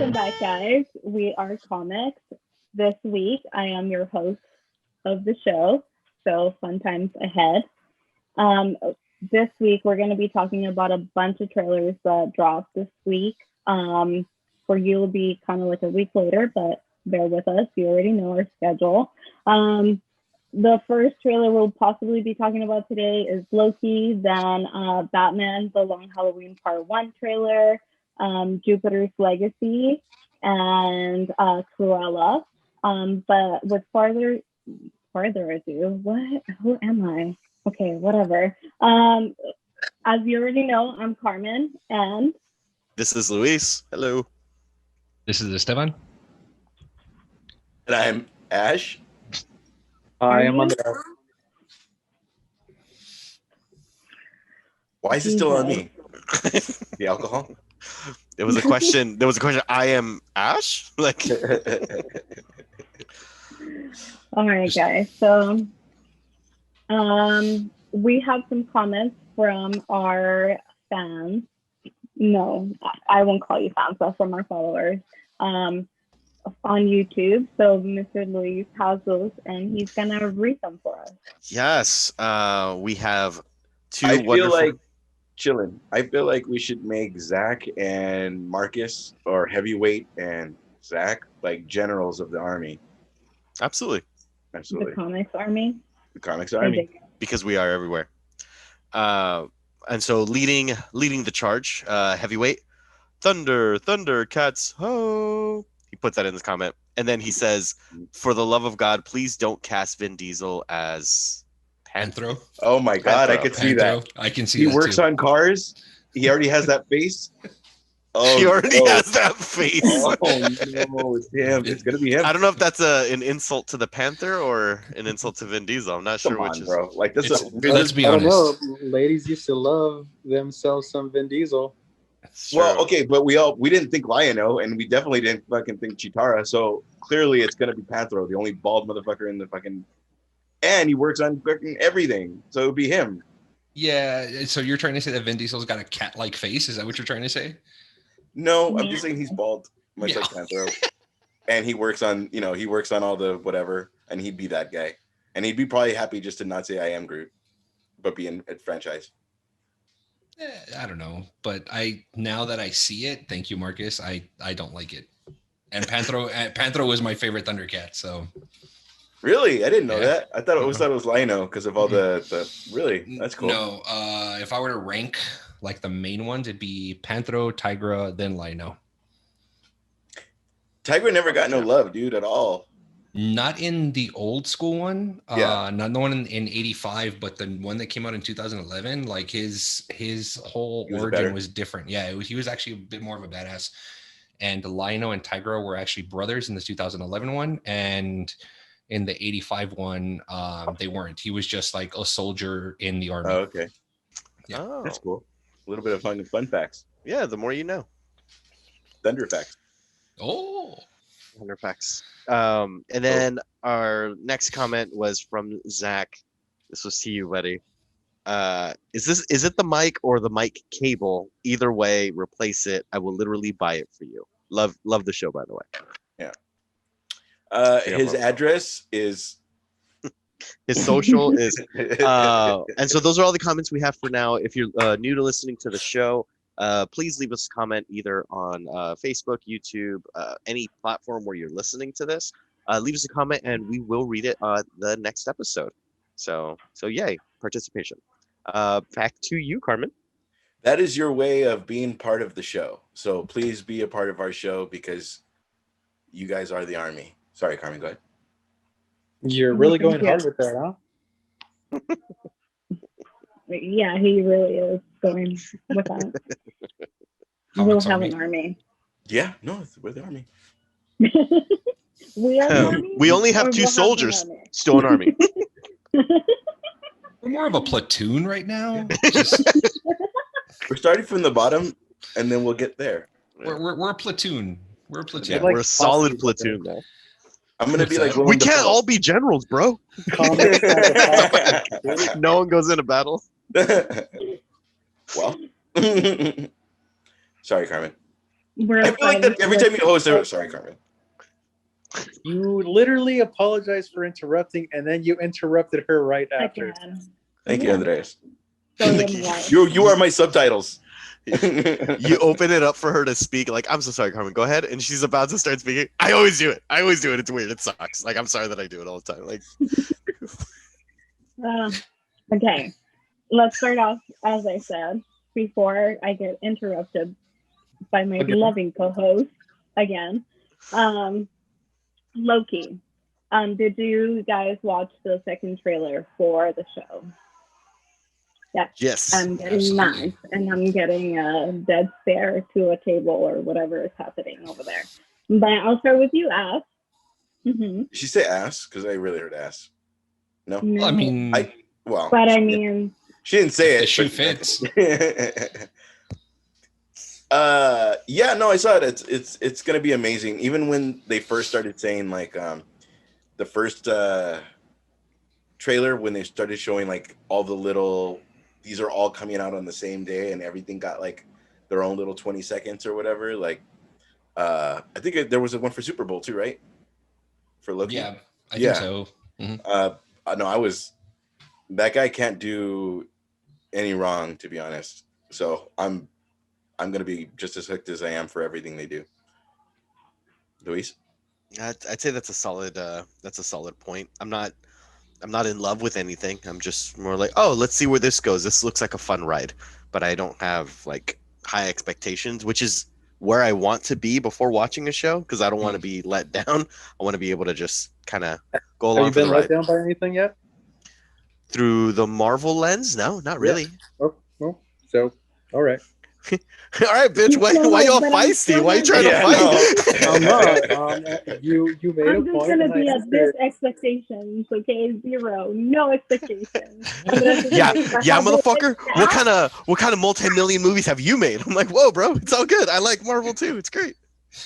Welcome back, guys. We are Comix. This week, I am your host of the show, so fun times ahead. This week, we're going to be talking about a bunch of trailers that dropped this week. For you, it'll be kind of like a week later, but bear with us. You already know our schedule. The first trailer we'll possibly be talking about today is Loki, then Batman, The Long Halloween Part 1 trailer, Jupiter's Legacy, and Cruella. But with farther ado, who am I? Okay, whatever. As you already know, I'm Carmen, and this is Luis. Hello. This is Esteban. And I'm Ash. I am on there. Why is it still on me? The alcohol? There was a question. I am Ash? Like all right, guys. So we have some comments from our fans. No, I won't call you fans, but from our followers. On YouTube. So Mr. Luis has those and he's gonna read them for us. Yes. We have two I wonderful... feel like chilling. I feel like we should make Zach and Marcus, or Heavyweight and Zach, like generals of the army. Absolutely. The Comics Army. The Comics Army. Because we are everywhere. And so leading the charge, Heavyweight, Thunder, cats, ho. He puts that in the comment. And then he says, for the love of God, please don't cast Vin Diesel as Panthro. Oh my God, Panthro. I could see that. I can see he that works too. on cars. He already has that face. Oh, he already has that face. Oh no, it's him. It's gonna be him. I don't know if that's an insult to the Panther or an insult to Vin Diesel. I'm not sure which is. Bro. Like this is let's be I don't honest. know. Ladies used to love themselves some Vin Diesel. Well, okay, but we didn't think Lion-O, and we definitely didn't fucking think Chitara. So clearly, it's gonna be Panthro, the only bald motherfucker in the fucking. And he works on fucking everything, so it would be him. Yeah. So you're trying to say that Vin Diesel's got a cat-like face? Is that what you're trying to say? No, I'm just saying he's bald, much Yeah. like Panthro, and he works on all the whatever, and he'd be that guy, and he'd be probably happy just to not say I am Groot, but be in a franchise. I don't know, but now that I see it, thank you, Marcus. I don't like it. And Panthro was my favorite Thundercat. So Really, I didn't know Yeah. that. I thought it was Lion-O because of all the really. That's cool. No, if I were to rank like the main ones, it'd be Panthro, Tigra, then Lion-O. Tigra never got no love, dude, at all. Not in the old school one, Yeah. not the one in 85, but the one that came out in 2011. Like his whole He was origin better. was different. Yeah, he was actually a bit more of a badass. And Lion-O and Tigra were actually brothers in the 2011 one, and in the 85 one, they weren't. He was just like a soldier in the army. Oh, okay. Yeah. Oh. That's cool. A little bit of fun facts. Yeah, the more you know. Thunder facts. Oh, Thunder facts. And then our next comment was from Zach. This was to you, buddy. Is it the mic or the mic cable? Either way, replace it. I will literally buy it for you. Love the show, by the way. Yeah. His address is. His social is. And so those are all the comments we have for now. If you're new to listening to the show, please leave us a comment either on Facebook, YouTube, any platform where you're listening to this. Leave us a comment and we will read it on the next episode. So yay, participation. Back to you, Carmen. That is your way of being part of the show. So please be a part of our show because you guys are the army. Sorry, Carmen, go ahead. You're really going hard with that, huh? Yeah, he really is going with that. We'll have an army. Yeah, no, we're the army. We are the army? We only have Or two we'll soldiers. an army? Still an army. we're more of a platoon right now. We're starting from the bottom, and then we'll get there. We're a platoon. We're a platoon. Yeah. Like We're a solid possibly platoon now. I'm gonna be like We can't all be generals, bro. Comics like a No one goes into battle. Well, sorry, Carmen. We're I feel like that every time you host, sorry, Carmen. You literally apologized for interrupting, and then you interrupted her right after. Again. Thank you, Andres. Story of my life. You are my subtitles. You open it up for her to speak. Like, I'm so sorry, Carmen. Go ahead. And she's about to start speaking. I always do it. It's weird. It sucks. Like, I'm sorry that I do it all the time. Like, okay. Let's start off, as I said, before I get interrupted by my loving co-host again. Loki. Did you guys watch the second trailer for the show? yes. I'm getting Absolutely. nice, and I'm getting a dead stare to a table or whatever is happening over there. But I'll start with you, Ash. Mm-hmm. She say ass because I really heard ass. No, Well, I mean, but I mean, she didn't say it. the shoe but- fits. Yeah, no, I saw it. It's gonna be amazing. Even when they first started saying like the first trailer, when they started showing like all the little, these are all coming out on the same day and everything got like their own little 20 seconds or whatever. Like I think there was one for Super Bowl too, right? For Loki. Yeah, I think so. No, that guy can't do any wrong, to be honest. So I'm gonna be just as hooked as I am for everything they do. Luis? I'd say that's a solid point. I'm not in love with anything. I'm just more like, oh, let's see where this goes. This looks like a fun ride, but I don't have like high expectations, which is where I want to be before watching a show, because I don't want to be let down. I want to be able to just kind of go along Have for you the been ride. let down by anything yet? Through the Marvel lens? No, not really. Oh, no. So, all right. All right, bitch. Why y'all But I'm feisty? still Why you not trying to gonna- fight? I'm not. You made I'm a just point. gonna and be I at this answered. expectations, okay? 0, no expectations. Yeah, motherfucker. What kind of multi-million movies have you made? I'm like, whoa, bro. It's all good. I like Marvel too. It's great.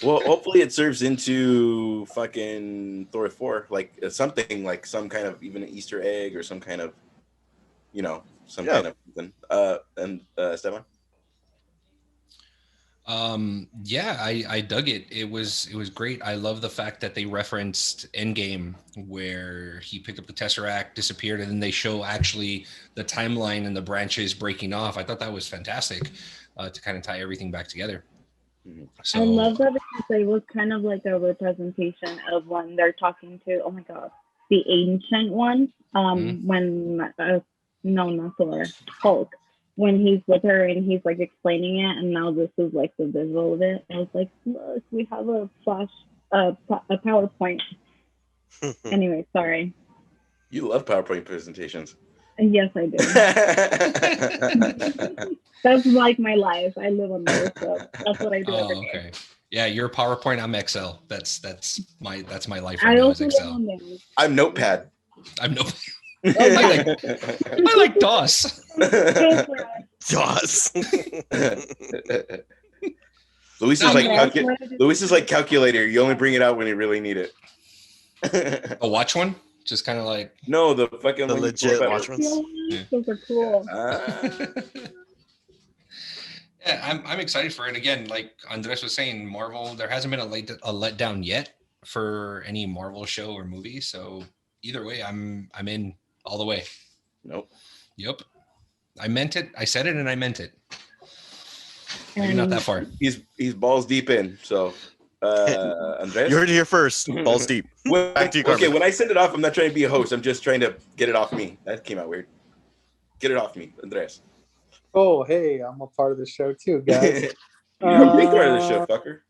Well, hopefully it serves into fucking Thor 4, like something like some kind of even an Easter egg or some kind of, some kind of something. And Stefan? Yeah, I dug it. It was great. I love the fact that they referenced Endgame, where he picked up the Tesseract, disappeared, and then they show actually the timeline and the branches breaking off. I thought that was fantastic to kind of tie everything back together. So, I love that because it was kind of like a representation of when they're talking to, oh my god, the ancient one. When no, not Thor, Hulk. When he's with her and he's like explaining it, and now this is like the visual of it. I was like, look, we have a PowerPoint. Anyway, sorry. You love PowerPoint presentations. Yes, I do. That's like my life. I live on those, so that's what I do every day. okay. Yeah, you're PowerPoint. I'm Excel. That's my life I right now is also live Excel. on those. I'm Notepad. I'm no. I like DOS. Does. Luis is like calculator. You only bring it out when you really need it. A watch one, just kind of like. No, the fucking The one you legit flip out. watch ones. Those are cool. Yeah, I'm excited for it. Again, like Andres was saying, Marvel, there hasn't been a letdown yet for any Marvel show or movie. So either way, I'm in all the way. Nope. Yep. I meant it. I said it and I meant it. Maybe not that far. He's balls deep in. So Andres? You heard it here first. Balls deep. Back to you, Carmen. Okay, when I send it off, I'm not trying to be a host. I'm just trying to get it off me. That came out weird. Get it off me, Andres. Oh, hey, I'm a part of the show too, guys. You're a big part of the show, fucker.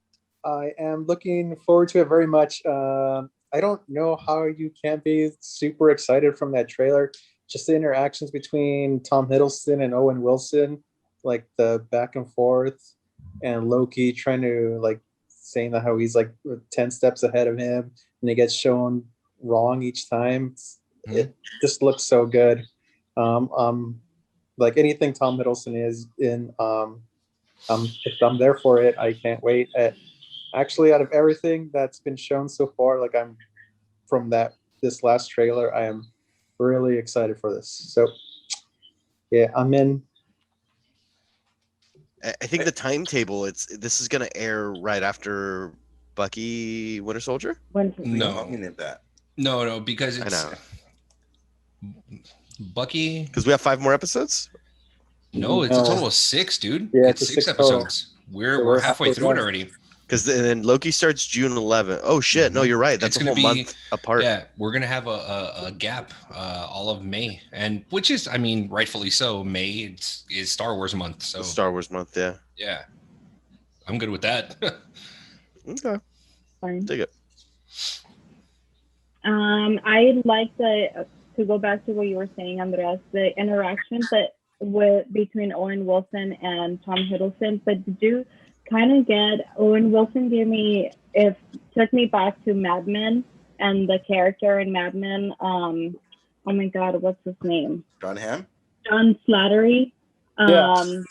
I am looking forward to it very much. I don't know how you can't be super excited from that trailer. Just the interactions between Tom Hiddleston and Owen Wilson, like the back and forth, and Loki trying to like saying that how he's like 10 steps ahead of him, and he gets shown wrong each time. It just looks so good. Like anything Tom Hiddleston is in, if I'm there for it, I can't wait. Actually, out of everything that's been shown so far, like I'm from this last trailer, I am really excited for this. So yeah, I'm in. I think the timetable. This is gonna air right after Bucky Winter Soldier. No, at that. no, because I it's know Bucky. because we have 5 more episodes. No, it's a No. total of 6, dude. Yeah, it's it's a 6 6 total. episodes. So We're we're halfway halfway through it done. already. Because then Loki starts June 11th. Oh shit! No, you're right. That's It's a gonna whole be- month apart. Yeah, we're gonna have a gap all of May, and which is, I mean, rightfully so. May is Star Wars month, so The Star Wars month. Yeah. yeah, I'm good with that. Okay. Fine. Dig it. I like to go back to what you were saying, Andreas, the interactions between Owen Wilson and Tom Hiddleston. But did you kind of get Owen Wilson took me back to Mad Men and the character in Mad Men. Oh my God, what's his name? John Hamm? John Slattery. Yeah.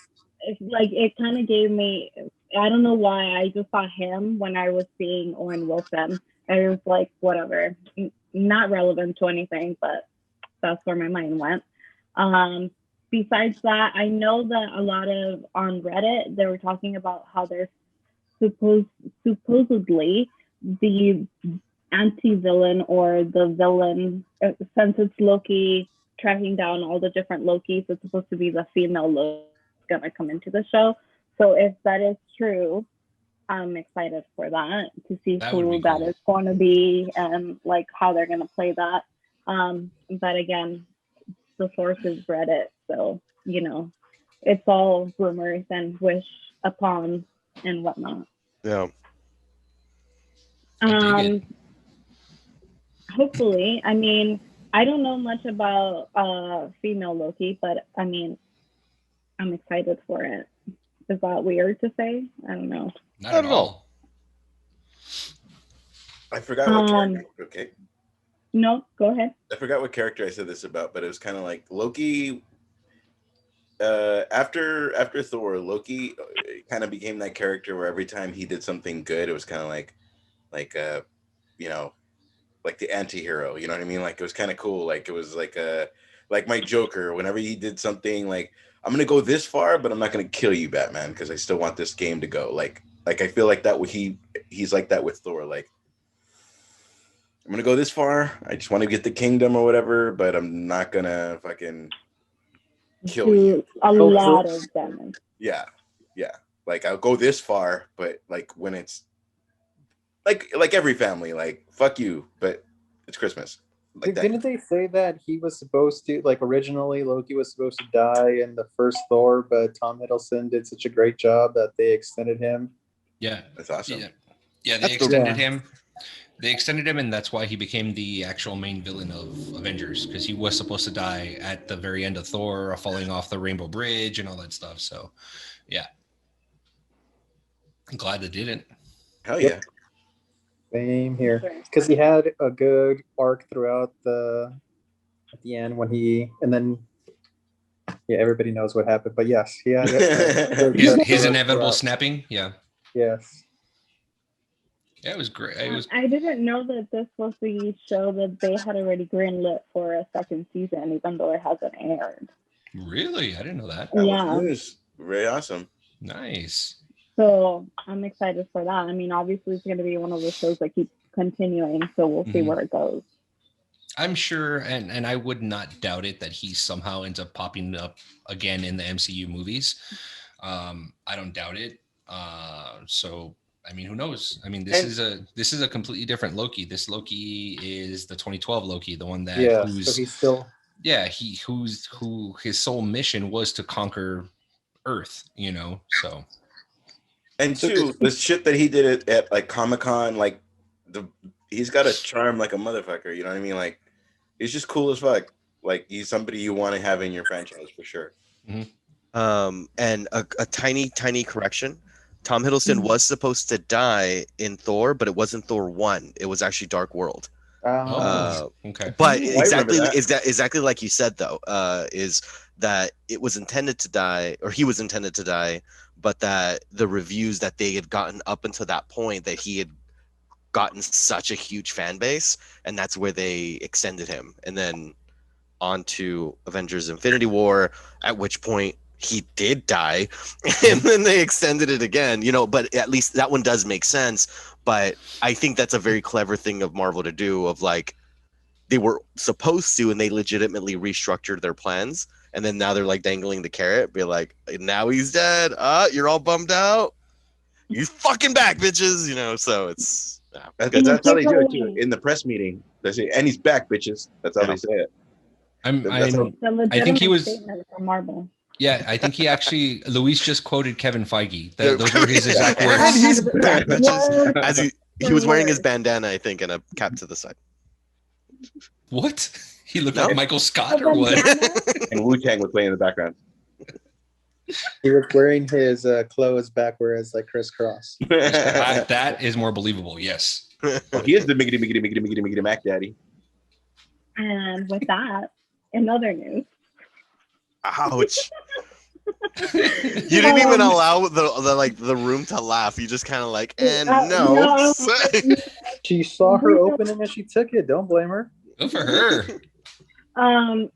It kind of gave me, I don't know why, I just saw him when I was seeing Owen Wilson. I was like, whatever, not relevant to anything, but that's where my mind went. Besides that, I know that a lot of on Reddit, they were talking about how there's supposedly the anti-villain or the villain, since it's Loki tracking down all the different Lokis, it's supposed to be the female Loki going to come into the show. So if that is true, I'm excited for that, to see who that is going to be and like how they're going to play that. But again, the source is Reddit, so it's all rumors and wish upon and whatnot. Yeah. Hopefully, I mean, I don't know much about female Loki, but I mean, I'm excited for it. Is that weird to say? I don't know. Not at all. I forgot what character. Okay. No, go ahead. I forgot what character I said this about, but it was kind of like Loki. After Thor, Loki kind of became that character where every time he did something good, it was kind of like the anti-hero. You know what I mean? Like it was kind of cool. Like it was like my Joker. Whenever he did something, like I'm gonna go this far, but I'm not gonna kill you, Batman, because I still want this game to go. Like I feel like that. He's like that with Thor. Like I'm gonna go this far. I just want to get the kingdom or whatever, but I'm not gonna fucking kill you. A lot of damage. Yeah. Like I'll go this far, but like when it's like every family, like fuck you, but it's Christmas. Like Didn't they say that he was supposed to, like originally Loki was supposed to die in the first Thor, but Tom Hiddleston did such a great job that they extended him? Yeah, that's awesome. Yeah, they extended him. They extended him, and that's why he became the actual main villain of Avengers, because he was supposed to die at the very end of Thor, falling off the Rainbow Bridge and all that stuff. So, yeah. I'm glad they didn't. Hell yeah. Same here. Because he had a good arc throughout at the end when everybody knows what happened. But yes, he had his inevitable snapping. Yeah. Yes. Yeah, it was great. I didn't know that this was the show that they had already greenlit for a second season, even though it hasn't aired. Really? I didn't know that. Yeah. Was very awesome. Nice. So I'm excited for that. I mean, obviously it's going to be one of those shows that keeps continuing, so we'll see where it goes. I'm sure, and I would not doubt it, that he somehow ends up popping up again in the MCU movies. I don't doubt it. So I mean, who knows? I mean, this is a completely different Loki. This Loki is the 2012 Loki, the one that so he's still who his sole mission was to conquer Earth, so. And two, the shit that he did at like Comic-Con, like he's got a charm like a motherfucker, you know what I mean? Like he's just cool as fuck. Like he's somebody you want to have in your franchise for sure. Mm-hmm. And a tiny correction. Tom Hiddleston was supposed to die in Thor, but it wasn't Thor 1. It was actually Dark World. Okay. But exactly like you said, though, is that it was intended to die, or he was intended to die, but that the reviews that they had gotten up until that point, that he had gotten such a huge fan base, and that's where they extended him. And then on to Avengers Infinity War, at which point he did die, and then they extended it again, but at least that one does make sense. But I think that's a very clever thing of Marvel to do, of like, they were supposed to, and they legitimately restructured their plans, and then now they're like dangling the carrot, be like, now he's dead. You're all bummed out. He's fucking back, bitches. So it's that's how they do it too. In the press meeting, they say, "And he's back, bitches." That's how they say it. I think he was. Statement from Marvel. Yeah, I think he actually. Luis just quoted Kevin Feige. Those were his exact And words. he's back, bitches. As he was wearing his bandana, I think, and a cap to the side. What? He looked like Michael Scott or what? And Wu-Tang was playing in the background. He was wearing his clothes backwards, like crisscross. That is more believable. Yes. He is the miggity Mac Daddy. And with that, in other news. Ouch. You didn't even allow the room to laugh. You just kind of like, and no. She saw her opening and she took it. Don't blame her. Good for her.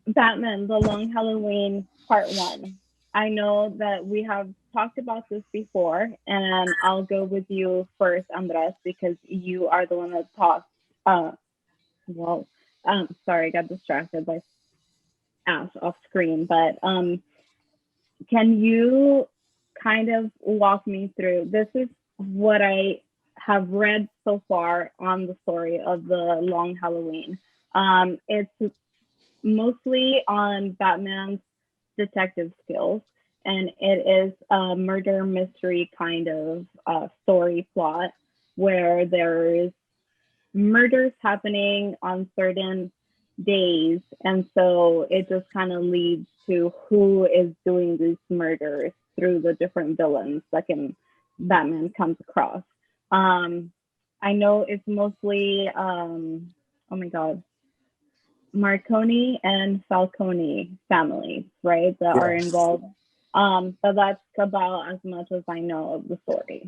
Batman, The Long Halloween, Part 1. I know that we have talked about this before, and I'll go with you first, Andres, because you are the one that talked. Sorry, I got distracted by Ash off screen, but can you kind of walk me through? This is what I have read so far on the story of The Long Halloween. It's mostly on Batman's detective skills, and it is a murder mystery kind of story plot where there's murders happening on certain days, and so it just kind of leads to who is doing these murders through the different villains that Batman comes across. I know it's mostly Marconi and Falcone families, right, that are involved. But that's about as much as I know of the story.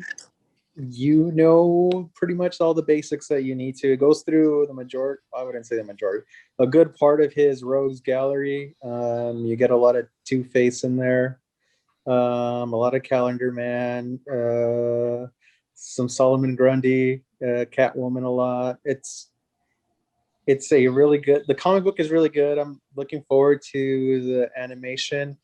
You know pretty much all the basics that you need to. It goes through the majority, I wouldn't say the majority, a good part of his rogues gallery. You get a lot of Two-Face in there, a lot of Calendar Man, some Solomon Grundy, Catwoman a lot. It's a really good, the comic book is really good. I'm looking forward to the animation.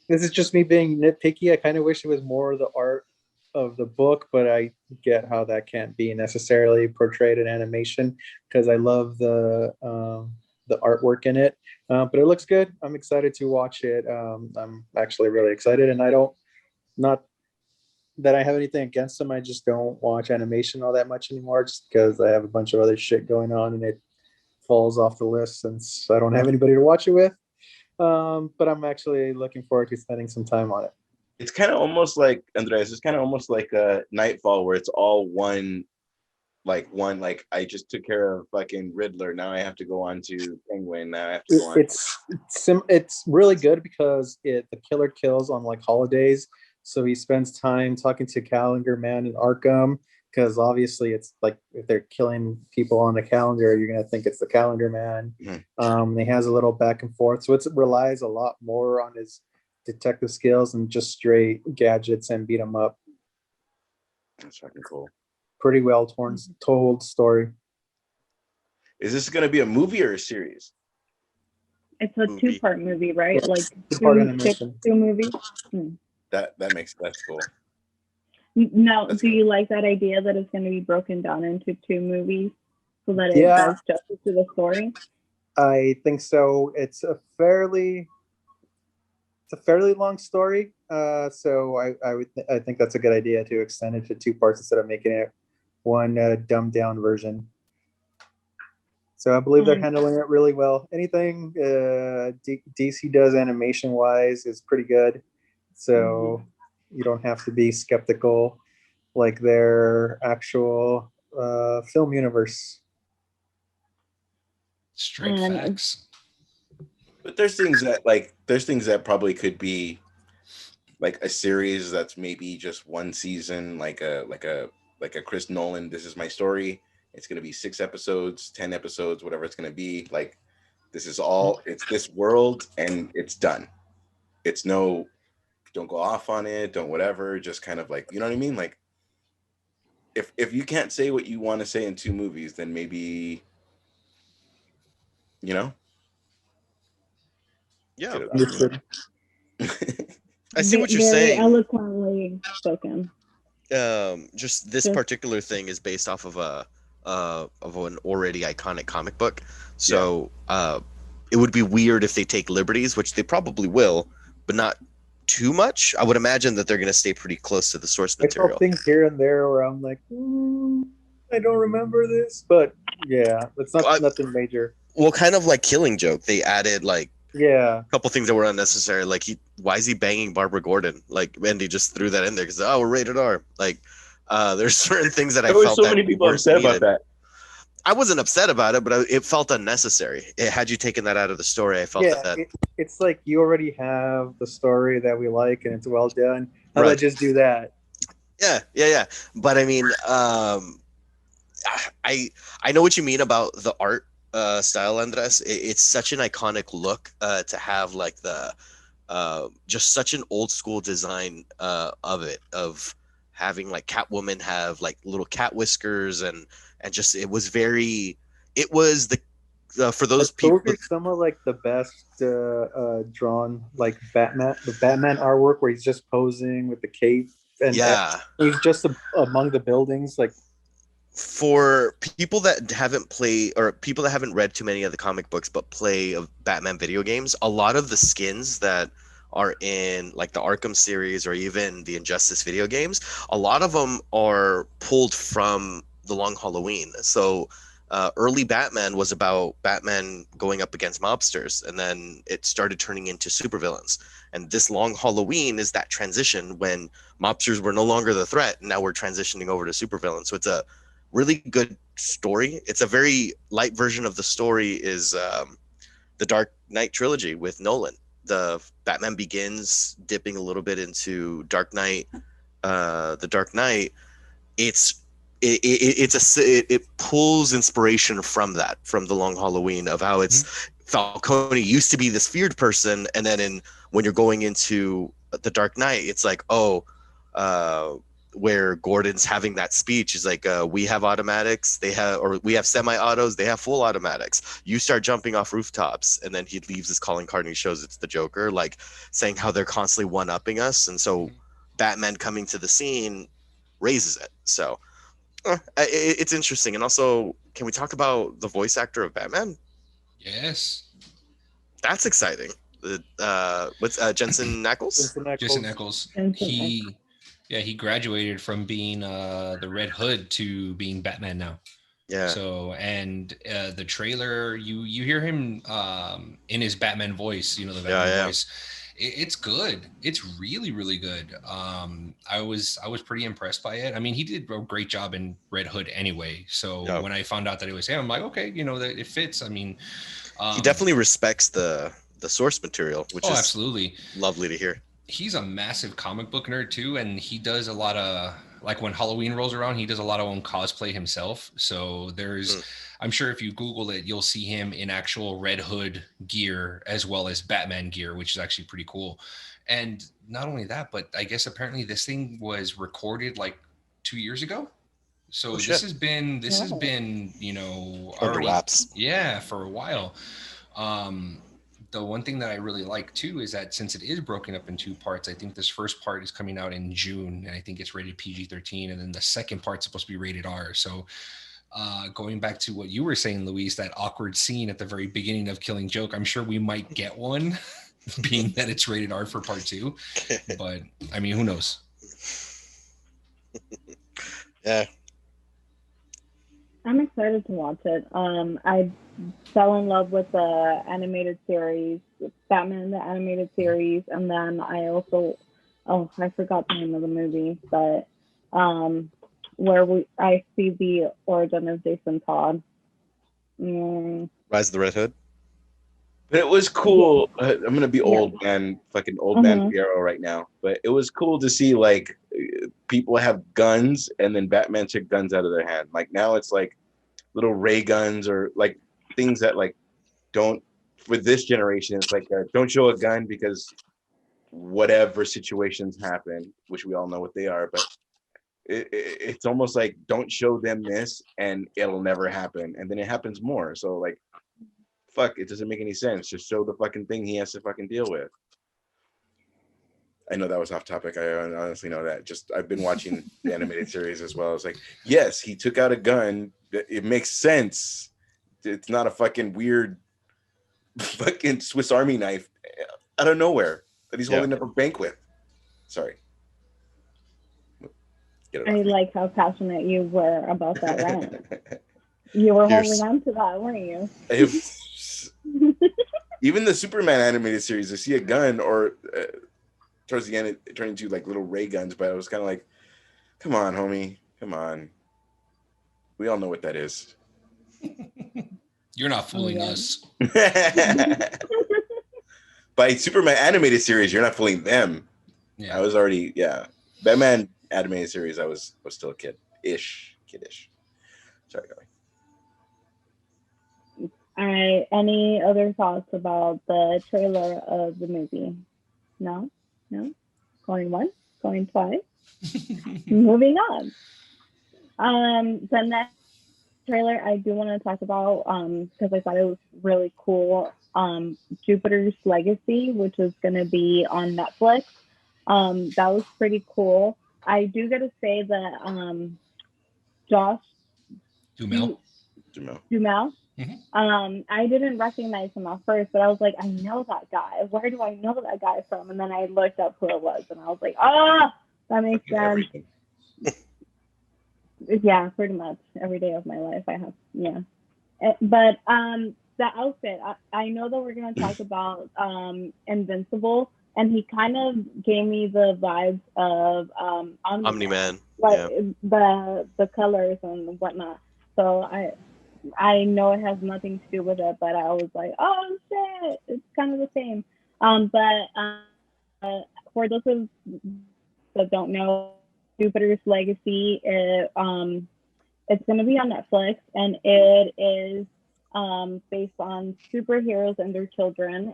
This is just me being nitpicky. I kind of wish it was more of the art of the book, but I get how that can't be necessarily portrayed in animation because I love the artwork in it. But it looks good. I'm excited to watch it. I'm actually really excited, and not that I have anything against them. I just don't watch animation all that much anymore just because I have a bunch of other shit going on and it falls off the list since I don't have anybody to watch it with. But I'm actually looking forward to spending some time on it. It's kind of almost like, Andres, it's kind of almost like a Nightfall where it's all one, like I just took care of fucking Riddler. Now I have to go on to Penguin. Now I have to go on. It's really good because the killer kills on like holidays. So he spends time talking to Calendar Man in Arkham because obviously it's like if they're killing people on the calendar, you're going to think it's the Calendar Man. Mm-hmm. He has a little back and forth. So it relies a lot more on his detective skills and just straight gadgets and beat him up. That's fucking cool. Pretty well told story. Is this going to be a movie or a series? It's a two-part movie, right? Like two movies. That's cool. Now, do you like that idea that it's going to be broken down into two movies so that it does justice to the story? I think so. It's a fairly long story. So I think that's a good idea to extend it to two parts instead of making it one dumbed down version. So I believe they're handling it really well. Anything DC does animation wise is pretty good. So you don't have to be skeptical like their actual film universe. Straight facts. But there's things that probably could be like a series that's maybe just one season, like a Chris Nolan, this is my story. It's going to be 6 episodes, 10 episodes, whatever it's going to be. Like This is all. It's this world, and it's done. It's no. Don't go off on it. Don't whatever. Just kind of like, you know what I mean? Like, if you can't say what you want to say in 2 movies, then maybe, you know. Yeah, Get it Understood. I see what you're Very saying. eloquently spoken. Just this Just- particular thing is based off of an already iconic comic book, so it would be weird if they take liberties, which they probably will, but not too much. I would imagine that they're going to stay pretty close to the source I saw material. things here and there where I'm like, I don't remember this, but yeah, it's not nothing major. Well, kind of like Killing Joke, they added like Yeah, a couple things that were unnecessary. Like why is he banging Barbara Gordon? Like Andy just threw that in there because we're rated R. Like there's certain things that I There was felt so that many people weren't upset needed. about that. I wasn't upset about it, but it felt unnecessary. Had you taken that out of the story, I felt that. it's like you already have the story that we like and it's well done. How Right. about just do that? Yeah. But I mean, I know what you mean about the art style, Andres. It's such an iconic look to have like the just such an old school design of it, of having like Catwoman have like little cat whiskers and just it was the for those people. Those are some of like the best drawn like the Batman artwork where he's just posing with the cape and he's just among the buildings. Like for people that haven't played or people that haven't read too many of the comic books but play of Batman video games, a lot of the skins that are in like the Arkham series or even the Injustice video games, a lot of them are pulled from the Long Halloween. So early Batman was about Batman going up against mobsters, and then it started turning into supervillains. And this Long Halloween is that transition when mobsters were no longer the threat, and now we're transitioning over to supervillains. So it's a really good story. It's a very light version of the story is the Dark Knight trilogy with Nolan. The Batman Begins dipping a little bit into Dark Knight, the Dark Knight. It pulls inspiration from the Long Halloween of how it's Falcone used to be this feared person, and then when you're going into the Dark Knight, it's like where Gordon's having that speech is like we have automatics, we have semi-autos, they have full automatics. You start jumping off rooftops, and then he leaves his calling card and he shows it's the Joker, like saying how they're constantly one-upping us, and so Batman coming to the scene raises it. So it's interesting. And also, can we talk about the voice actor of Batman? Yes. That's exciting. What's Jensen Ackles? Jensen Ackles. He graduated from being the Red Hood to being Batman now. Yeah. So and the trailer, you hear him in his Batman voice, the Batman voice. It's good. It's really, really good. I was pretty impressed by it. I mean, he did a great job in Red Hood anyway. So when I found out that it was him, I'm like, okay, that it fits. I mean, he definitely respects the source material, which is absolutely lovely to hear. He's a massive comic book nerd too, and he does a lot of like when Halloween rolls around, he does a lot of own cosplay himself. So I'm sure if you Google it, you'll see him in actual Red Hood gear as well as Batman gear, which is actually pretty cool. And not only that, but I guess apparently this thing was recorded like 2 years ago. So this has been under wraps. Yeah, for a while. The one thing that I really like too is that since it is broken up in 2 parts, I think this first part is coming out in June, and I think it's rated PG-13, and then the second part's supposed to be rated R. So going back to what you were saying, Luis, that awkward scene at the very beginning of Killing Joke, I'm sure we might get one, being that it's rated R for part 2. But I mean, who knows? Yeah. I'm excited to watch it. I fell in love with the animated series, Batman the animated series, and then I also, I forgot the name of the movie, but where I see the origin of Jason Todd. Rise of the Red Hood. But it was cool. I'm gonna be old man Piero right now, but it was cool to see like people have guns and then Batman took guns out of their hand. Like now it's like little ray guns or like things that like don't for this generation, it's like don't show a gun because whatever situations happen, which we all know what they are, but it's almost like don't show them this and it'll never happen, and then it happens more. So like, fuck, it doesn't make any sense. Just show the fucking thing he has to fucking deal with. I know that was off topic. I honestly know that. Just I've been watching the animated series as well. It's like, yes, he took out a gun. It makes sense. It's not a fucking weird fucking Swiss Army knife out of nowhere that he's holding up a bank with. Sorry. I like how passionate you were about that rant. You were holding on to that, weren't you? Even the Superman animated series, I see a gun or towards the end it turned into like little ray guns, but I was kind of like, come on, homie, come on. We all know what that is. You're not fooling us. By Superman animated series, you're not fooling them. Yeah. I was already, Batman animated series, I was still a kiddish. Sorry, All right. Any other thoughts about the trailer of the movie? No? Going once? Going twice? Moving on. The next trailer I do want to talk about because I thought it was really cool. Jupiter's Legacy, which is going to be on Netflix. That was pretty cool. I do got to say that Josh Duhamel. Mm-hmm. I didn't recognize him at first, but I was like, I know that guy. Where do I know that guy from? And then I looked up who it was, and I was like, that makes sense. Yeah, pretty much every day of my life I have. Yeah, but the outfit. I know that we're gonna talk about Invincible, and he kind of gave me the vibes of Omni-Man, like the colors and whatnot. So I know it has nothing to do with it, but I was like, oh shit, it's kind of the same. But for those of that don't know, Jupiter's Legacy, it's going to be on Netflix, and it is based on superheroes and their children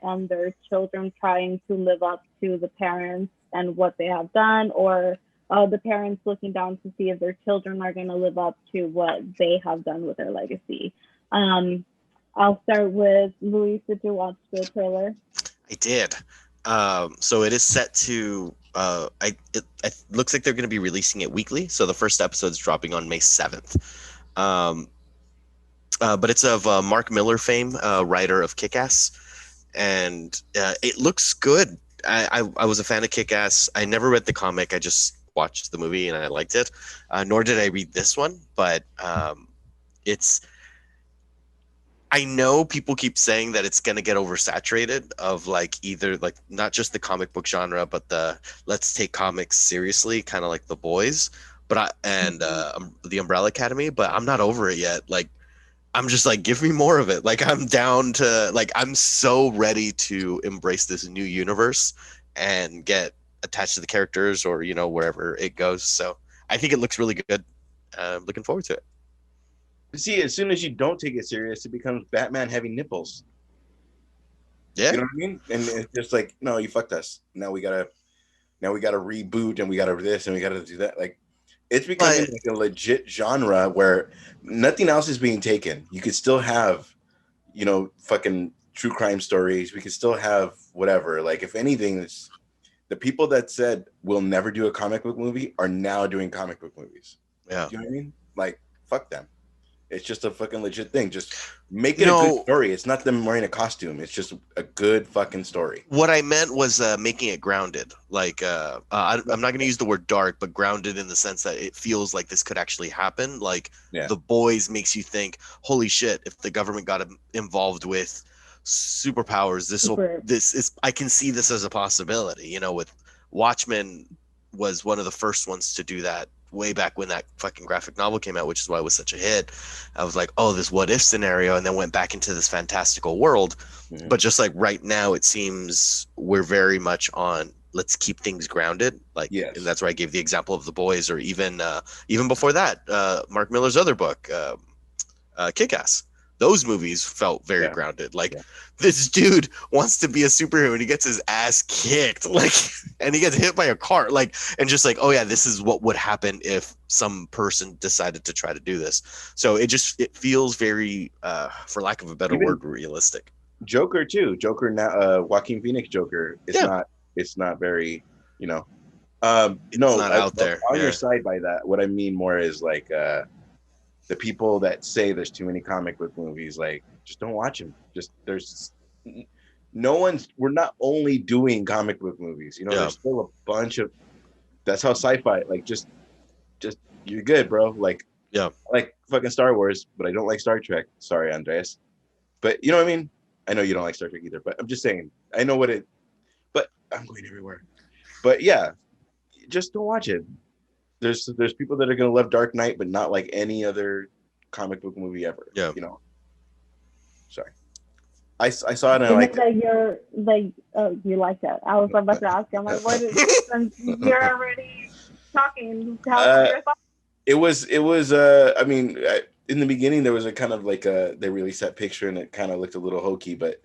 trying to live up to the parents and what they have done, or the parents looking down to see if their children are going to live up to what they have done with their legacy. I'll start with Luis. Did you watch the trailer? I did. So it is set to it looks like they're going to be releasing it weekly. So the first episode's dropping on May 7th. But it's of Mark Miller fame, writer of Kick-Ass, and it looks good. I was a fan of Kick-Ass. I never read the comic. I just watched the movie and I liked it. Nor did I read this one, but I know people keep saying that it's going to get oversaturated of like either like not just the comic book genre, but the let's take comics seriously, kind of like The Boys, but the Umbrella Academy. But I'm not over it yet. Like, I'm just like, give me more of it. Like, I'm down to I'm so ready to embrace this new universe and get attached to the characters or wherever it goes. So I think it looks really good. Looking forward to it. See, as soon as you don't take it serious, it becomes Batman having nipples. Yeah, you know what I mean. And it's just like, no, you fucked us. Now we gotta reboot, and we gotta this, and we gotta do that. Like, it's becoming like a legit genre where nothing else is being taken. You could still have, fucking true crime stories. We could still have whatever. Like, if anything, it's the people that said we'll never do a comic book movie are now doing comic book movies. Yeah, you know what I mean? Like, fuck them. It's just a fucking legit thing. Just make it a good story. It's not them wearing a costume. It's just a good fucking story. What I meant was making it grounded. Like, I'm not going to use the word dark, but grounded in the sense that it feels like this could actually happen. Like, The Boys makes you think, holy shit, if the government got involved with superpowers, I can see this as a possibility. With Watchmen was one of the first ones to do that. Way back when that fucking graphic novel came out, which is why it was such a hit. I was like, oh, this what if scenario, and then went back into this fantastical world. Mm-hmm. But just like right now, it seems we're very much on let's keep things grounded. Like, and that's why I gave the example of The Boys, or even before that, Mark Miller's other book, Kick-Ass. those movies felt very Yeah. grounded. Like Yeah. this dude wants to be a superhero and he gets his ass kicked, like, and he gets hit by a car, like, and just like, oh yeah, this is what would happen if some person decided to try to do this. So it feels very, for lack of a better Even- word, realistic. Joker too. Joker now. Joaquin Phoenix Joker. It's Yeah. not. It's not very. You know. It's No, not out there. On Yeah. your side by that. What I mean more is like the people that say there's too many comic book movies. Like, just don't watch them. Just there's no one's. We're not only doing comic book movies. You know, Yeah. there's still a bunch of. That's how sci-fi. Like, just you're good, bro. Like, Yeah. I like fucking Star Wars, but I don't like Star Trek. Sorry, Andreas. But you know what I mean? I know you don't like Star Trek either, but I'm just saying, I know what it, but I'm going everywhere. But yeah, just don't watch it. There's people that are going to love Dark Knight, but not like any other comic book movie ever. Yeah. You know? Sorry. I saw it and I You liked it. that you're like, oh, you like it. I was about to ask you, I'm like, what is since you're already talking, tell me your thoughts. It was I mean, in the beginning there was a kind of like they released that picture and it kind of looked a little hokey, but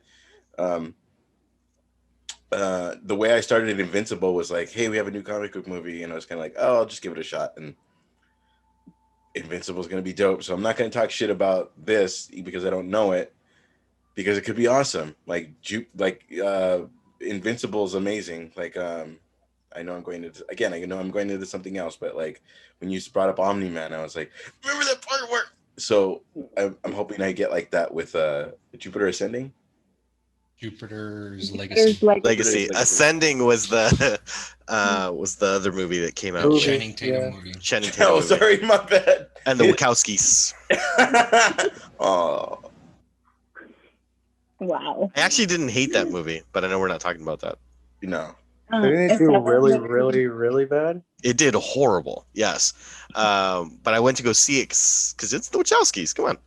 the way I started Invincible was like, hey, we have a new comic book movie, and I was kind of like, oh, I'll just give it a shot, and Invincible is going to be dope. So I'm not going to talk shit about this because I don't know it, because it could be awesome. Like Invincible is amazing. Like I know I'm going into something else, but like when you brought up Omni-Man, I was like, remember that part where. So I'm hoping I get like that with Jupiter Ascending. Jupiter's There's Legacy. like Legacy. Ascending was the other movie that came out. Movie. Channing Tatum Yeah. movie. Channing Tatum Oh, movie. sorry, my bad. And the Wachowskis. Oh, wow. I actually didn't hate that movie, but I know we're not talking about that. no. Didn't it do really, really, really bad? It did horrible, yes. But I went to go see it because it's the Wachowskis. Come on.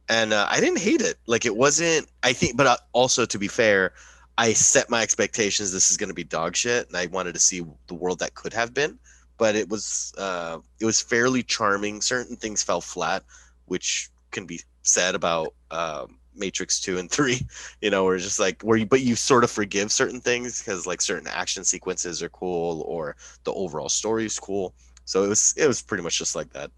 And I didn't hate it. Like, it wasn't, I think, but also, to be fair, I set my expectations. This is going to be dog shit. And I wanted to see the world that could have been. But it was fairly charming. Certain things fell flat, which can be said about Matrix 2 and 3, you know, where it's just like but you sort of forgive certain things because like certain action sequences are cool or the overall story is cool. So it was pretty much just like that.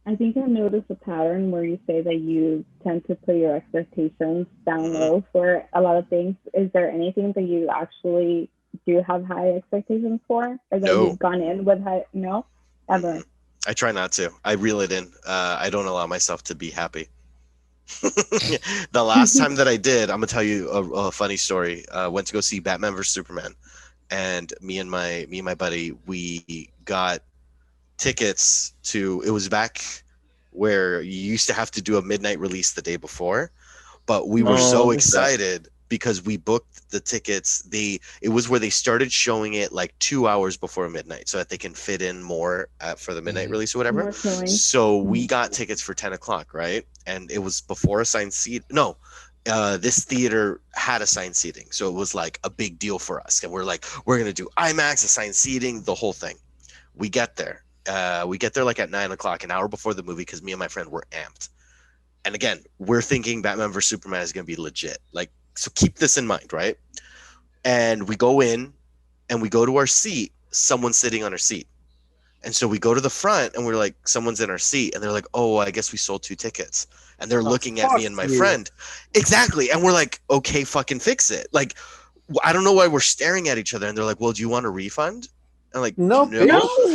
I think I noticed a pattern where you say that you tend to put your expectations down low for a lot of things. Is there anything that you actually do have high expectations for, or that No. you've gone in with high? No, ever. I try not to. I reel it in. I don't allow myself to be happy. The last time that I did, I'm gonna tell you a funny story. Went to go see Batman vs Superman, and me and my buddy, we got tickets to. It was back where you used to have to do a midnight release the day before, but we were so excited because we booked the tickets. It was where they started showing it like 2 hours before midnight, so that they can fit in more for the midnight release or whatever. More showing. So we got tickets for 10 o'clock, right? And it was before assigned seat. No, this theater had assigned seating, so it was like a big deal for us. And we're like, we're gonna do IMAX, assigned seating, the whole thing. We get there. Like at 9 o'clock, an hour before the movie, because me and my friend were amped. And again, we're thinking Batman vs Superman is gonna be legit. Like, so keep this in mind, right? And we go in, and we go to our seat. Someone's sitting on our seat. And so we go to the front and we're like, someone's in our seat. And they're like, oh, I guess we sold 2 tickets. And they're looking at me and my friend. Exactly. And we're like, okay, fucking fix it. Like, I don't know why we're staring at each other. And they're like, well, do you want a refund? And like, No.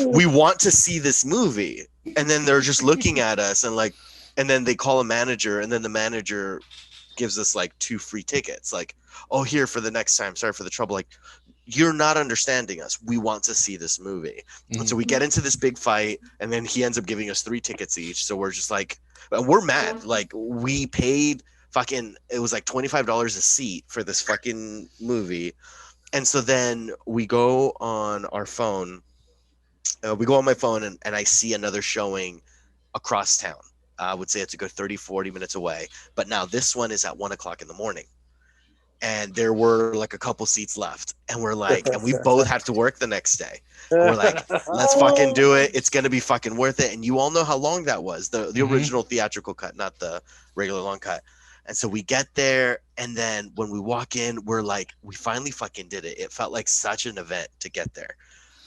We want to see this movie. And then they're just looking at us and like, and then they call a manager, and then the manager gives us like 2 free tickets. Like, oh, here for the next time. Sorry for the trouble. Like, you're not understanding us. We want to see this movie. And so we get into this big fight, and then he ends up giving us 3 tickets each. So we're just like, we're mad. Like, we paid fucking, it was like $25 a seat for this fucking movie. And so then we go on our phone. We go on my phone, and I see another showing across town. I would say it's a good 30, 40 minutes away. But now this one is at 1 o'clock in the morning. and there were like a couple seats left, and we're like, and we both had to work the next day. We're like, let's fucking do it. It's gonna be fucking worth it. And you all know how long that was, the original theatrical cut, not the regular long cut. And so we get there, and then when we walk in, we're like, we finally fucking did it. It felt like such an event to get there.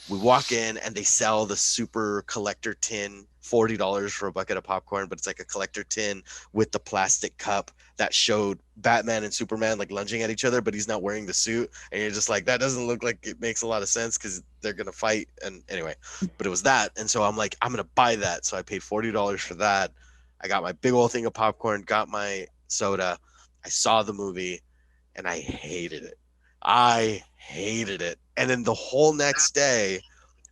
We walk in, and they sell the super collector tin, $40 for a bucket of popcorn, but it's like a collector tin with the plastic cup that showed Batman and Superman like lunging at each other, but he's not wearing the suit. And you're just like, that doesn't look like it makes a lot of sense because they're going to fight. And anyway, but it was that. And so I'm like, I'm going to buy that. So I paid $40 for that. I got my big old thing of popcorn, got my soda. I saw the movie, and I hated it. I hated it. And then the whole next day,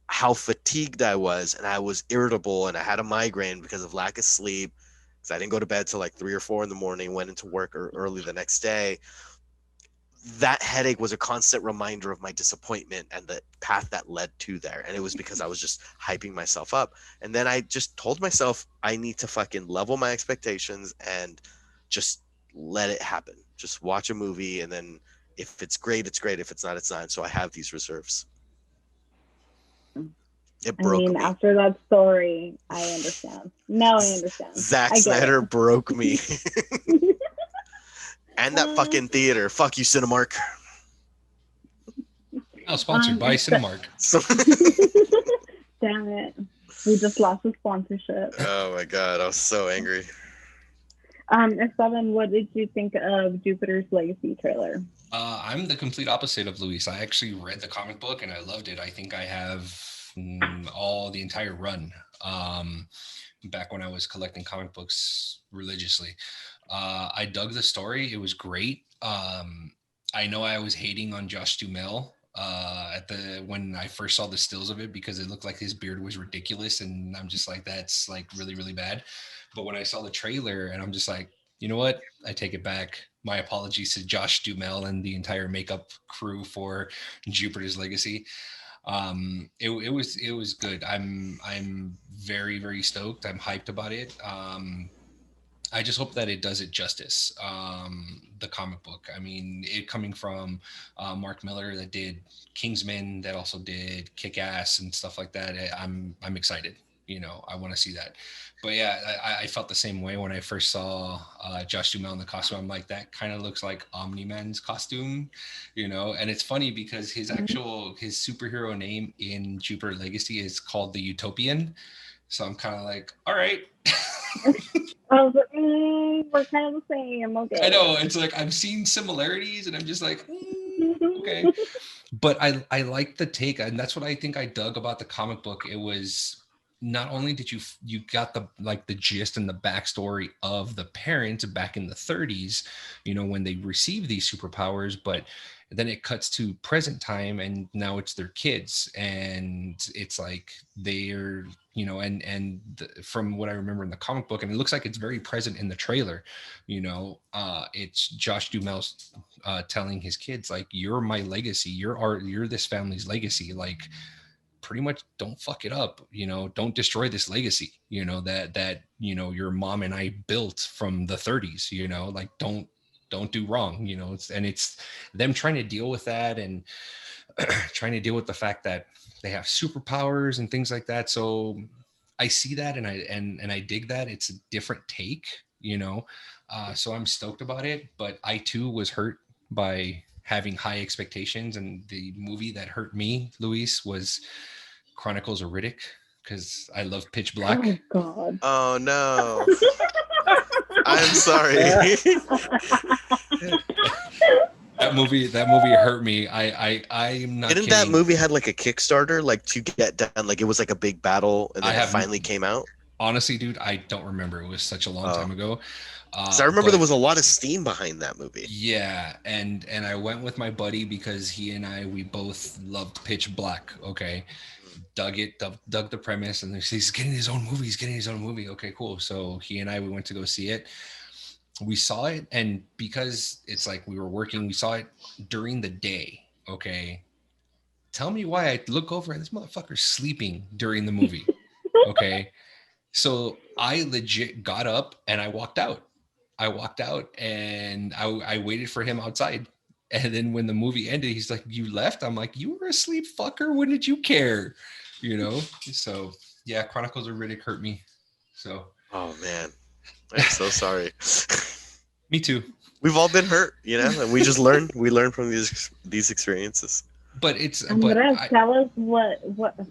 how fatigued I was, and I was irritable, and I had a migraine because of lack of sleep, because I didn't go to bed till like 3 or 4 in the morning, went into work early the next day. That headache was a constant reminder of my disappointment and the path that led to there. And it was because I was just hyping myself up. And then I just told myself I need to fucking level my expectations and just let it happen. Just watch a movie, and then if it's great, it's great. If it's not, it's not. So I have these reserves. It broke me. After that story, I understand. Now I understand. Zack Snyder broke me. And that fucking theater. Fuck you, Cinemark. Oh, sponsored by Cinemark. Damn it. We just lost the sponsorship. Oh my god, I was so angry. Esteban, what did you think of Jupiter's Legacy trailer? I'm the complete opposite of Luis. I actually read the comic book and I loved it. I think I have the entire run back when I was collecting comic books religiously. I dug the story. It was great. I know I was hating on Josh Duhamel when I first saw the stills of it because it looked like his beard was ridiculous, and I'm just like, that's like really, really bad. But when I saw the trailer, and I'm just like, you know what? I take it back. My apologies to Josh Duhamel and the entire makeup crew for Jupiter's Legacy. It was good. I'm very, very stoked. I'm hyped about it. I just hope that it does it justice. The comic book. I mean, it coming from Mark Miller that did Kingsman, that also did Kick-Ass and stuff like that. I'm excited. You know, I want to see that. But yeah, I felt the same way when I first saw Josh Duhamel in the costume. I'm like, that kind of looks like Omni-Man's costume, you know. And it's funny because his superhero name in Jupiter Legacy is called the Utopian. So I'm kind of like, all right. I was like, we're kind of the same. Okay. I know. It's like I'm seeing similarities, and I'm just like, okay. But I like the take, and that's what I think I dug about the comic book. It was not only did you got the gist and the backstory of the parents back in the 30s, you know, when they received these superpowers, but then it cuts to present time, and now it's their kids, and it's like they're, you know, from what I remember in the comic book, and it looks like it's very present in the trailer, you know, it's Josh Duhamel's telling his kids, like, you're my legacy, you're this family's legacy, like, pretty much don't fuck it up, you know, don't destroy this legacy, you know, that you know, your mom and I built from the 30s, you know, like, don't do wrong, you know. It's them trying to deal with that, and trying to deal with the fact that they have superpowers and things like that. So I see that, and I dig that. It's a different take, you know. So I'm stoked about it, but I too was hurt by having high expectations, and the movie that hurt me, Luis, was Chronicles of Riddick, because I love Pitch Black. Oh God. Oh no. I'm sorry. That movie hurt me. I'm not Didn't kidding. that movie had like a Kickstarter, like to get done, like it was like a big battle, and then it finally came out? Honestly, dude, I don't remember. It was such a long time ago. So I remember there was a lot of steam behind that movie. Yeah, and I went with my buddy because he and we both loved Pitch Black. Okay, dug the premise, and he's getting his own movie. Okay, cool. So he and we went to go see it. We saw it, and because it's like we were working, we saw it during the day. Okay, tell me why I look over and this motherfucker's sleeping during the movie. Okay, so I legit got up and I walked out. And I waited for him outside, And then when the movie ended, he's like, "You left?" I'm like, "You were asleep, fucker. When did you care?" You know. So yeah, Chronicles of Riddick hurt me. So. Oh man, I'm so sorry. Me too. We've all been hurt, you know, and we just learn. We learn from these experiences. But it's. Andres, tell us what.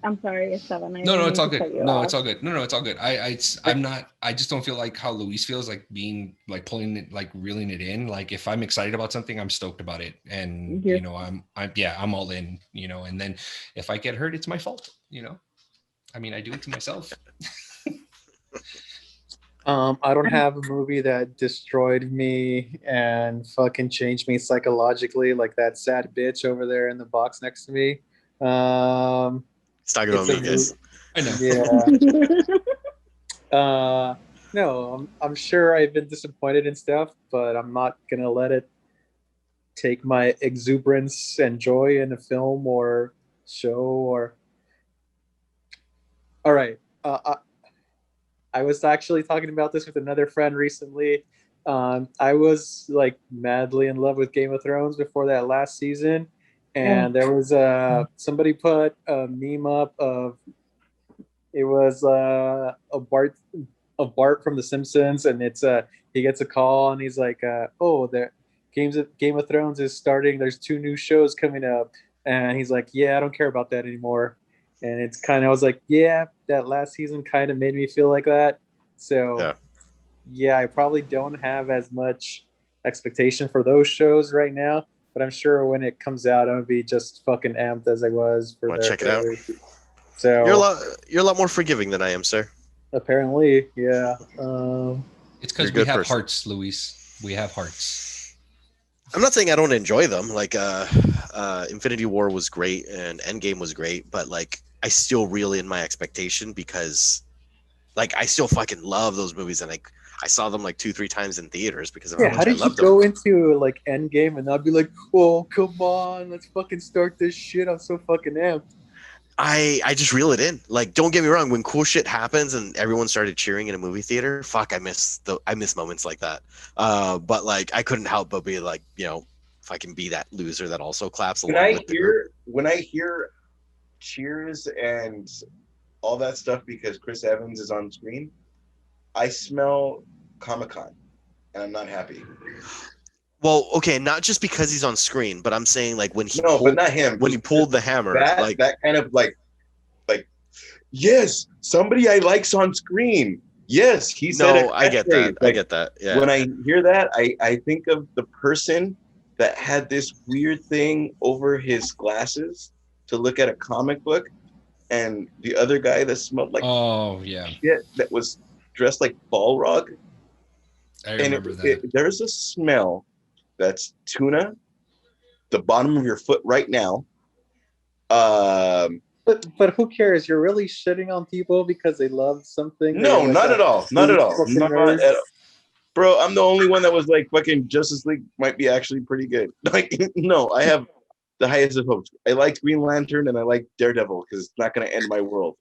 I'm sorry, Esteban. No, it's all good. No, it's all good. No, it's all good. I'm not. I just don't feel like how Luis feels, like being like pulling it, like reeling it in. Like if I'm excited about something, I'm stoked about it, and Yeah. you know, I'm all in. You know, and then if I get hurt, it's my fault. You know, I mean, I do it to myself. I don't have a movie that destroyed me and fucking changed me psychologically like that sad bitch over there in the box next to me. It's talking about me, guys. I know. Yeah. No, I'm sure I've been disappointed and stuff, but I'm not gonna let it take my exuberance and joy in a film or show or. All right. I was actually talking about this with another friend recently. I was like madly in love with Game of Thrones before that last season, and there was somebody put a meme up of it was a Bart from The Simpsons, and it's he gets a call and he's like, "Oh, the Game of Thrones is starting. There's 2 new shows coming up," and he's like, "Yeah, I don't care about that anymore." And it's kind of, I was like, yeah, that last season kind of made me feel like that. So, yeah, I probably don't have as much expectation for those shows right now, but I'm sure when it comes out, I'm gonna be just fucking amped as I was for check it out. So you're a lot more forgiving than I am, sir. Apparently, yeah. It's because we have hearts, Luis. We have hearts. I'm not saying I don't enjoy them. Like, Infinity War was great and Endgame was great, but like, I still reel in my expectation because, like, I still fucking love those movies, and like, I saw them like 2-3 times in theaters because of how much I loved them. How did you go into like Endgame and not be like, "Oh, come on, let's fucking start this shit"? I'm so fucking amped. I just reel it in. Like, don't get me wrong, when cool shit happens and everyone started cheering in a movie theater, fuck, I miss moments like that. But like, I couldn't help but be like, you know, if I can be that loser that also claps along with the group. When I hear cheers and all that stuff because Chris Evans is on screen, I smell Comic-Con, and I'm not happy. Well, okay, not just because he's on screen, but I'm saying like when he but not him. When he pulled the hammer, like that kind of like yes, somebody I like's on screen. Yes, he said it. I get that. Like, I get that. Yeah. When I hear that, I think of the person that had this weird thing over his glasses to look at a comic book, and the other guy that smelled like shit that was dressed like Balrog. I remember that. There's a smell that's tuna, the bottom of your foot right now. But who cares? You're really shitting on people because they love something. No, not at all. Not at all. Not at all. Bro, I'm the only one that was like, fucking Justice League might be actually pretty good. Like, no, I have the highest of hopes. I like Green Lantern and I like Daredevil because it's not going to end my world.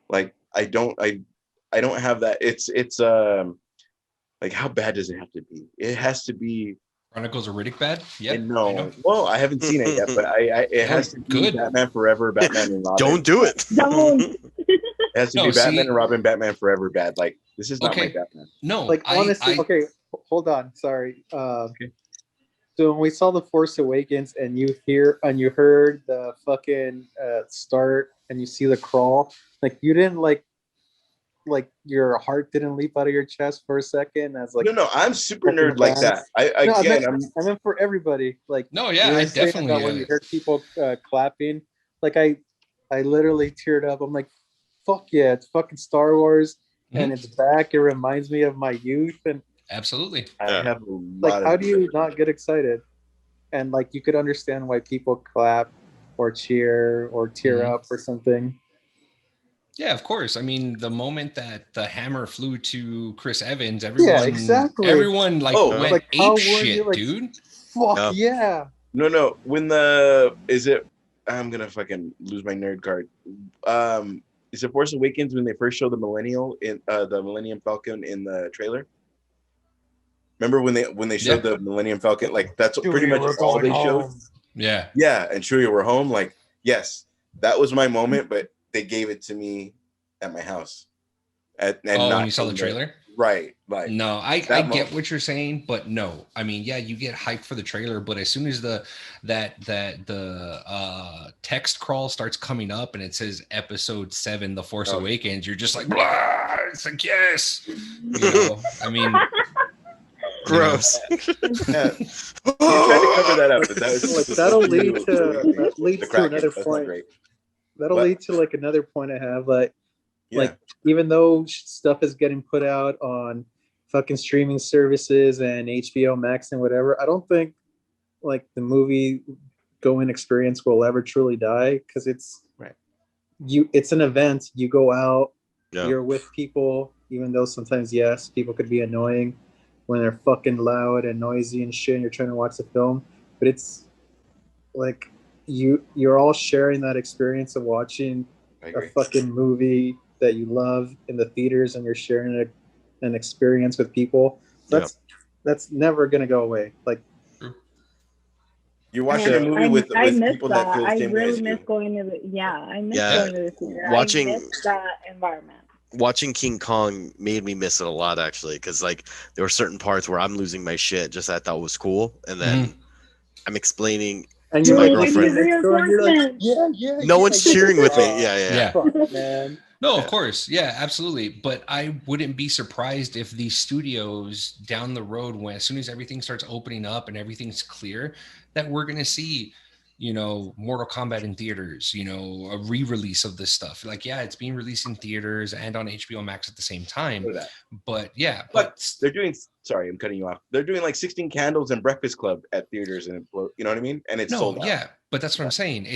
Like, I don't have that. It's like, how bad does it have to be? It has to be. Chronicles of Riddick bad? Yeah. No. Well, I haven't seen it yet, but it has to be good. Batman Forever, Batman and Robin. Don't do it. Don't. It has to be Batman and Robin, Batman Forever bad. Like, this is not my Batman. No. Like, honestly, okay, hold on. Sorry. Okay. So when we saw The Force Awakens and you heard the fucking start and you see the crawl, like, you didn't like your heart didn't leap out of your chest for a second. As like, no, I'm super nerd like that. I meant for everybody. Like, no, yeah, I definitely. When you heard people clapping, like I literally teared up. I'm like, fuck yeah, it's fucking Star Wars, and it's back. It reminds me of my youth, and absolutely. I have like, how do you not get excited? And like, you could understand why people clap or cheer or tear up or something. Yeah, of course. I mean, the moment that the hammer flew to Chris Evans, everyone like went like, ape shit, like, dude. Fuck yeah. No. When I'm gonna fucking lose my nerd card. Is it Force Awakens when they first show the Millennium Falcon in the trailer? Remember when they showed the Millennium Falcon? Like that's pretty much all they showed. Yeah. Yeah, and Chewie, we're home. Like, yes, that was my moment, but they gave it to me at my house. When you saw the trailer? Right. Like, no, I get what you're saying, but no. I mean, yeah, you get hyped for the trailer, but as soon as the text crawl starts coming up and it says Episode 7, The Force Awakens, you're just like, blah! It's like, yes. I mean, gross. Yeah. You tried to cover that up, but that was like that'll lead to another point. That'll lead to like another point I have. Like even though stuff is getting put out on fucking streaming services and HBO Max and whatever, I don't think like the movie going experience will ever truly die, because it's an event. You go out, you're with people, even though sometimes people could be annoying when they're fucking loud and noisy and shit and you're trying to watch the film, but it's like you're all sharing that experience of watching a fucking movie that you love in the theaters, and you're sharing an experience with people. That's never gonna go away. Like, you're watching a movie with people that feel the same way as you. I miss going to the theater. Watching I miss that environment. Watching King Kong made me miss it a lot, actually, because like there were certain parts where I'm losing my shit just I thought was cool, and then I'm explaining to my girlfriend. You're like, no one's cheering with me. Yeah. Fuck, man. No, of course. Yeah, absolutely. But I wouldn't be surprised if these studios down the road, when as soon as everything starts opening up and everything's clear, that we're going to see, Mortal Kombat in theaters, a re-release of this stuff. Like, yeah, it's being released in theaters and on HBO Max at the same time. But they're doing, sorry, I'm cutting you off. They're doing like 16 Candles and Breakfast Club at theaters, and you know what I mean? And it's sold out. Yeah, but that's what I'm saying.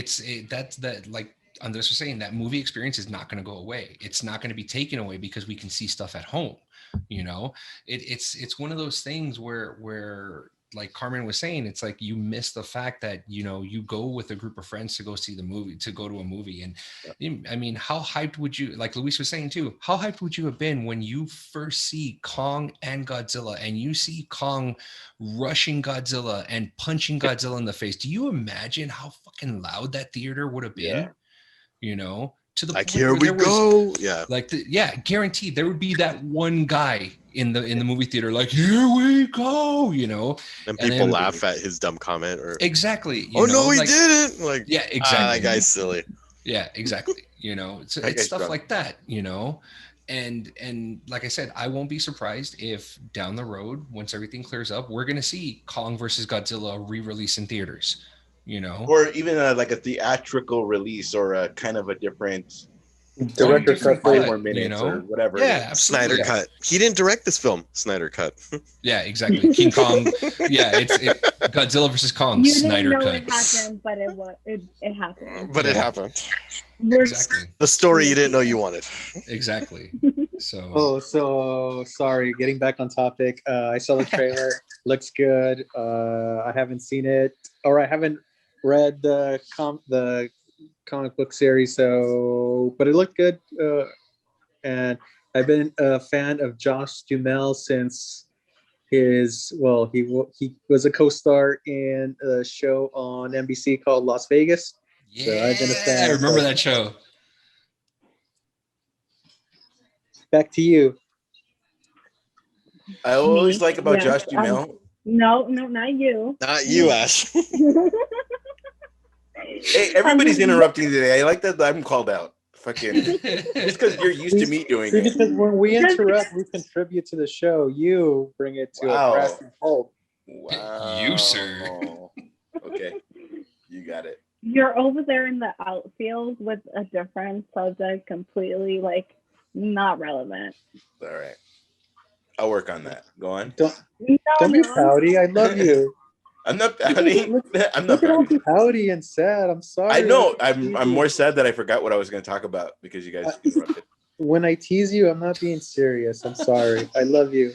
Andres was saying, that movie experience is not going to go away. It's not going to be taken away because we can see stuff at home. It's one of those things where like Carmen was saying, it's like you miss the fact that you go with a group of friends to go see the movie, to go to a movie. And I mean, how hyped would you, like Luis was saying too, how hyped would you have been when you first see Kong and Godzilla, and you see Kong rushing Godzilla and punching Godzilla in the face? Do you imagine how fucking loud that theater would have been? To the like, point here we go. Guaranteed there would be that one guy in the movie theater, like, here we go, and people laugh at his dumb comment, or exactly. No, he didn't. Like, yeah, exactly. That guy's silly. Yeah, exactly. It's stuff like that. And like I said, I won't be surprised if down the road, once everything clears up, we're gonna see Kong versus Godzilla re-release in theaters. Or even like a theatrical release, or a kind of a different director cut, 5 more minutes, or whatever. Yeah, Snyder cut. He didn't direct this film. Snyder cut. Yeah, exactly. King Kong. Yeah, it's Godzilla versus Kong. Snyder cut. It happened, but it happened. But it happened. Exactly. The story you didn't know you wanted. Exactly. So. Oh, so sorry. Getting back on topic. I saw the trailer. Looks good. I haven't seen it, or I haven't read the comic book series, but it looked good, and I've been a fan of Josh Duhamel since he was a co-star in a show on NBC called Las Vegas. Yeah, so I've been a fan. I remember that show. Back to you. I always like about Josh Duhamel. No, not you. Not you, Ash. Hey, everybody's interrupting today. I like that I'm called out. Fucking just because you're used to me doing it. Because when we interrupt, we contribute to the show. You bring it to a crashing halt. Wow. You, sir. Okay. You got it. You're over there in the outfield with a different subject, completely like not relevant. All right. I'll work on that. Go on. Don't be pouty. I love you. I'm not pouty. I'm not pouty. Pouty and sad. I'm sorry. I know. I'm more sad that I forgot what I was going to talk about because you guys interrupted. When I tease you, I'm not being serious. I'm sorry. I love you.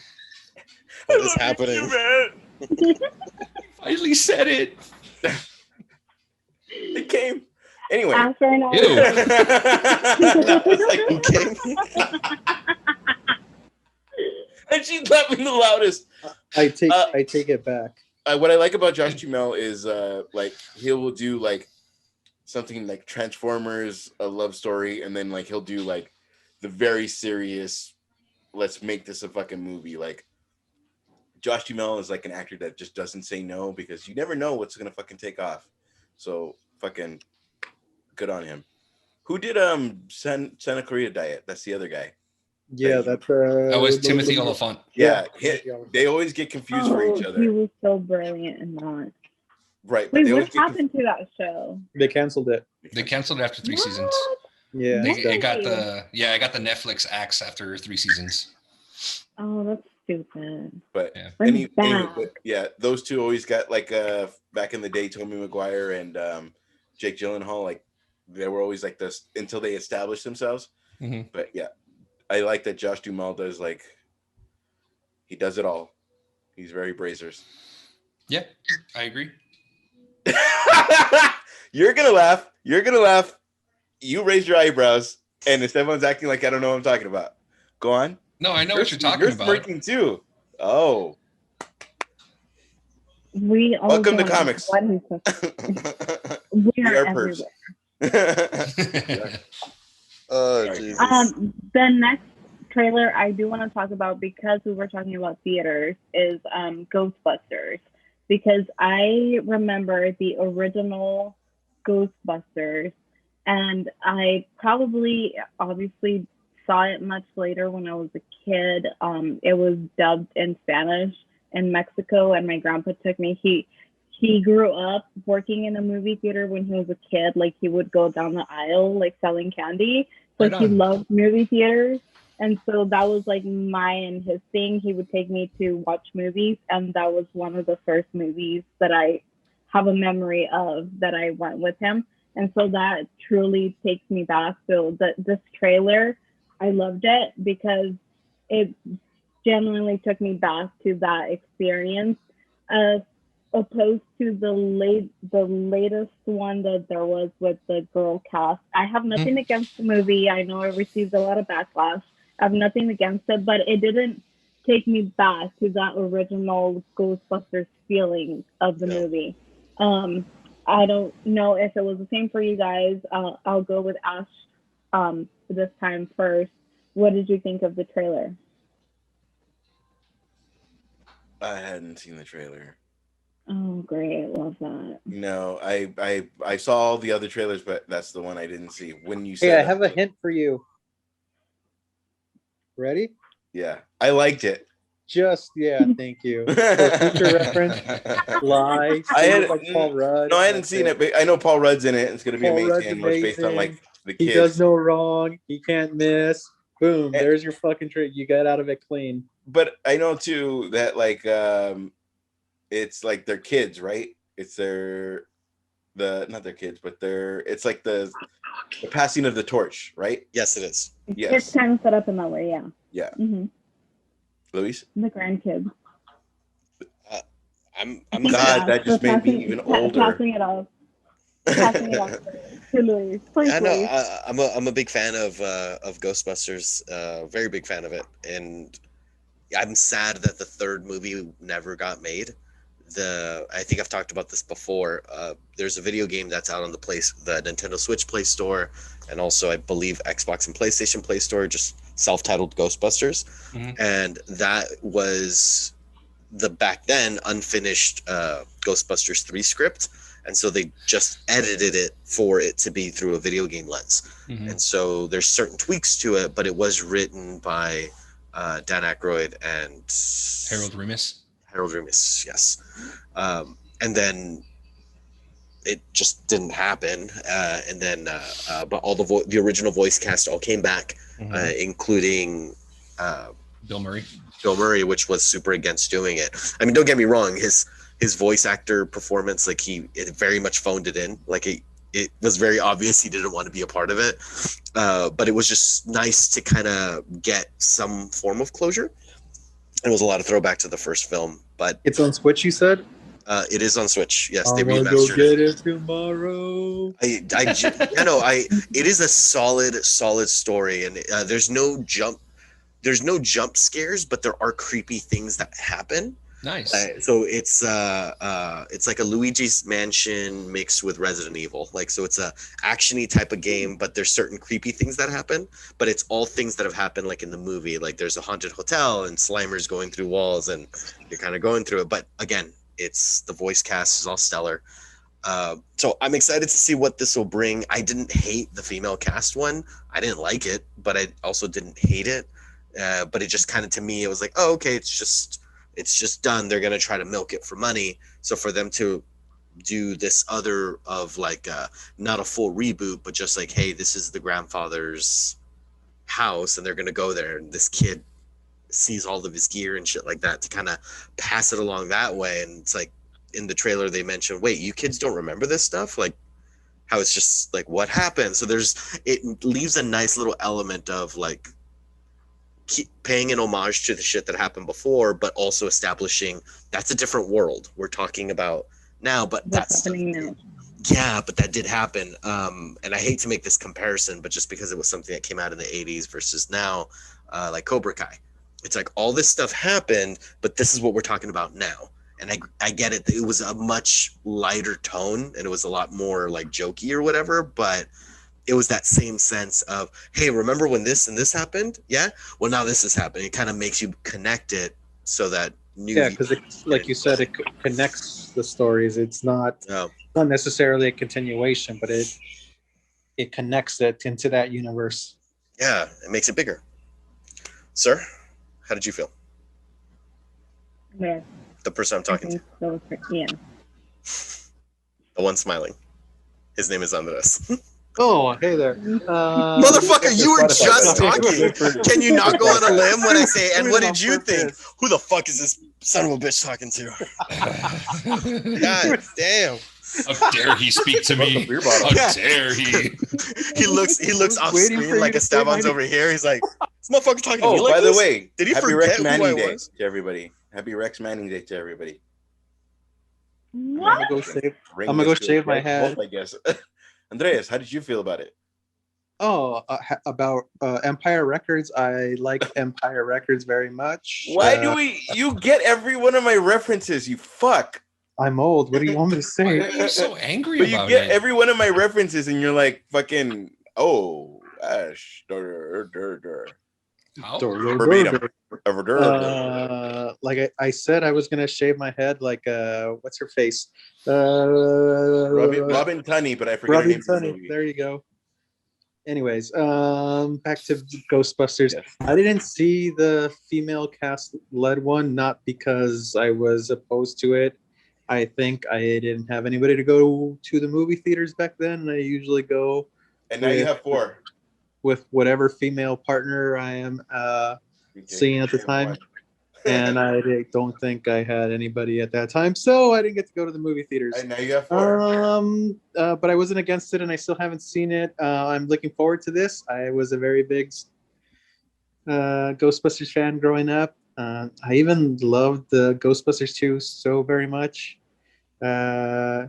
What is happening? Finally said it. It came. Anyway. And she's laughing the loudest. I take it back. What I like about Josh Duhamel is like he will do like something like Transformers, a love story, and then like he'll do like the very serious, let's make this a fucking movie. Like Josh Duhamel is like an actor that just doesn't say no because you never know what's gonna fucking take off. So fucking good on him. Who did Santa Clarita Diet? That's the other guy. Yeah, that's that was Timothy Oliphant. Yeah, they always get confused for each other. He was so brilliant in that. Right. Wait, what happened to that show? They canceled it. They canceled it after 3 seasons. Yeah, It got the Netflix axe after 3 seasons. Oh, that's stupid. But anyway, those two always got like back in the day, Tobey Maguire and Jake Gyllenhaal, like they were always like this until they established themselves. Mm-hmm. But yeah, I like that Josh Duhamel does like he does it all. He's very Brazers. Yeah, I agree. You're gonna laugh. You raise your eyebrows, and Esteban's acting like I don't know what I'm talking about. Go on. No, I know what you're talking you're about. You're smirking too. Oh. Welcome to Comix. We are everywhere. Oh, Jesus. The next trailer I do want to talk about, because we were talking about theaters, is Ghostbusters. Because I remember the original Ghostbusters, and I probably obviously saw it much later when I was a kid. It was dubbed in Spanish in Mexico, and my grandpa took me. He grew up working in a movie theater when he was a kid. Like, he would go down the aisle like selling candy. So he loved movie theaters. And so that was like my and his thing. He would take me to watch movies, and that was one of the first movies that I have a memory of that I went with him. And so that truly takes me back. So this trailer, I loved it because it genuinely took me back to that experience, as opposed to the latest one that there was with the girl cast. I have nothing against the movie. I know it received a lot of backlash. I have nothing against it, but it didn't take me back to that original Ghostbusters feeling of the movie. I don't know if it was the same for you guys. I'll go with Ash this time first. What did you think of the trailer? I hadn't seen the trailer. Oh, great. Love that. No, I saw all the other trailers, but that's the one I didn't see. When you said Hey, I have a hint for you. Ready? Yeah, I liked it. Thank you. For future reference, lie. I had like Paul Rudd. No, I hadn't seen it, but I know Paul Rudd's in it. It's going to be amazing. And it's based on like the kids. He does no wrong. He can't miss. Boom. There's your fucking trick. You got out of it clean. But I know too that like it's like their kids, right? It's not their kids, but it's like the passing of the torch, right? Yes, it is. Yes. It's kind of set up in that way, yeah. Yeah. Mm-hmm. Luis? The grandkids. I'm God, that just made me even older. Passing it off to Luis. Please, I know. Luis. I'm a big fan of Ghostbusters. Very big fan of it, and I'm sad that the third movie never got made. I think I've talked about this before. There's a video game that's out on the Nintendo Switch Play Store, and also I believe Xbox and PlayStation Play Store, just self-titled Ghostbusters, and that was the back then unfinished Ghostbusters 3 script, and so they just edited it for it to be through a video game lens, and so there's certain tweaks to it, but it was written by Dan Aykroyd and Harold Ramis, yes. And then it just didn't happen. And then, but all the original voice cast all came back, including Bill Murray, which was super against doing it. I mean, don't get me wrong, his voice actor performance, like it very much phoned it in. Like it was very obvious he didn't want to be a part of it. But it was just nice to kind of get some form of closure. It was a lot of throwback to the first film, but it's on Switch, you said? It is on Switch. Yes, they remastered it. Go get it tomorrow. It is a solid story, and there's no jump there's no jump scares, but there are creepy things that happen. Nice. So it's like a Luigi's Mansion mixed with Resident Evil. Like, so it's a actiony type of game, but there's certain creepy things that happen, but it's all things that have happened like in the movie. Like there's a haunted hotel and Slimer's going through walls and you're kind of going through it. But again, it's the voice cast is all stellar. So I'm excited to see what this will bring. I didn't hate the female cast one. I didn't like it, but I also didn't hate it. But it just kind of, to me, it was like, oh, okay, it's just done. They're going to try to milk it for money. So for them to do this other of like, not a full reboot, but just like, hey, this is the grandfather's house and they're going to go there. And this kid sees all of his gear and shit like that to kind of pass it along that way. And it's like in the trailer, they mentioned, wait, you kids don't remember this stuff? Like how it's just like, what happened? So it leaves a nice little element of like, keep paying an homage to the shit that happened before, but also establishing that's a different world we're talking about now. But that's happening now. Yeah, but that did happen. And I hate to make this comparison, but just because it was something that came out in the 80s versus now, like Cobra Kai, it's like all this stuff happened, but this is what we're talking about now. And I get it. It was a much lighter tone and it was a lot more like jokey or whatever, but it was that same sense of, hey, remember when this and this happened? Yeah. Well, now this is happening. It kind of makes you connect it so that new. Yeah, because like you said, it connects the stories. It's not necessarily a continuation, but it connects it into that universe. Yeah, it makes it bigger. Sir, how did you feel? Yeah. The person I'm talking to. So, yeah. The one smiling. His name is Andres. Oh, hey there. Motherfucker, you were just talking. Can you not go on a limb when I say, and what did you think? Who the fuck is this son of a bitch talking to? God damn. How dare he speak to me? How dare he? He looks off screen like Esteban's over here. He's like, this motherfucker talking to me like by this? The way, did he happy forget Rex who Manning I Day was? to everybody. Happy Rex Manning Day to everybody. What? I'm gonna go shave my head. I guess. Andreas, how did you feel about it? Oh, about Empire Records. I like Empire Records very much. Why do you get every one of my references, you fuck? I'm old. What do you want me to say? Why are you so angry But about you get it? every one of my references and you're like fucking, Ash. How? Verbatim. Like I said, I was gonna shave my head. Like what's her face? Robin Tunney, but I forget her Robin name. Tunney. There you go. Anyways, back to Ghostbusters. Yes. I didn't see the female cast led one, not because I was opposed to it. I think I didn't have anybody to go to the movie theaters back then. I usually go. And now you have 4. With whatever female partner I am seeing at the time. And I don't think I had anybody at that time, so I didn't get to go to the movie theaters. And now you have 4. But I wasn't against it, and I still haven't seen it. I'm looking forward to this. I was a very big Ghostbusters fan growing up. I even loved the Ghostbusters 2 so very much. How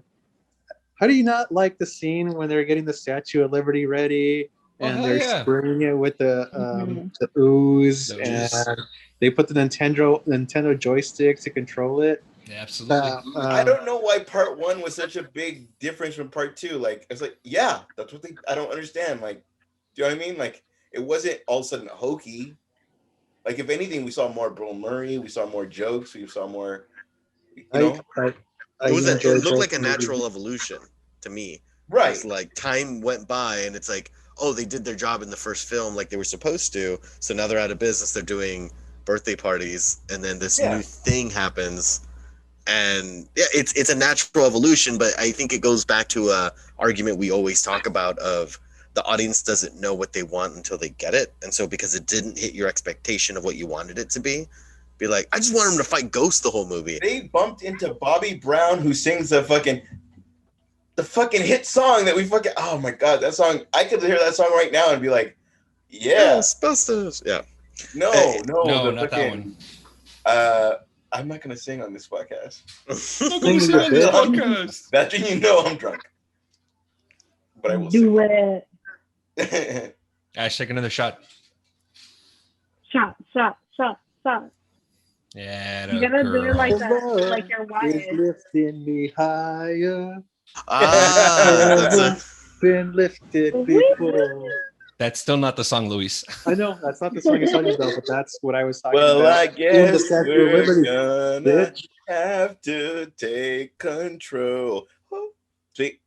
do you not like the scene when they're getting the Statue of Liberty ready? And they're spraying it with the ooze, and they put the Nintendo joystick to control it. Yeah, absolutely. I don't know why part 1 was such a big difference from part 2. Like, it's like, yeah, that's what I don't understand. Like, do you know what I mean? Like, it wasn't all of a sudden hokey. Like, if anything, we saw more Bill Murray, we saw more jokes, we saw more, you know? It looked like a natural evolution to me. Right. It's like time went by and it's like, oh, they did their job in the first film like they were supposed to. So now they're out of business. They're doing birthday parties. And then this new thing happens. And yeah, it's a natural evolution. But I think it goes back to a argument we always talk about of the audience doesn't know what they want until they get it. And so because it didn't hit your expectation of what you wanted it to be like, I just want him to fight ghosts the whole movie. They bumped into Bobby Brown, who sings the fucking hit song that we fucking, oh my god, that song, I could hear that song right now and be like, yeah, Ghostbusters. Yeah. No, not that one. I'm not gonna sing on this podcast. That's when you know I'm drunk. But I will do it. sing. Ash, take another shot. shot, shot, shot, shot. Yeah, You gotta do it like that, Love like your is wife. lifting me higher. That's Never been lifted before. that's still not the song, Luis. I know that's not the song you're talking about, but that's what I was talking Well, about. I In the guess Statue of we're Liberty, gonna bitch. have to take control. See,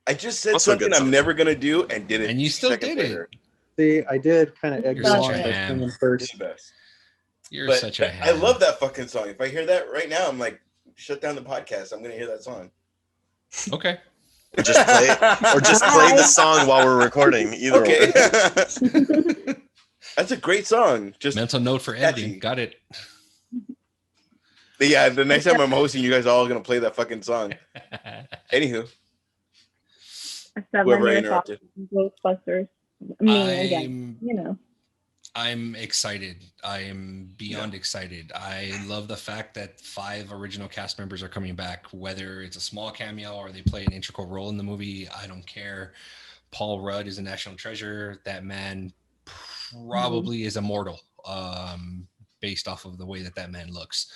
I just said Also a good something I'm song. never gonna do and did it. And you still 2 seconds did it. later. See, I did kind of egg You're you such on a by ham. singing It's first. the best. You're But such a I ham. love that fucking song. If I hear that right now, I'm like, shut down the podcast. I'm gonna hear that song. Okay. just play the song while we're recording. Either Okay. way. That's a great song. Just Mental note for editing. catchy. Got it. yeah. The next time I'm hosting, you guys are all gonna play that fucking song. Anywho, A whoever I 7-year interrupted. Ghostbusters. Me again. You know. I'm excited. I am beyond excited. I love the fact that 5 original cast members are coming back, whether it's a small cameo or they play an integral role in the movie. I don't care. Paul Rudd is a national treasure. That man probably is immortal, based off of the way that man looks.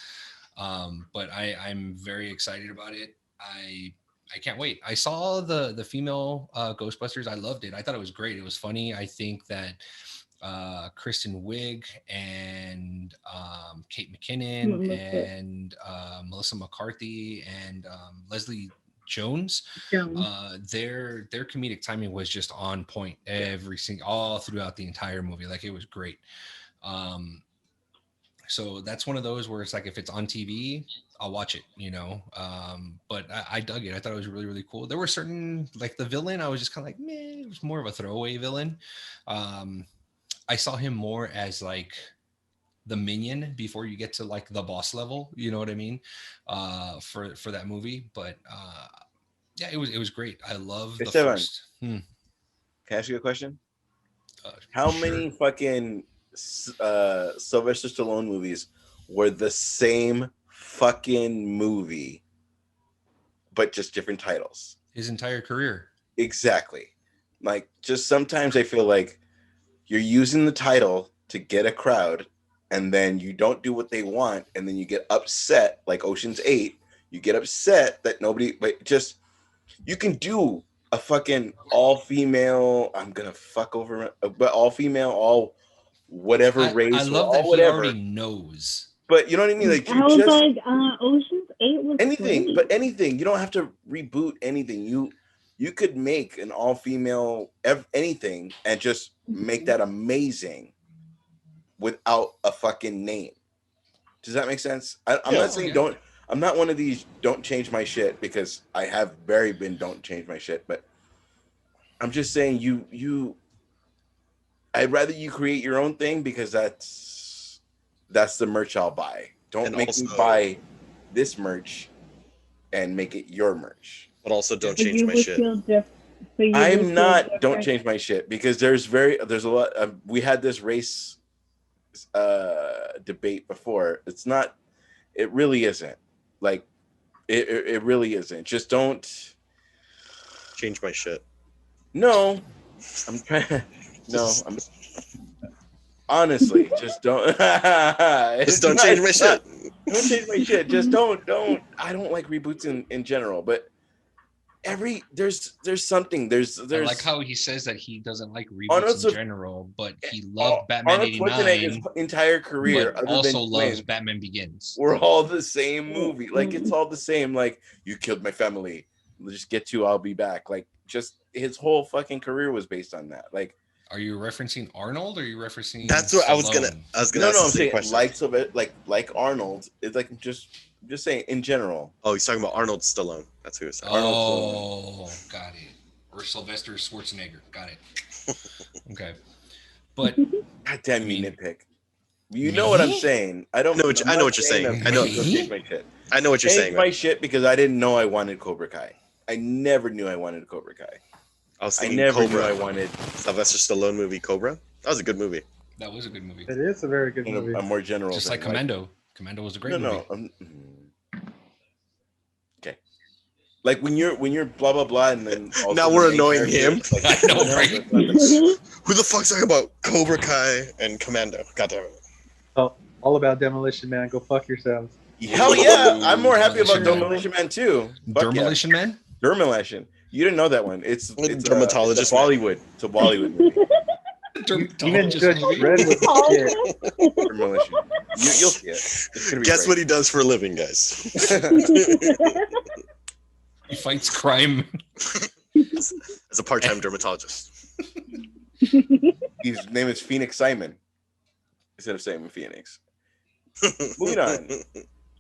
But I'm very excited about it. I can't wait. I saw the female Ghostbusters. I loved it. I thought it was great. It was funny. I think that Kristen Wiig and Kate McKinnon and Melissa McCarthy and Leslie Jones, their comedic timing was just on point all throughout the entire movie. Like, it was great. So that's one of those where it's like, if it's on TV, I'll watch it, but I dug it. I thought it was really, really cool. There were certain, like the villain, I was just kind of like, meh, it was more of a throwaway villain. I saw him more as like the minion before you get to like the boss level, you know what I mean? For that movie. But yeah, it was great. I love the first. Can I ask you a question? How many fucking Sylvester Stallone movies were the same fucking movie, but just different titles? His entire career. Exactly. Like, just sometimes I feel like you're using the title to get a crowd, and then you don't do what they want, and then you get upset, like Ocean's 8. You get upset that nobody, but just, you can do a fucking all-female, I'm gonna fuck over, but all-female, all whatever race, I love that he already knows. But you know what I mean? Like, I was like, Ocean's 8 was anything, great. but anything. You don't have to reboot anything. You could make an all-female anything and just make that amazing without a fucking name. Does that make sense? I'm not saying don't. I'm not one of these don't change my shit, because I have very been don't change my shit. But I'm just saying I'd rather you create your own thing, because that's the merch I'll buy. Don't make me buy this merch and make it your merch. But also don't change my shit. I'm not don't change my shit, because there's a lot we had this race debate before. It really isn't. Like, it really isn't. Just don't change my shit. No. I'm trying I'm honestly, just don't just don't change my shit. Don't change my shit. Just don't I don't like reboots in general, but there's something. There's I like how he says that he doesn't like reboots in general, but he loved Batman '89 entire career, but also loves Batman Begins. We're all the same movie. Like, it's all the same. Like, you killed my family. We'll just get to I'll be back. Like, just his whole fucking career was based on that. Like, are you referencing Arnold, or are you referencing? That's what Stallone? I was gonna. No, I'm saying question. like Arnold. It's like just saying in general. Oh, he's talking about Arnold Stallone. That's who it's saying. Oh, got it. Or Sylvester Schwarzenegger. Got it. Okay, but God damn you, nitpick. You know what I'm saying? I know what you're saying. I know. Change my shit. I know what you're saying. My shit, because I didn't know I wanted Cobra Kai. I never knew I wanted Cobra Kai. I never knew I wanted Sylvester Stallone movie Cobra. That was a good movie. That was a good movie. It is a very good movie. A more general. Just like Commando. Commando was a great movie. Okay. Like when you're blah blah blah, and then also Now the we're main annoying character, him. Like, I know, right? Who the fuck's talking about Cobra Kai and Commando? God damn it. Oh, all about Demolition Man. Go fuck yourselves. Hell yeah! I'm more happy about Demolition Demolition Man. Man too. Fuck yeah. Demolition Man? Dermolition. You didn't know that one. It's Dermatologist It's a Bollywood. It's a Bollywood movie. Even Judge movie. Dredd was shit. Dermolition. You'll see it. It's gonna be Guess great. what he does for a living, guys. He fights crime. As a part-time dermatologist. His name is Phoenix Simon instead of Simon Phoenix. Moving on.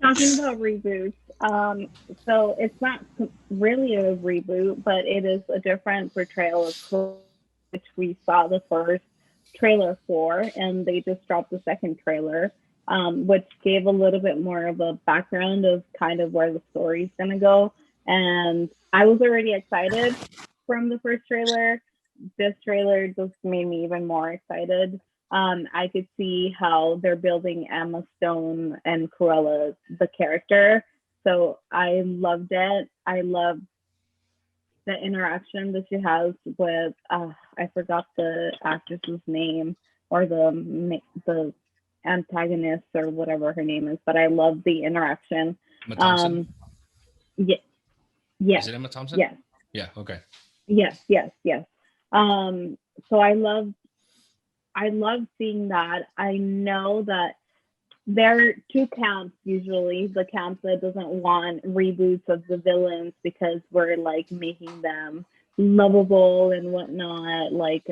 Talking about reboots, so it's not really a reboot, but it is a different portrayal of Thor, which we saw the first trailer for, and they just dropped the second trailer, which gave a little bit more of a background of kind of where the story's going to go. And I was already excited from the first trailer. This trailer just made me even more excited. I could see how they're building Emma Stone and Cruella, the character. So I loved it. I loved the interaction that she has with, I forgot the actress's name or the antagonist or whatever her name is, but I love the interaction. Emma Thompson? Yeah. Yes. Is it Emma Thompson? Yes. Yeah, okay. Yes. So I love seeing that. I know that there are two camps usually. The camp that doesn't want reboots of the villains because we're like making them lovable and whatnot, like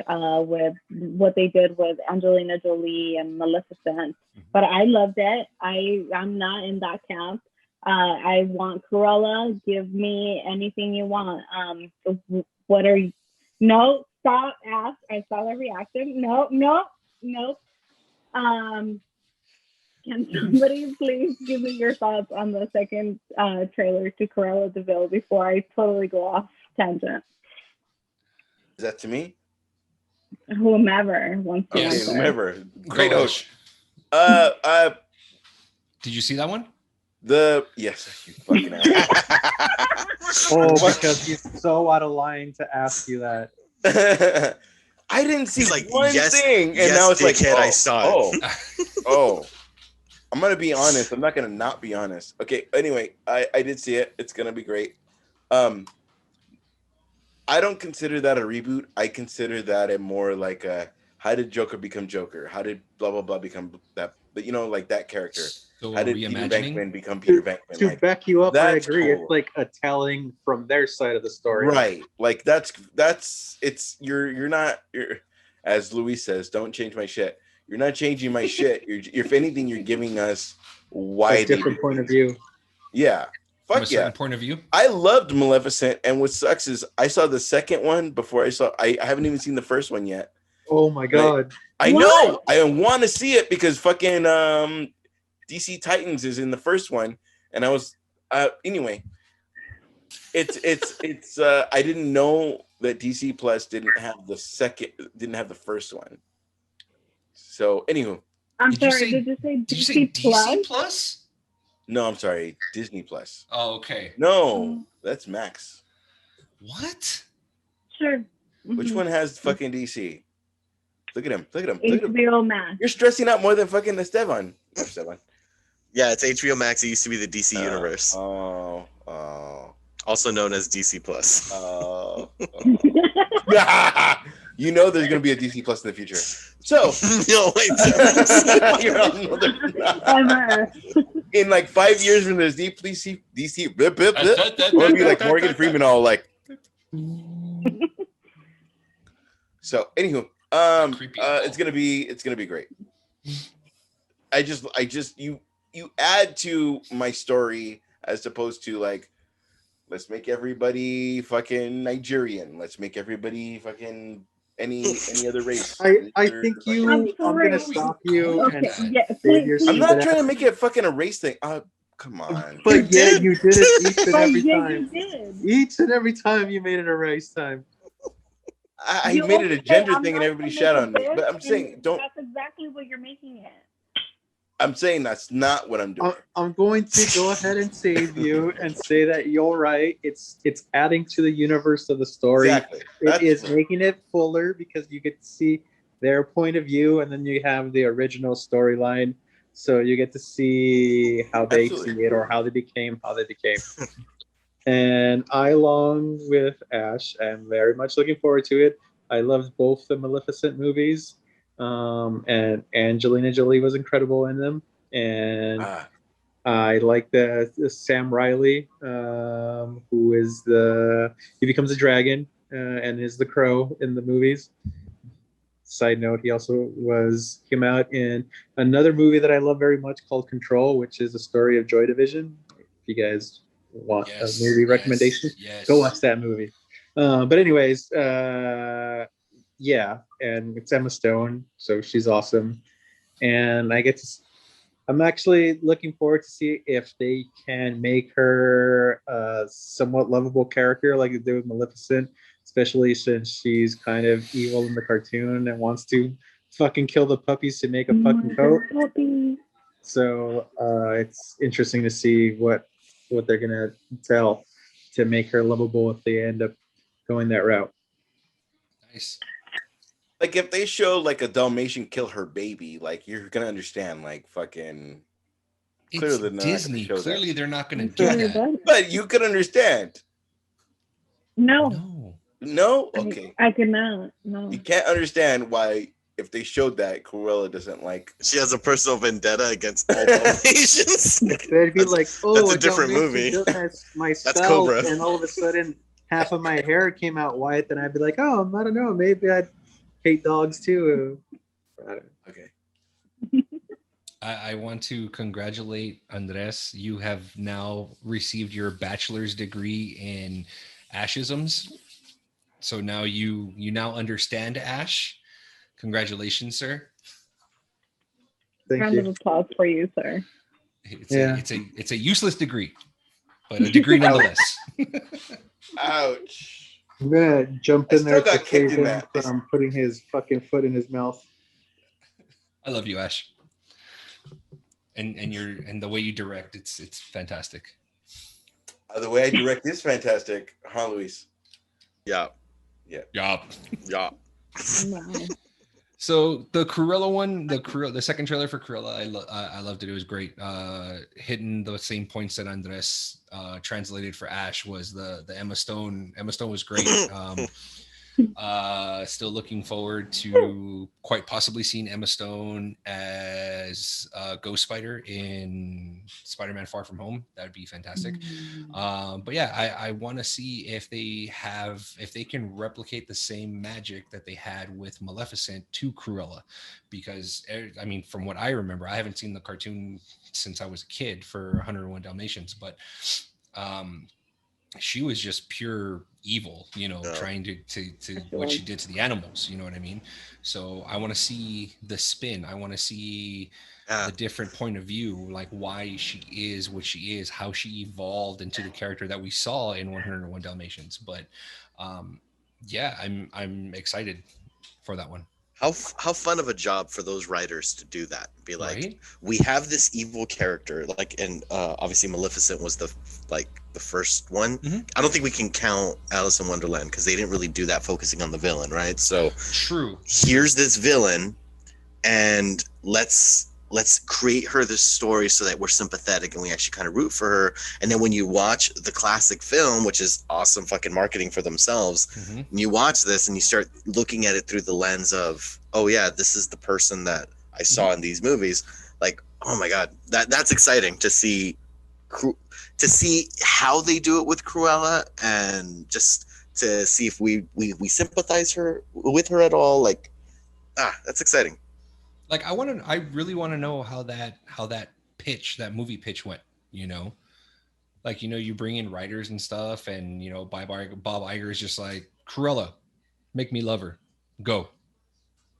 with what they did with Angelina Jolie and Maleficent. But I loved it. I'm not in that camp. I want Cruella. Give me anything you want. What are you? No, stop. Ask. I saw the reaction. No. Can somebody please give me your thoughts on the second trailer to Cruella de Vil before I totally go off tangent? Is that to me? Whomever wants to Okay, answer. whomever. Great Go, host. Did you see that one? Yes, you fucking ass. Oh, because he's so out of line to ask you that. I didn't see He's like, one yes, thing, and yes, now it's like, dickhead, I saw it. Oh. I'm gonna be honest. I'm not gonna not be honest. Okay. Anyway, I did see it. It's gonna be great. I don't consider that a reboot. I consider that a more like a how did Joker become Joker? How did blah blah blah become that? You know, like that character. So How did Peter Venkman become Peter Venkman? To Like, back you up, I that's agree. cool. It's like a telling from their side of the story. right. Like that's it's you're not as Louis says, don't change my shit. You're not changing my shit. You're if anything, you're giving us why A different point of view. Yeah. From a Fuck certain yeah. point of view? I loved Maleficent, and what sucks is I saw the second one before I haven't even seen the first one yet. Oh my god. I What? know. I want to see it because fucking DC Titans is in the first one, and I was anyway. It's I didn't know that DC Plus didn't have the first one. So anywho, I'm Did you sorry. say- Did you say Did you say DC Plus? DC Plus? no, I'm sorry, Disney Plus. Oh, okay. No, that's Max. What? Sure. Which Mhm. one has fucking DC? Look at him. Look at him. Look at him. HBO Max. You're stressing out more than fucking Esteban. Esteban. Yeah, it's HBO Max. It used to be the DC Universe, Oh. also known as DC Plus. You know there's gonna be a DC Plus in the future. So No, wait. You're on another- Ever. in like 5 years when there's DC, or be like Morgan Freeman all like. So anywho, Creepy. it's gonna be great. I just you add to my story as opposed to like, let's make everybody fucking Nigerian. Let's make everybody fucking any other race. I think you. I'm I'm gonna sorry. stop you Okay. and Yeah. save Please, your please. I'm not stupid trying to ass. make it fucking a race thing. Come on. But You yeah, did. you did it each and But every yeah, time. you did. Each and every time you made it a race time. I You made it a always say, gender "I'm thing and not everybody gonna shat make on me. this," But I'm saying, and don't. That's exactly what you're making it. I'm saying that's not what I'm doing. I'm going to go ahead and save you and say that you're right. It's adding to the universe of the story. Exactly. It is making it fuller because you get to see their point of view, and then you have the original storyline. So you get to see how they see it or how they became. And I, along with Ash, am very much looking forward to it. I loved both the Maleficent movies, and Angelina Jolie was incredible in them. And I like the Sam Riley, who is he becomes a dragon and is the crow in the movies. Side note, he also came out in another movie that I love very much called Control, which is a story of Joy Division. If you guys want a movie recommendation, go watch that movie. But anyways, yeah, and it's Emma Stone, so she's awesome. And I'm actually looking forward to see if they can make her a somewhat lovable character like they did with Maleficent, especially since she's kind of evil in the cartoon and wants to fucking kill the puppies to make a fucking coat. So it's interesting to see what they're gonna tell to make her lovable if they end up going that route. Nice. Like if they show like a Dalmatian kill her baby, like you're gonna understand, like fucking. It's Disney. Clearly, they're not gonna do that. But you could understand. No. Okay. I could not. No. You can't understand why if they showed that Cruella doesn't like. She has a personal vendetta against all Dalmatians. They'd be like, that's a different movie. That's Cobra. And all of a sudden, half of my hair came out white. Then I'd be like, oh, I don't know, maybe I'd hate dogs too. Okay. I want to congratulate Andres. You have now received your bachelor's degree in Ashisms. So now you now understand Ash. Congratulations, sir. Thank Round you. of applause for you, sir. It's a useless degree, but a degree nonetheless. Ouch. I'm gonna jump in there to kicked save in him that. from putting his fucking foot in his mouth. I love you, Ash. And the way you direct, it's fantastic. The way I direct is fantastic, huh, Luis? Yeah. Wow. So the Cruella one, the second trailer for Cruella, I loved it. It was great. Hitting the same points that Andres translated for Ash was the Emma Stone. Emma Stone was great. Still looking forward to quite possibly seeing Emma Stone as Ghost Spider in Spider-Man Far From Home. That would be fantastic. But yeah, I want to see if they can replicate the same magic that they had with Maleficent to Cruella, because I mean, from what I remember, I haven't seen the cartoon since I was a kid for 101 Dalmatians, but she was just pure evil, trying to what she did to the animals, you know what I mean? So I want to see the spin. I want to see the different point of view, like why she is what she is, how she evolved into the character that we saw in 101 Dalmatians. But yeah, I'm excited for that one. How fun of a job for those writers to do that. Be like, right? We have this evil character, like, and obviously Maleficent was the first one. Mm-hmm. I don't think we can count Alice in Wonderland because they didn't really do that, focusing on the villain, right? So true. Here's this villain, and let's create her this story so that we're sympathetic and we actually kind of root for her. And then when you watch the classic film, which is awesome fucking marketing for themselves, and you watch this and you start looking at it through the lens of, oh yeah, this is the person that I saw in these movies. Like, oh my God, that's exciting to see how they do it with Cruella, and just to see if we sympathize with her at all. Like, that's exciting. Like I really want to know how that movie pitch went, like, you bring in writers and stuff, and, Bob Iger is just like, Cruella, make me love her, go,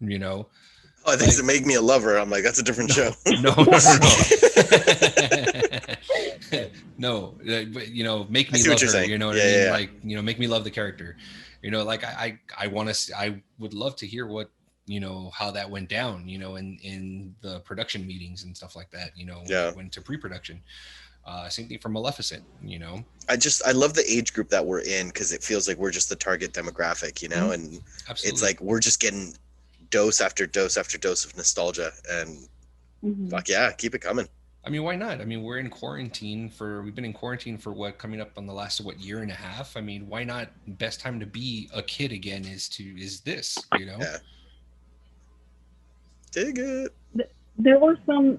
Oh, I think to make me a lover. I'm like, that's a different show. No. No, but, make me love her, you know what I mean? Like, make me love the character, like I want to see, I would love to hear what you know, how that went down, you know, in the production meetings and stuff like that, you know, when Yeah. it went to pre-production. Same thing for Maleficent, you know. I love the age group that we're in because it feels like we're just the target demographic, you know, and Absolutely. it's like we're just getting dose after dose after dose of nostalgia, and fuck yeah, keep it coming. I mean, why not? I mean, we've been in quarantine for what, coming up on the last, what, year and a half? I mean, why not? Best time to be a kid again is this, you know? Yeah. Dig it. There were some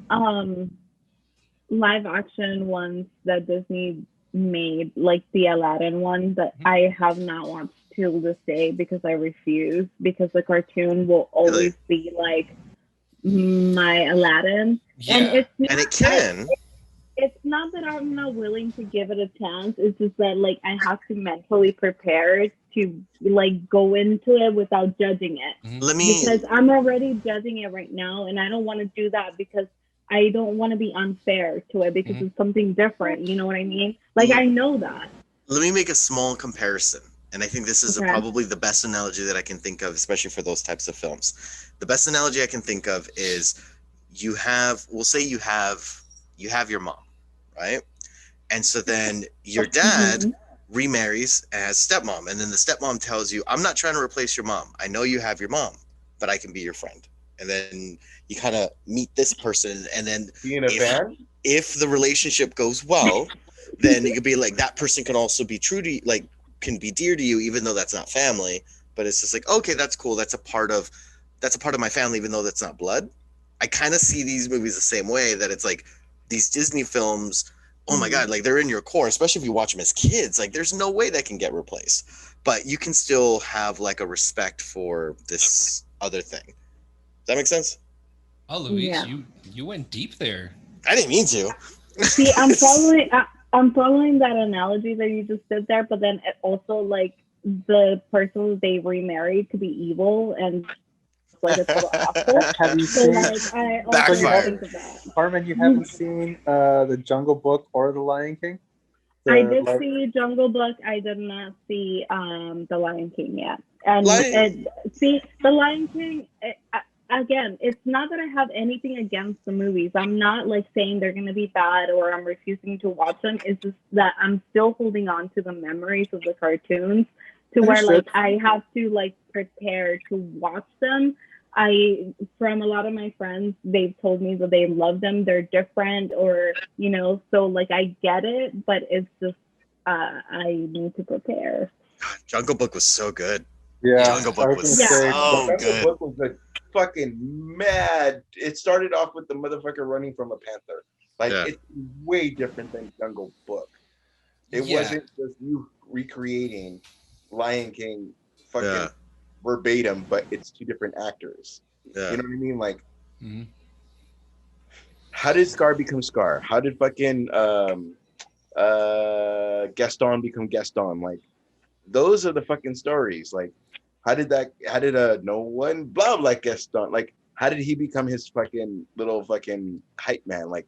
live action ones that Disney made, like the Aladdin one, that I have not watched till this day because I refuse, because the cartoon will always be like my Aladdin. Yeah. And it's not, And it can. it's not that I'm not willing to give it a chance. It's just that like I have to mentally prepare to like go into it without judging it. Because I'm already judging it right now, and I don't want to do that because I don't want to be unfair to it because it's something different. You know what I mean? Like I know that. Let me make a small comparison. And I think this is probably the best analogy that I can think of, especially for those types of films. The best analogy I can think of is we'll say you have your mom, right? And so then your dad remarries as stepmom. And then the stepmom tells you, I'm not trying to replace your mom. I know you have your mom, but I can be your friend. And then you kind of meet this person. And then if the relationship goes well, then you could be like, that person can also be true to you, like, can be dear to you, even though that's not family. But it's just like, okay, that's cool. That's a part of my family, even though that's not blood. I kind of see these movies the same way, that it's like these Disney films, oh my God, like they're in your core, especially if you watch them as kids. Like there's no way that can get replaced, but you can still have like a respect for this other thing. Does that make sense? Oh, Luis, you went deep there. I didn't mean to. See, I'm following that analogy that you just did there, but then it also like the person they remarried to be evil and like a total asshole. Have you So seen like I also Backfire. think of that. Carmen, you haven't seen the Jungle Book or the Lion King? I did see Jungle Book. I did not see the Lion King yet. And see, the Lion King, again, it's not that I have anything against the movies. I'm not like saying they're going to be bad or I'm refusing to watch them. It's just that I'm still holding on to the memories of the cartoons to where like I have to like prepare to watch them. From a lot of my friends, they've told me that they love them. They're different, or, you know, so like I get it, but it's just, I need to prepare. God, Jungle Book was so good. Yeah. Jungle Book was so good. Jungle Book was fucking mad. It started off with the motherfucker running from a panther. Like it's way different than Jungle Book. It wasn't just you recreating Lion King fucking verbatim, but it's two different actors. You know what I mean? Like, how did Scar become Scar? How did fucking Gaston become Gaston? Like, those are the fucking stories. Like, how did no one blah like Gaston? Like, how did he become his fucking little fucking hype man? Like,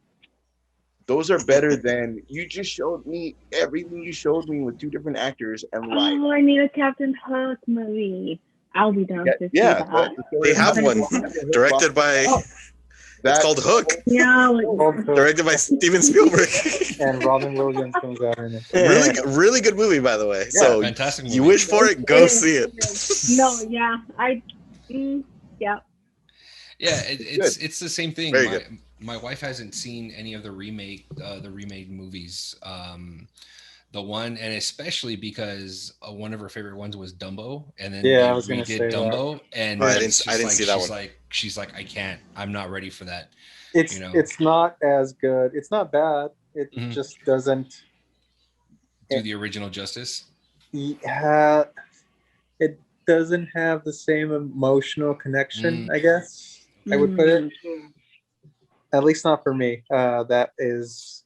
those are better than you just showed me everything you showed me with two different actors and live. Oh, I need a Captain Hook movie. I'll be down to see that. They have one directed by. It's called Hook. Yeah, directed by Steven Spielberg. And Robin Williams comes out in it. Really good movie, by the way. Yeah, so fantastic movie. You wish for it, go see it. No, yeah, Yeah, it's the same thing. Very good. My wife hasn't seen any of the remade movies. The one, and especially because one of her favorite ones was Dumbo, and then I was gonna say Dumbo, and I didn't see that one. She's like, I can't. I'm not ready for that. It's not as good. It's not bad. It just doesn't do the original justice. Yeah, it doesn't have the same emotional connection. I guess I would put it. At least not for me. That is,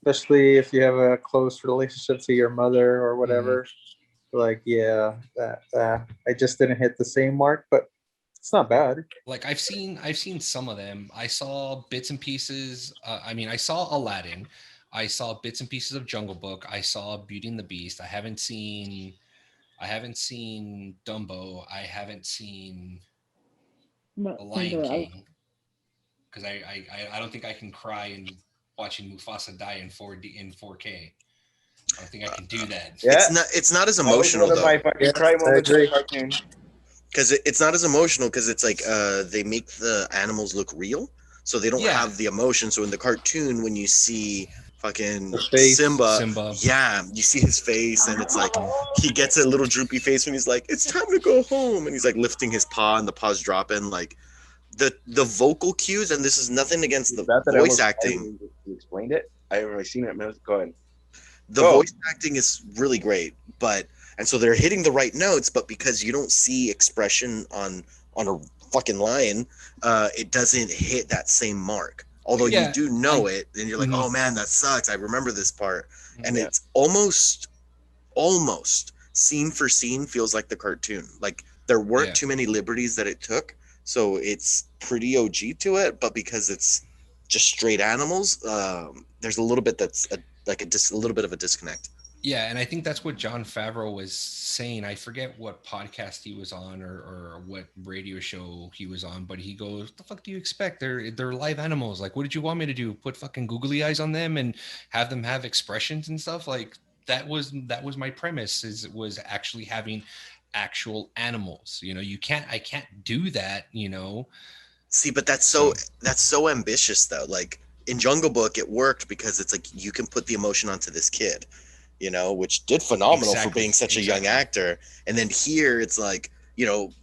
especially if you have a close relationship to your mother or whatever. Like, that I just didn't hit the same mark, but it's not bad. Like I've seen some of them. I saw bits and pieces. I saw Aladdin. I saw bits and pieces of Jungle Book. I saw Beauty and the Beast. I haven't seen Dumbo. I haven't seen What The Lion Cinderella? King. Because I don't think I can cry in watching Mufasa die in 4D in 4K. I don't think I can do that. Yeah, It's not as that was emotional one of though. my fucking Yes, cry I moments in the agree. cartoon. Because it's not as emotional because it's like they make the animals look real, so they don't Yeah. have the emotion. So in the cartoon, when you see fucking The face. Simba. yeah, you see his face, and it's like he gets a little droopy face when he's like, "It's time to go home," and he's like lifting his paw, and the paw's dropping. Like the vocal cues, and this is nothing against the That I voice almost cried acting. when you explained it. I haven't really seen it. Go ahead. The Oh. voice acting is really great, but and so they're hitting the right notes, but because you don't see expression on a fucking lion, it doesn't hit that same mark. Although you Yeah, do know it, and you're like, Mhm. oh man, that sucks. I remember this part, and Yeah. it's almost scene for scene feels like the cartoon. Like there weren't Yeah. too many liberties that it took, so it's pretty OG to it. But because it's just straight animals, there's a little bit that's a little bit of a disconnect. Yeah, and I think that's what John Favreau was saying. I forget what podcast he was on or what radio show he was on, but he goes, "What the fuck do you expect? They're live animals. Like, what did you want me to do? Put fucking googly eyes on them and have them have expressions and stuff? Like that was my premise. Was actually having actual animals. You know, I can't do that. You know, See, but that's so ambitious though. Like in Jungle Book, it worked because it's like you can put the emotion onto this kid, which did phenomenal for being such a young actor. And then here, it's like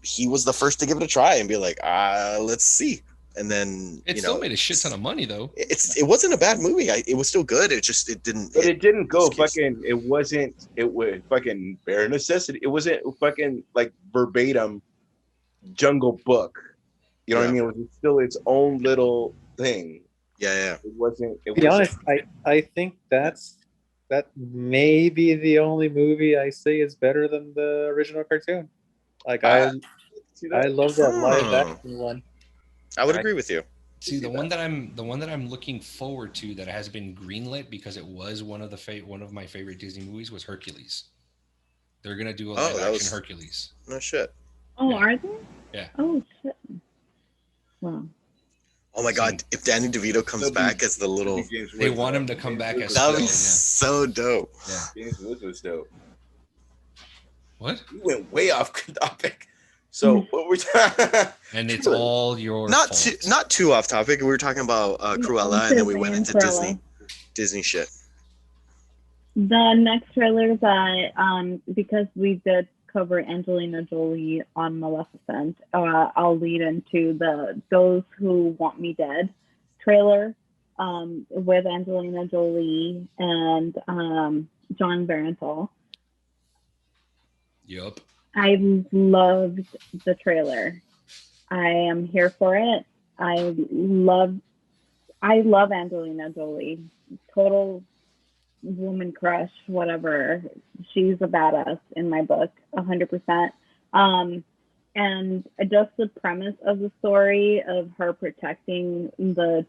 he was the first to give it a try and be like, let's see. And then it still made a shit ton of money though. It wasn't a bad movie. It was still good. It didn't. But it didn't go excuse- fucking. It wasn't. It was fucking bare necessity. It wasn't fucking like verbatim Jungle Book. You know what I mean? It was still its own little thing. Yeah. It wasn't. To be honest, I think that may be the only movie I say is better than the original cartoon. Like I love that live action one. I would agree with you. See, the one that I'm looking forward to that has been greenlit because it was one of my favorite Disney movies was Hercules. They're gonna do a live action Hercules. No shit. Oh, are they? Yeah. Oh shit. Wow. Oh my god! If Danny DeVito comes back as the little, they want him to come back as that would be so dope. Yeah. James Woods was dope. What? We went way off topic. So what we're talking? And it's all your not fault. too off topic. We were talking about Cruella, and then we went into Disney shit. The next trailer that because we did cover Angelina Jolie on Maleficent, I'll lead into the Those Who Want Me Dead trailer with Angelina Jolie and John Barenthal. Yup. I loved the trailer. I am here for it. I love Angelina Jolie. Total woman crush, whatever. She's a badass in my book, 100%. And just the premise of the story of her protecting the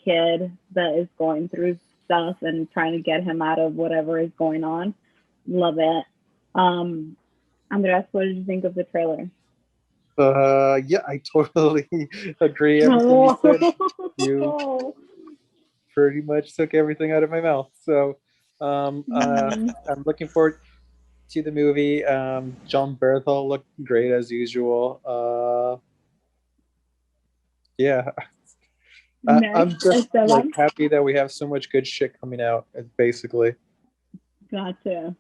kid that is going through stuff and trying to get him out of whatever is going on. Love it. Andres, what did you think of the trailer? Yeah, I totally agree. Everything you said, you pretty much took everything out of my mouth. So I'm looking forward to the movie. John Barenthal looked great as usual. Yeah. I'm just like happy that we have so much good shit coming out, basically. Gotcha.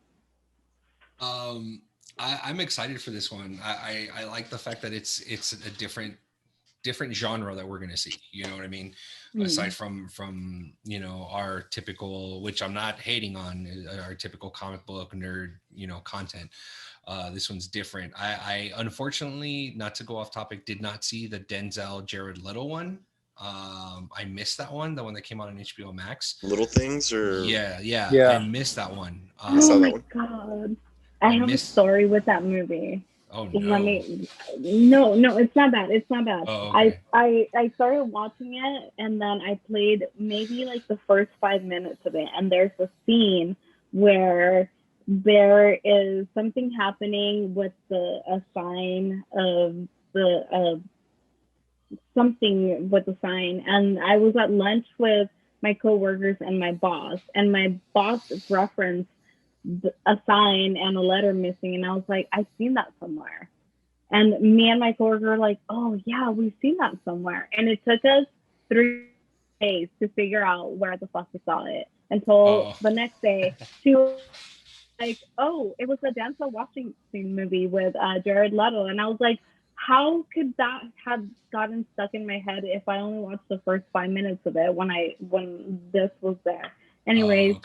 I'm excited for this one. I like the fact that it's a different genre that we're gonna see. You know what I mean? Aside from our typical, which I'm not hating on, our typical comic book nerd content. This one's different. I unfortunately, not to go off topic, did not see the Denzel Jared Leto one. I missed that one, the one that came out on HBO Max. Little Things, or yeah. I missed that one. Oh my god. I have a story with that movie. Oh no. No, it's not bad. It's not bad. Oh, okay. I started watching it and then I played maybe like the first 5 minutes of it, and there's a scene where there is something happening with a sign of something with the sign, and I was at lunch with my coworkers and my boss referenced a sign and a letter missing, and I was like, I've seen that somewhere. And me and my coworker were like, oh yeah, we've seen that somewhere. And it took us 3 days to figure out where the fuck we saw it until the next day. She was like, oh, it was a Denzel Washington movie with Jared Leto. And I was like, how could that have gotten stuck in my head if I only watched the first 5 minutes of it when this was there? Anyways,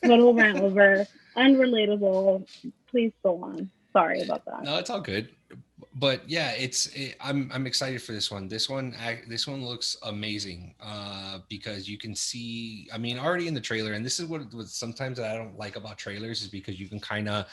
total rant over, unrelatable. Please go on. Sorry about that. No, it's all good. But yeah, I'm excited for this one. This one looks amazing because you can see, I mean, already in the trailer, and this is what sometimes I don't like about trailers is because you can kind of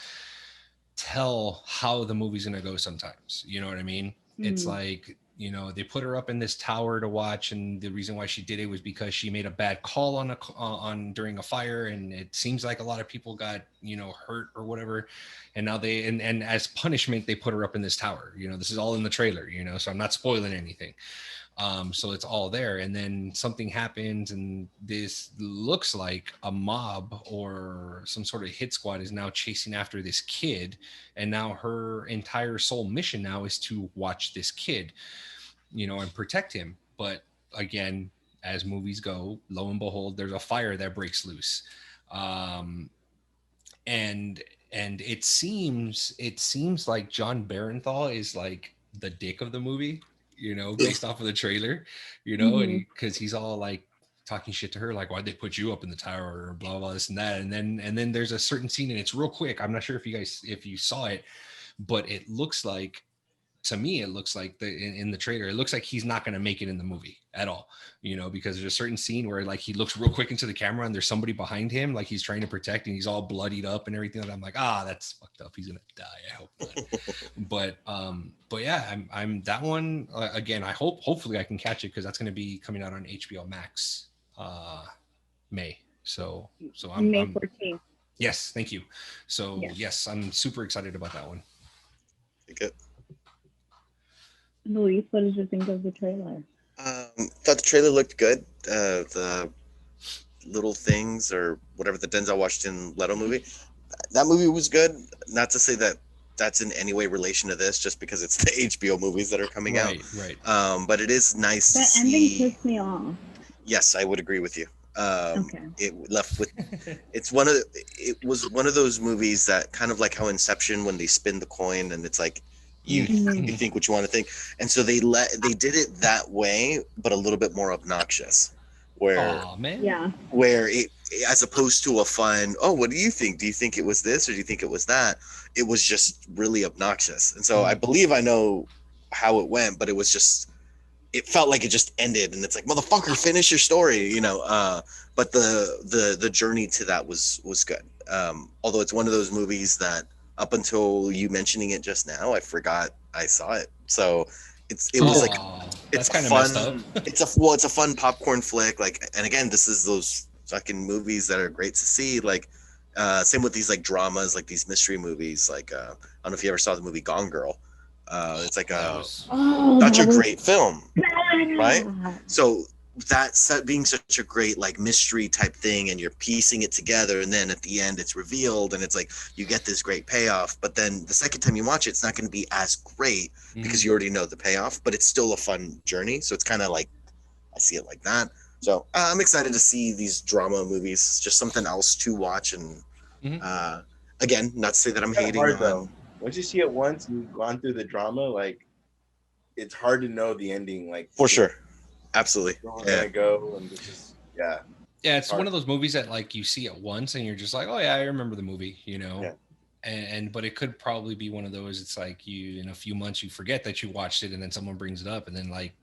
tell how the movie's gonna go sometimes. You know what I mean? It's like, you know, they put her up in this tower to watch, and the reason why she did it was because she made a bad call on during a fire, and it seems like a lot of people got, you know, hurt or whatever, and now and as punishment they put her up in this tower. You know, this is all in the trailer, you know, so I'm not spoiling anything. So it's all there, and then something happens, and this looks like a mob or some sort of hit squad is now chasing after this kid, and now her entire sole mission now is to watch this kid, you know, and protect him. But again, as movies go, lo and behold, there's a fire that breaks loose, and it seems like John Barenthal is like the dick of the movie, you know, based off of the trailer, you know, and because he's all like talking shit to her, like, why'd they put you up in the tower, or blah blah this and that, and then there's a certain scene, and it's real quick. I'm not sure if you saw it, but it looks like, to me, it looks like in the trailer, it looks like he's not going to make it in the movie at all, you know, because there's a certain scene where like he looks real quick into the camera and there's somebody behind him, like he's trying to protect, and he's all bloodied up and everything. And I'm like, that's fucked up. He's going to die. I hope not. but yeah, I'm that one again. Hopefully I can catch it, because that's going to be coming out on HBO Max, May. So I'm May 14th. Yes. Thank you. So yes, I'm super excited about that one. Good. Luis, what did you think of the trailer? Thought the trailer looked good. The little things, or whatever, the Denzel Washington Leto movie, that movie was good. Not to say that that's in any way relation to this, just because it's the HBO movies that are coming out. Right. But it is nice that to ending see. pissed me off. Yes, I would agree with you. Okay. It left with. It was one of those movies that kind of like how Inception, when they spin the coin and it's like, you think what you want to think, and so they did it that way, but a little bit more obnoxious, where where it, as opposed to a fun, what do you think? Do you think it was this, or do you think it was that? It was just really obnoxious, and so I believe I know how it went, but it was just, it felt like it just ended, and it's like, motherfucker, finish your story, you know. But the journey to that was good. Although it's one of those movies that, up until you mentioning it just now, I forgot I saw it. So it was like, it's kind of messed up. it's a fun popcorn flick. Like, and again, this is those fucking movies that are great to see. Like, same with these like dramas, like these mystery movies. Like, I don't know if you ever saw the movie Gone Girl. It's like such a great film, right? So that being such a great like mystery type thing, and you're piecing it together, and then at the end it's revealed, and it's like you get this great payoff, but then the second time you watch it, it's not going to be as great because you already know the payoff, but it's still a fun journey. So it's kind of like, I see it like that. So I'm excited to see these drama movies. It's just something else to watch, and again, not to say that I'm hating on. Though. Once you see it once and you've gone through the drama, like, it's hard to know the ending. Like, for sure. Absolutely. Go and just, it's one of those movies that like you see it once and you're just like, oh yeah, I remember the movie, you know. And but it could probably be one of those, it's like you, in a few months, you forget that you watched it, and then someone brings it up, and then like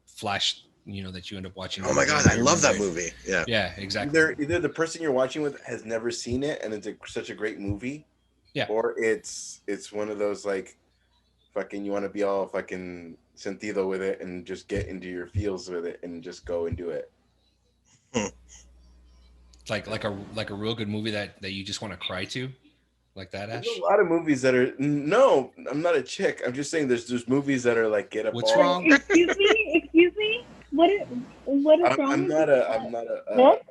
flash, you know, that you end up watching. Oh my god, I love that movie. Yeah, exactly. Either the person you're watching with has never seen it and it's such a great movie, or it's one of those like fucking, you want to be all fucking sentido with it and just get into your feels with it and just go and do it. Like a real good movie that you just want to cry to. like that, There's Ash? a lot of movies that are no. I'm not a chick. I'm just saying there's movies that are like get a What's ball. wrong? Excuse me. What is wrong? I'm with not you? a. I'm not a. What?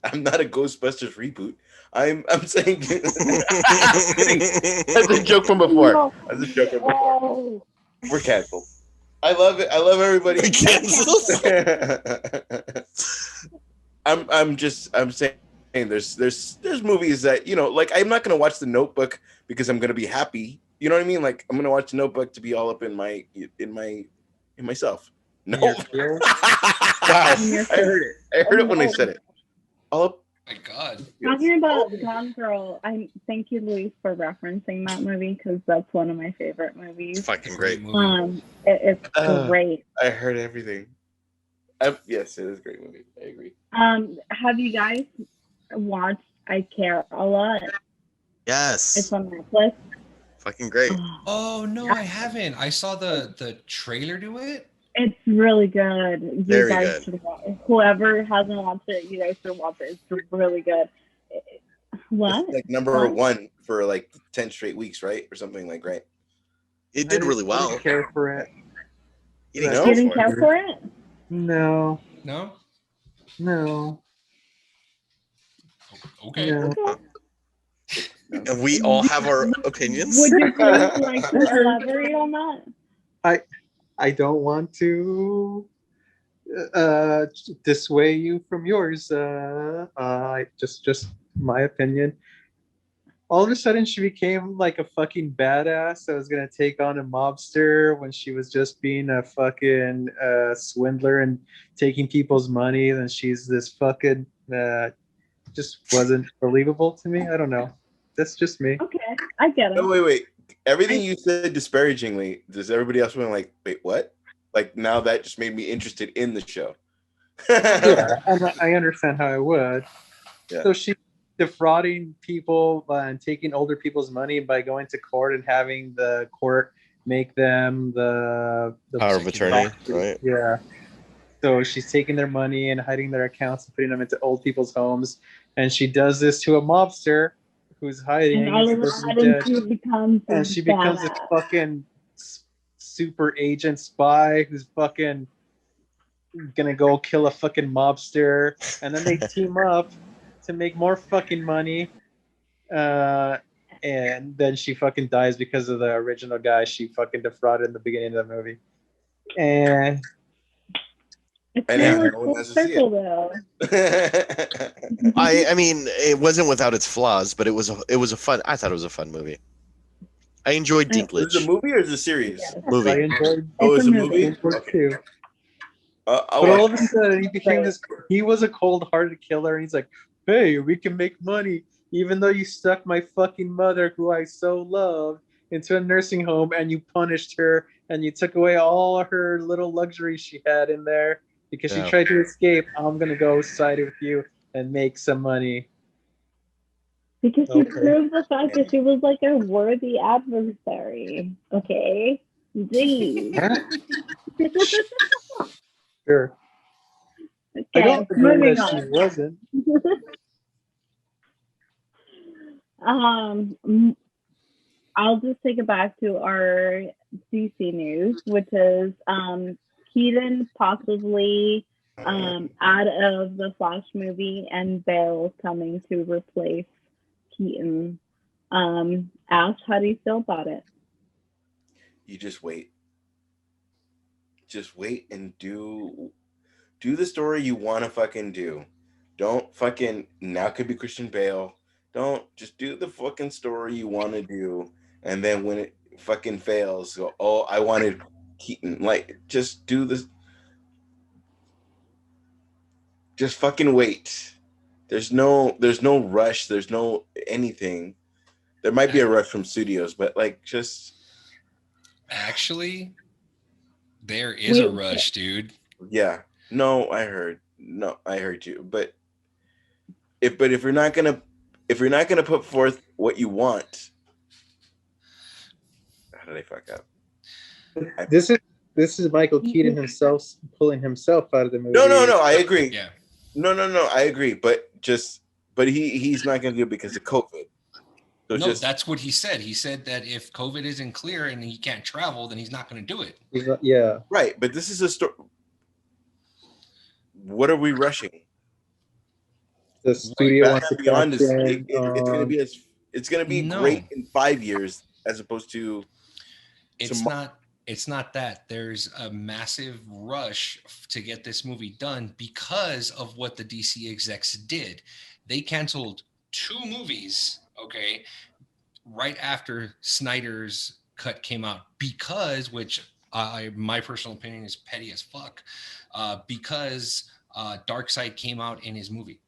I'm not a Ghostbusters reboot. I'm saying that's a joke from before. No. That's a joke from before. Oh. We're canceled. I love it. I love everybody. We canceled. I'm saying there's movies that, you know, like I'm not gonna watch The Notebook because I'm gonna be happy. You know what I mean? Like I'm gonna watch The Notebook to be all up in myself. No. Your feels? Wow. I heard it. I heard it when they said it. All up. My God. Talking about Gone Girl, I thank you, Luis, for referencing that movie because that's one of my favorite It's movies. fucking great. movie. It's great. I heard everything. Yes, it is a great movie. I agree. Have you guys watched I Care a Lot? Yes. It's on Netflix. Fucking great. Oh no, I haven't. I saw the trailer to it. It's really good. You Very guys good. should watch it. Whoever hasn't watched it, you guys should watch it. It's really good. What? It's like number What? 1 for like 10 straight weeks, right? Or something like, right? It did really I well. didn't care for it. You didn't No? You care didn't for it. care for it? No, No. no. Okay. No. And we all have our opinions. Would you please like to elaborate on that? I don't want to dissuade you from yours. Just my opinion. All of a sudden, she became like a fucking badass that was gonna take on a mobster when she was just being a fucking swindler and taking people's money. Then she's this fucking just wasn't believable to me. I don't know. That's just me. Okay, I get it. No, wait. Everything you said disparagingly, does everybody else want like, wait, what? Like now that just made me interested in the show. Yeah, I understand how I would. Yeah. So she's defrauding people and taking older people's money by going to court and having the court make them the Power of attorney, right? Yeah. So she's taking their money and hiding their accounts and putting them into old people's homes, and she does this to a mobster who's hiding. And all of a supposed to be sudden, dead. she becomes And she becomes this badass. fucking super agent spy who's fucking gonna go kill a fucking mobster, and then they team up to make more fucking money, and then she fucking dies because of the original guy she fucking defrauded in the beginning of the movie. And It's And still a everyone full has to see circle, though. I mean, it wasn't without its flaws, but it was a fun. I thought it was a fun movie. I enjoyed Is it a Dinklage. movie or is it a series? Yes. I Movie. enjoyed Oh, It's it's a a movie? it Okay. too. I'll But all watch of a sudden, he became this. He was a cold-hearted killer, and he's like, "Hey, we can make money, even though you stuck my fucking mother, who I so loved, into a nursing home, and you punished her, and you took away all her little luxuries she had in there because Yeah. she tried to escape. I'm gonna go side with you and make some money." Because she Okay. proved the fact that she was like a worthy adversary. Okay? Jeez. Sure. I Okay, don't agree moving that she on. wasn't. I'll just take it back to our DC news, which is Keaton possibly out of the Flash movie and Bale coming to replace Keaton. Ash, how do you feel about it? You just wait. Just wait and do the story you want to fucking do. Don't fucking now could be Christian Bale. Don't just do the fucking story you want to do, and then when it fucking fails, go, oh, I wanted Keaton. Like, just do this. Just fucking wait. There's no rush. There's no anything. There might be a rush from studios, but like just Actually, there is a rush, dude. yeah. No, I heard you. But if you're not gonna put forth what you want, how did I fuck up? This is Michael Keaton himself pulling himself out of the movie. No, I agree. Yeah. No, I agree. But he's not gonna do it because of COVID. So it's No, just that's what he said. He said that if COVID isn't clear and he can't travel, then he's not going to do it. Yeah. right, but this is a story. What are we rushing? The studio wants Batman to Beyond is cash it's going to in. be it's going to be No. great in 5 years as opposed to It's not. It's not that. There's a massive rush to get this movie done because of what the DC execs did. They canceled 2 movies, okay, right after Snyder's cut came out because, which my personal opinion is petty as fuck, because Darkseid came out in his movie.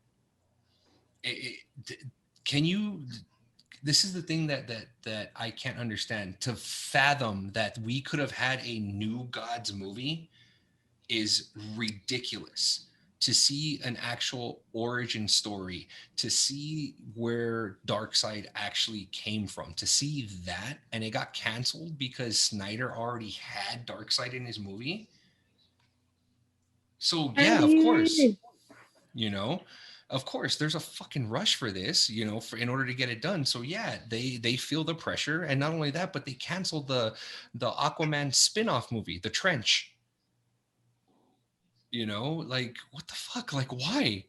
Can you? This is the thing that I can't understand. To fathom that we could have had a New Gods movie is ridiculous. To see an actual origin story, to see where Darkseid actually came from, to see that, and it got canceled because Snyder already had Darkseid in his movie. So yeah, of course, you know, of course, there's a fucking rush for this, you know, in order to get it done. So yeah, they feel the pressure, and not only that, but they canceled the Aquaman spin-off movie, The Trench. You know, like what the fuck? Like why?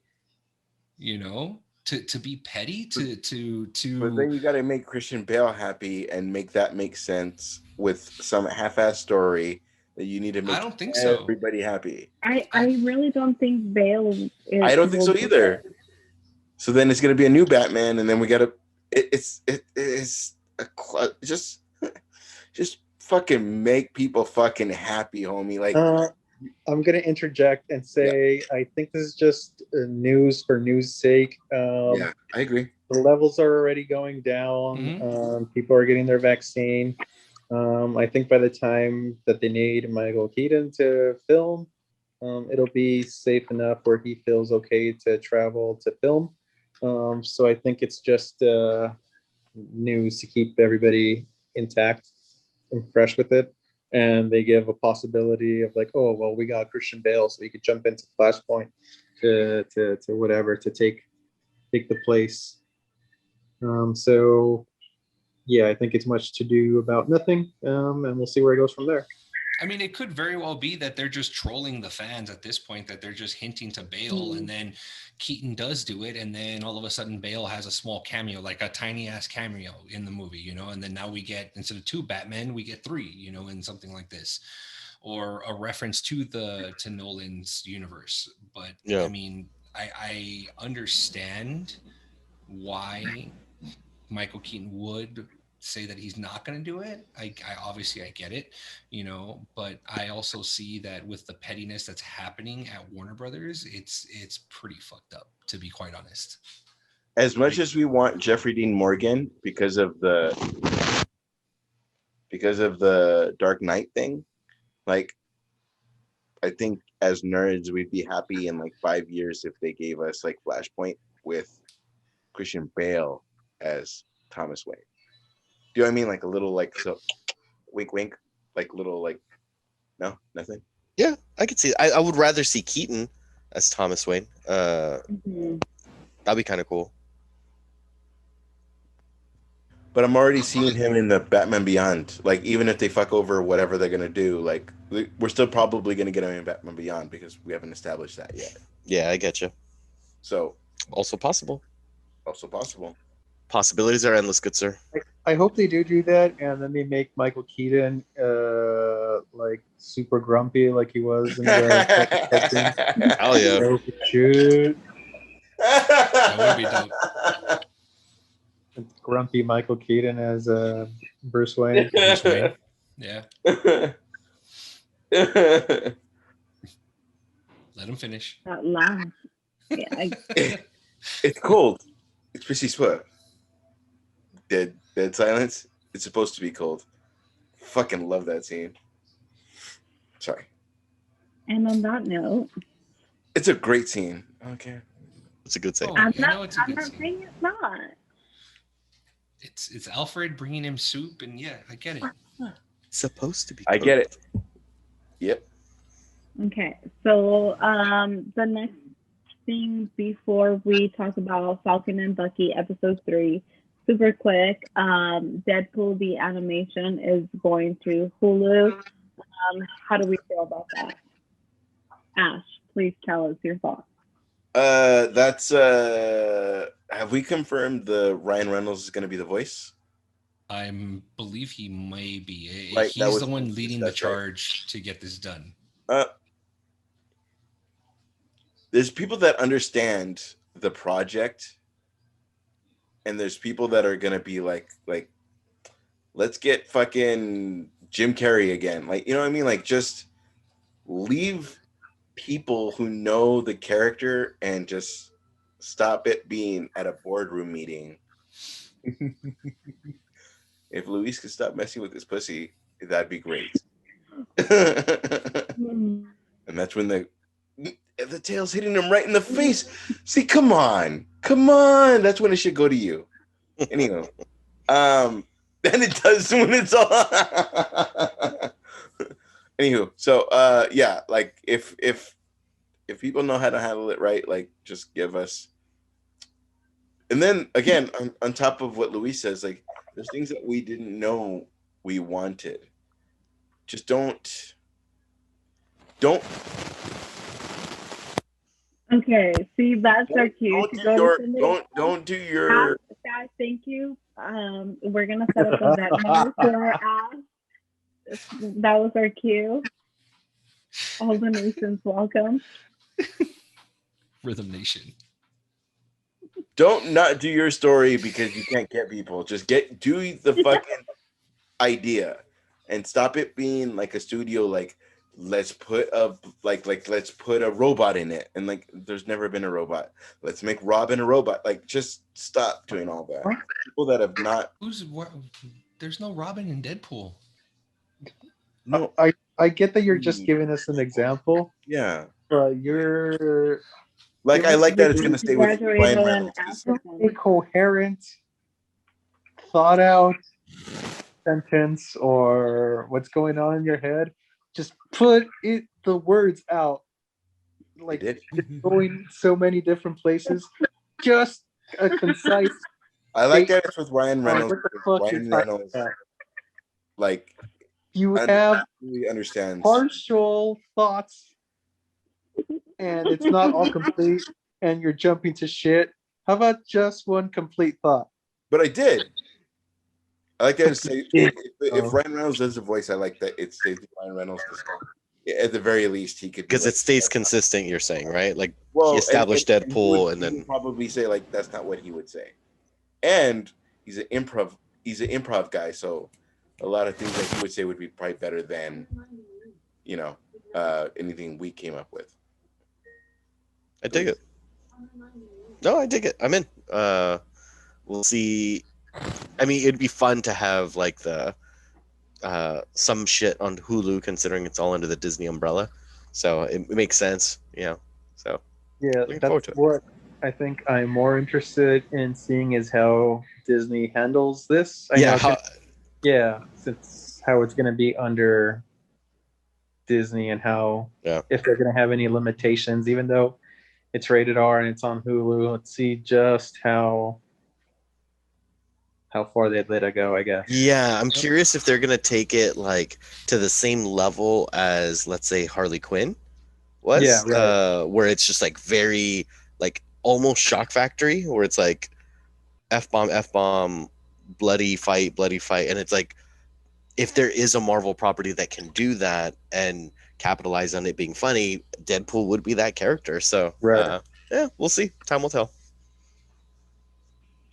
You know, to be petty, But then you got to make Christian Bale happy and make that make sense with some half-ass story that you need to make I don't think so. everybody happy. I really don't think Bale is. I don't think so either. So then it's going to be a new Batman, and then we got to. It's just fucking make people fucking happy, homie. Like I'm gonna interject and say I think this is just news for news sake. Yeah, I agree. The levels are already going down. People are getting their vaccine. I think by the time that they need Michael Keaton to film, it'll be safe enough where he feels okay to travel to film. So I think it's just news to keep everybody intact and fresh with it. And they give a possibility of like, oh, well, we got Christian Bale, so he could jump into Flashpoint to whatever, to take the place. So yeah, I think it's much to do about nothing, and we'll see where it goes from there. I mean, it could very well be that they're just trolling the fans at this point, that they're just hinting to Bale, and then Keaton does do it, and then all of a sudden Bale has a small cameo, like a tiny ass cameo in the movie, you know, and then now we get, instead of 2 Batmen, we get 3, you know, in something like this, or a reference to Nolan's universe. But yeah. I mean, I understand why Michael Keaton would say that he's not going to do it. I obviously I get it, you know, but I also see that with the pettiness that's happening at Warner Brothers, it's pretty fucked up, to be quite honest. As much as we want Jeffrey Dean Morgan because of the Dark Knight thing, like I think as nerds we'd be happy in like 5 years if they gave us like Flashpoint with Christian Bale as Thomas Wayne. Do you know what I mean? Like a little, like, so wink, wink, like little, like, no, nothing. Yeah, I could see. I would rather see Keaton as Thomas Wayne. That'd be kind of cool. But I'm already seeing him in the Batman Beyond. Like, even if they fuck over whatever they're gonna do, like, we're still probably gonna get him in Batman Beyond because we haven't established that yet. Yeah, I get you. So, also possible. Possibilities are endless, good sir. I hope they do that, and then they make Michael Keaton like super grumpy, like he was in the cartoon. Hell yeah! Shoot. That would be dope. Grumpy Michael Keaton as Bruce Wayne. Yeah. Let him finish. That laugh. Yeah. It's cold. It's pretty sweat. Dead silence. It's supposed to be cold. Fucking love that scene. Sorry. And on that note, it's a great scene. Okay. It's a good scene. I'm not saying it's not. It's Alfred bringing him soup, and yeah, I get it. It's supposed to be. I get it. Yep. Okay, so the next thing before we talk about Falcon and Bucky episode 3, super quick. Deadpool the animation is going to Hulu. How do we feel about that? Ash, please tell us your thoughts. That's have we confirmed the Ryan Reynolds is going to be the voice? I believe he may be. Right, that He's was the one leading the discussed, right? charge to get this done. There's people that understand the project, and there's people that are gonna be like, let's get fucking Jim Carrey again. Like, you know what I mean? Like, just leave people who know the character and just stop it being at a boardroom meeting. If Luis could stop messing with his pussy, that'd be great. And that's when the tail's hitting him right in the face. See, come on. That's when it should go to you. Anyway, and it does when it's all. Anywho, so yeah, like if people know how to handle it right, like just give us. And then again, on top of what Luis says, like there's things that we didn't know we wanted. Just don't. Okay, see, that's our cue to go to Cindy. Don't do your. Ash, thank you. We're gonna set up a Venmo for Ash. That was our cue. All the nations welcome. Rhythm Nation. Don't not do your story because you can't get people. Just do the fucking idea and stop it being like a studio. Like let's put a robot in it, and like there's never been a robot. Let's make Robin a robot. Like just stop doing all that. People that have not. There's no Robin in Deadpool. No, I get that you're just giving us an example. Yeah, but you're like I like that it's gonna stay with Ryan Reynolds. A coherent, thought out sentence or what's going on in your head. Just put the words out. Like it's going so many different places. Just a concise. I like that it's with Ryan Reynolds. Ryan Reynolds, like you have really understands partial thoughts, and it's not all complete, and you're jumping to shit. How about just one complete thought? But I did. I like that it say if Ryan Reynolds does the voice, I like that it stays with Ryan Reynolds. At the very least, he could because like, it stays consistent. You're saying, right? Like well, he established Deadpool, and he then would probably say like that's not what he would say. And he's an improv guy, so a lot of things that he would say would be probably better than anything we came up with. I dig it. No, I dig it. I'm in. We'll see. I mean, it'd be fun to have like the some shit on Hulu, considering it's all under the Disney umbrella. So it makes sense, So yeah, that's what I think I'm more interested in seeing is how Disney handles this. Since how it's going to be under Disney and how if they're going to have any limitations, even though it's rated R and it's on Hulu. Let's see just how far they'd let it go, I guess. Yeah, I'm curious if they're gonna take it like to the same level as, let's say, Harley Quinn was. Yeah, right. Where it's just like very like almost Shock Factory, where it's like F-bomb, bloody fight, and it's like if there is a Marvel property that can do that and capitalize on it being funny, Deadpool would be that character. So we'll see. Time will tell.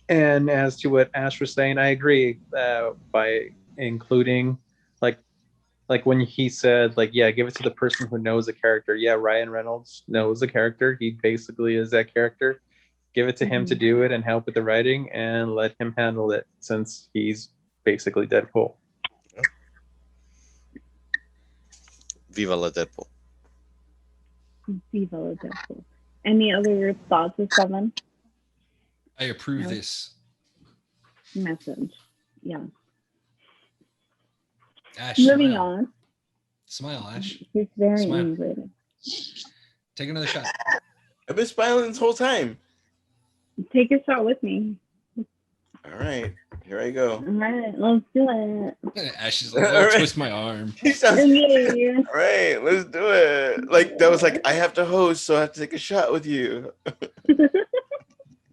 And as to what Ash was saying, I agree by including like when he said give it to the person who knows the character. Yeah, Ryan Reynolds knows the character. He basically is that character. Give it to him to do it and help with the writing and let him handle it since he's basically Deadpool. Viva la Deadpool. Viva la Deadpool. Any other thoughts, Seven? I approve this message. Yeah. Ash, moving smile. on. Smile, Ash. He's very angry. Take another shot. I've been smiling this whole time. Take a shot with me. All right, here I go. All right, let's do it. Ash is like, oh, twist my arm. He sounds. Yay. All right, let's do it. Like that was like I have to host, so I have to take a shot with you.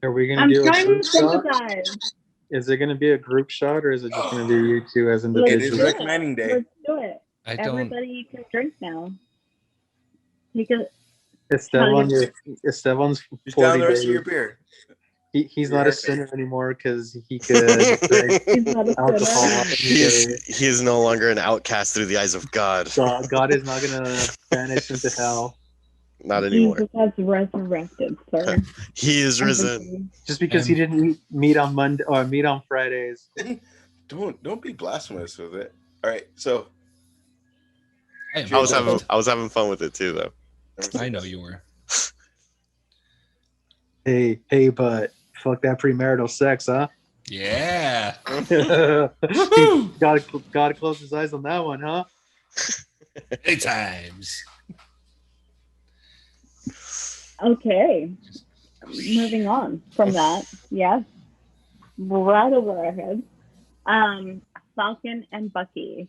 Are we gonna I'm do a trying group to shot? sympathize. Is it gonna be a group shot, or is it just gonna be you two as It is individuals? recommending day. Let's do it. I don't. Everybody can drink now. Because Esteban's Just down 40 the rest of days. your beer. He's not a Haircut. sinner anymore because he could drink he's not a alcohol. sinner. every He day. is no longer an outcast through the eyes of God. God is not gonna banish him to hell Not anymore. Jesus has resurrected, sir. He is risen. just because he didn't eat meat on Monday or meat on Fridays. Don't be blasphemous with it. All right, so I I was having fun with it too, though. I know you were. Hey, but fuck that premarital sex, huh? Yeah. Gotta close his eyes on that one, huh? Many times. Okay. Moving on from that. Yes. Right over our heads. Falcon and Bucky.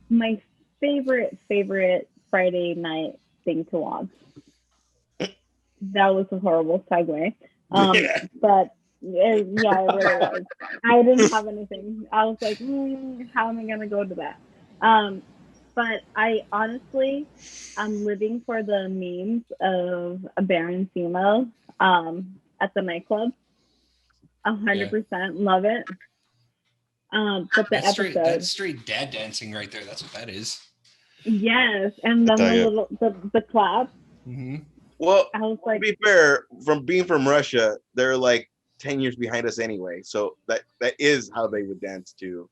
My favorite Friday night thing to watch. That was a horrible segue. But yeah, it really was. I didn't have anything. I was like, how am I gonna go to that? But I honestly, I'm living for the memes of a Baron Simo at the nightclub. 100% love it. But the that's straight dad dancing right there. That's what that is. Yes, and then the clap. Mm-hmm. well, I was to like, be fair, from being from Russia, they're like 10 years behind us anyway. So that is how they would dance too.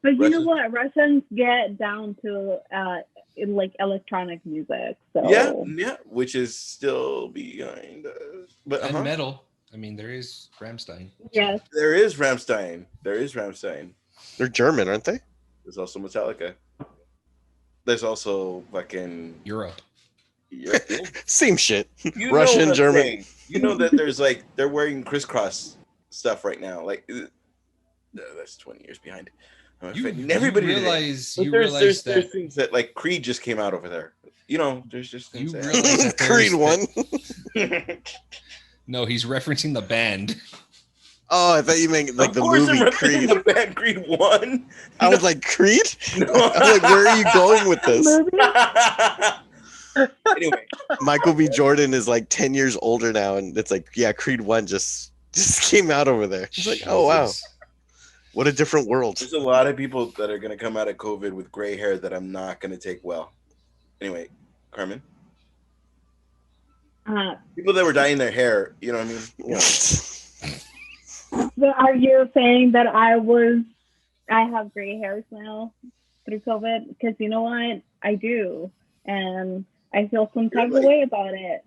but you know what? Russians get down to like electronic music. So Yeah, which is still behind us. But And metal. I mean, there is Rammstein. yes, there is Rammstein. They're German, aren't they? There's also Metallica. There's also fucking Europe. Same shit. You Russian, know what I'm German. saying. You know that there's like they're wearing crisscross stuff right now. Like that's 20 years behind. Everybody realize there's that things that like Creed just came out over there. You know, there's just things you that realize that Creed there's- 1. No, he's referencing the band. Oh, I thought you meant like of the course movie I'm Creed. the band Creed 1. I was like, Creed? No. I'm like, where are you going with this? Anyway, Michael B. Jordan is like 10 years older now, and it's like, yeah, Creed 1 just came out over there. It's like, oh, wow. Jesus. What a different world. there's a lot of people that are going to come out of COVID with gray hair that I'm not going to take well. Anyway, Carmen. People that were dyeing their hair, you know what I mean? Yeah. so are you saying that I have gray hairs now through COVID? Because you know what? I do. And I feel some type of way about it.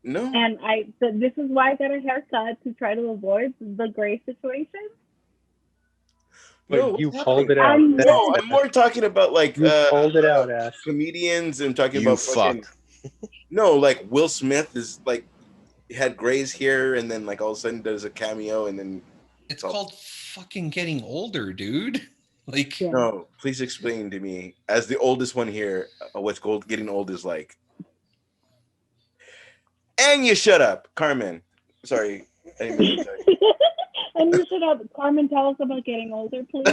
No. And this is why I got a haircut, to try to avoid the gray situation. But No, you what's called it happening? out. No, I'm more talking about like You called it out, Ash. comedians and talking You about fucking, no, like Will Smith is like had grays here and then like all of a sudden does a cameo and then It's called fucking getting older, dude. Like, Yeah. no, please explain to me as the oldest one here what's getting old is like. And you shut up, Carmen. Sorry. I didn't mean to say. And you should have Carmen tell us about getting older, please.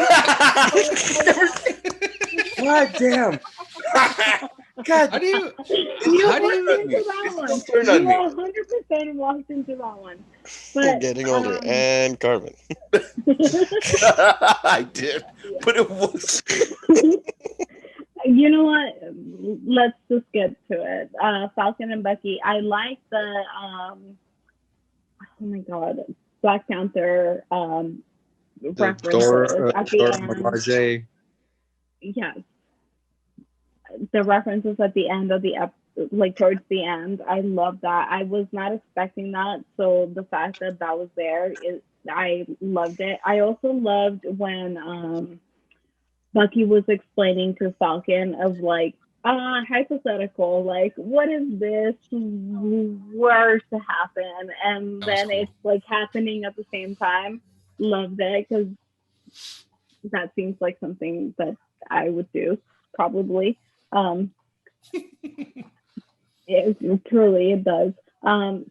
God damn. God, how do you? You How do walked you- into that one. It's turned on You me. 100% walked into that one. But Getting older. And Carmen. I did, but it was. you know what? Let's just get to it. Falcon and Bucky. I like the oh my god, Black Panther references at the end. Milaje. Yes, the references at the end of the like towards the end. I love that. I was not expecting that, so the fact that was there, I loved it. I also loved when Bucky was explaining to Falcon of like Hypothetical, like what if this were to happen and That was then cool. it's like happening at the same time? Loved it because that seems like something that I would do probably. Um, it does.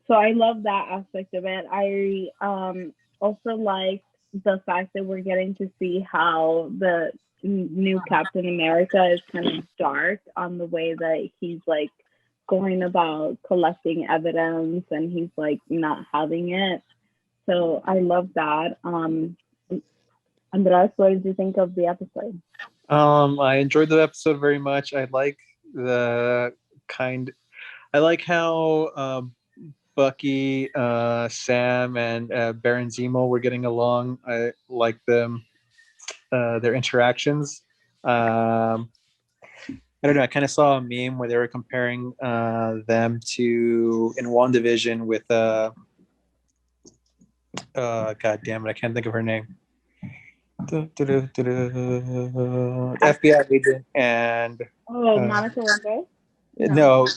So I love that aspect of it. I also like the fact that we're getting to see how the new Captain America is kind of dark on the way that he's like going about collecting evidence and he's like not having it. So I love that. Andres, what did you think of the episode? I enjoyed the episode very much. The kind. I like how Bucky, Sam, and Baron Zemo were getting along. I like them, their interactions. I don't know. I kind of saw a meme where they were comparing them to in WandaVision with God damn it, I can't think of her name. FBI agent and Oh, Monica Rambeau? no,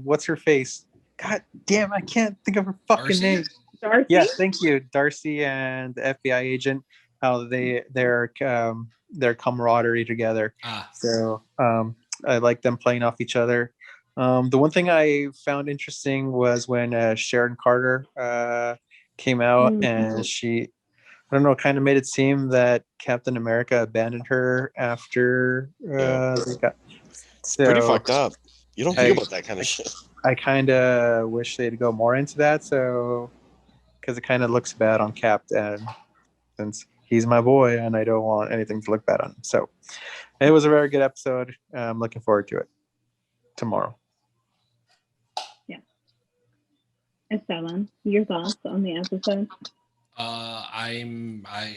what's her face? God damn, I can't think of her fucking Darcy? name. Darcy? Yes, thank you, Darcy and the FBI agent. How their camaraderie together. So I like them playing off each other. The one thing I found interesting was when Sharon Carter came out and she, I don't know, kind of made it seem that Captain America abandoned her after they got. So Pretty fucked up. You don't think I- about that kind of shit. I kind of wish they'd go more into that. So because it kind of looks bad on Cap, and since he's my boy, and I don't want anything to look bad on him. So it was a very good episode. I'm looking forward to it tomorrow. Yeah. Esteban, your thoughts on the episode?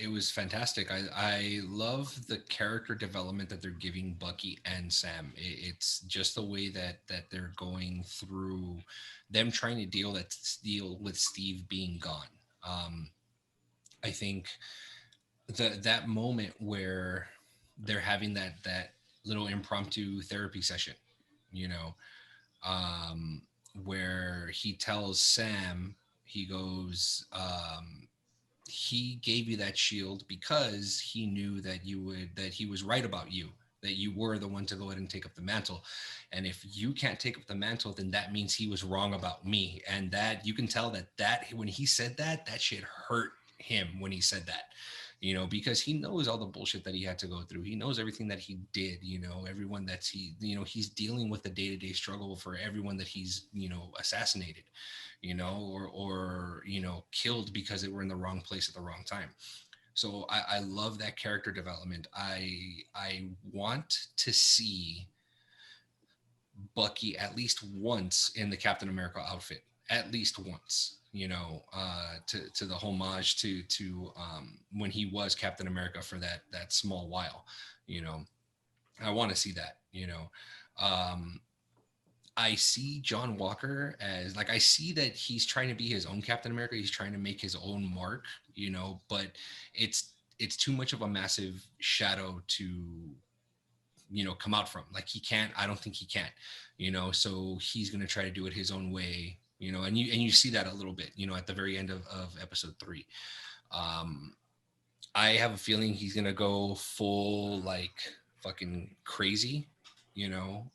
It was fantastic. I love the character development that they're giving Bucky and Sam. It's just the way that they're going through them trying to deal with Steve being gone. I think that moment where they're having that little impromptu therapy session, you know, where he tells Sam, he goes, he gave you that shield because he knew that he was right about you, that you were the one to go ahead and take up the mantle. And if you can't take up the mantle, then that means he was wrong about me. And that you can tell that when he said that shit hurt him when he said that, you know, because he knows all the bullshit that he had to go through. He knows everything that he did, you know, everyone he's dealing with the day-to-day struggle for everyone that he's, you know, assassinated, you know, or you know, killed because they were in the wrong place at the wrong time. So I love that character development. I want to see Bucky at least once in the Captain America outfit, at least once, you know, to the homage to when he was Captain America for that small while, you know. I want to see that, you know. I see John Walker as like, I see that he's trying to be his own Captain America. He's trying to make his own mark, you know, but it's too much of a massive shadow to, you know, come out from. Like I don't think he can, you know, so he's going to try to do it his own way, you know, and you see that a little bit, you know, at the very end of episode 3. I have a feeling he's going to go full, like fucking crazy, you know,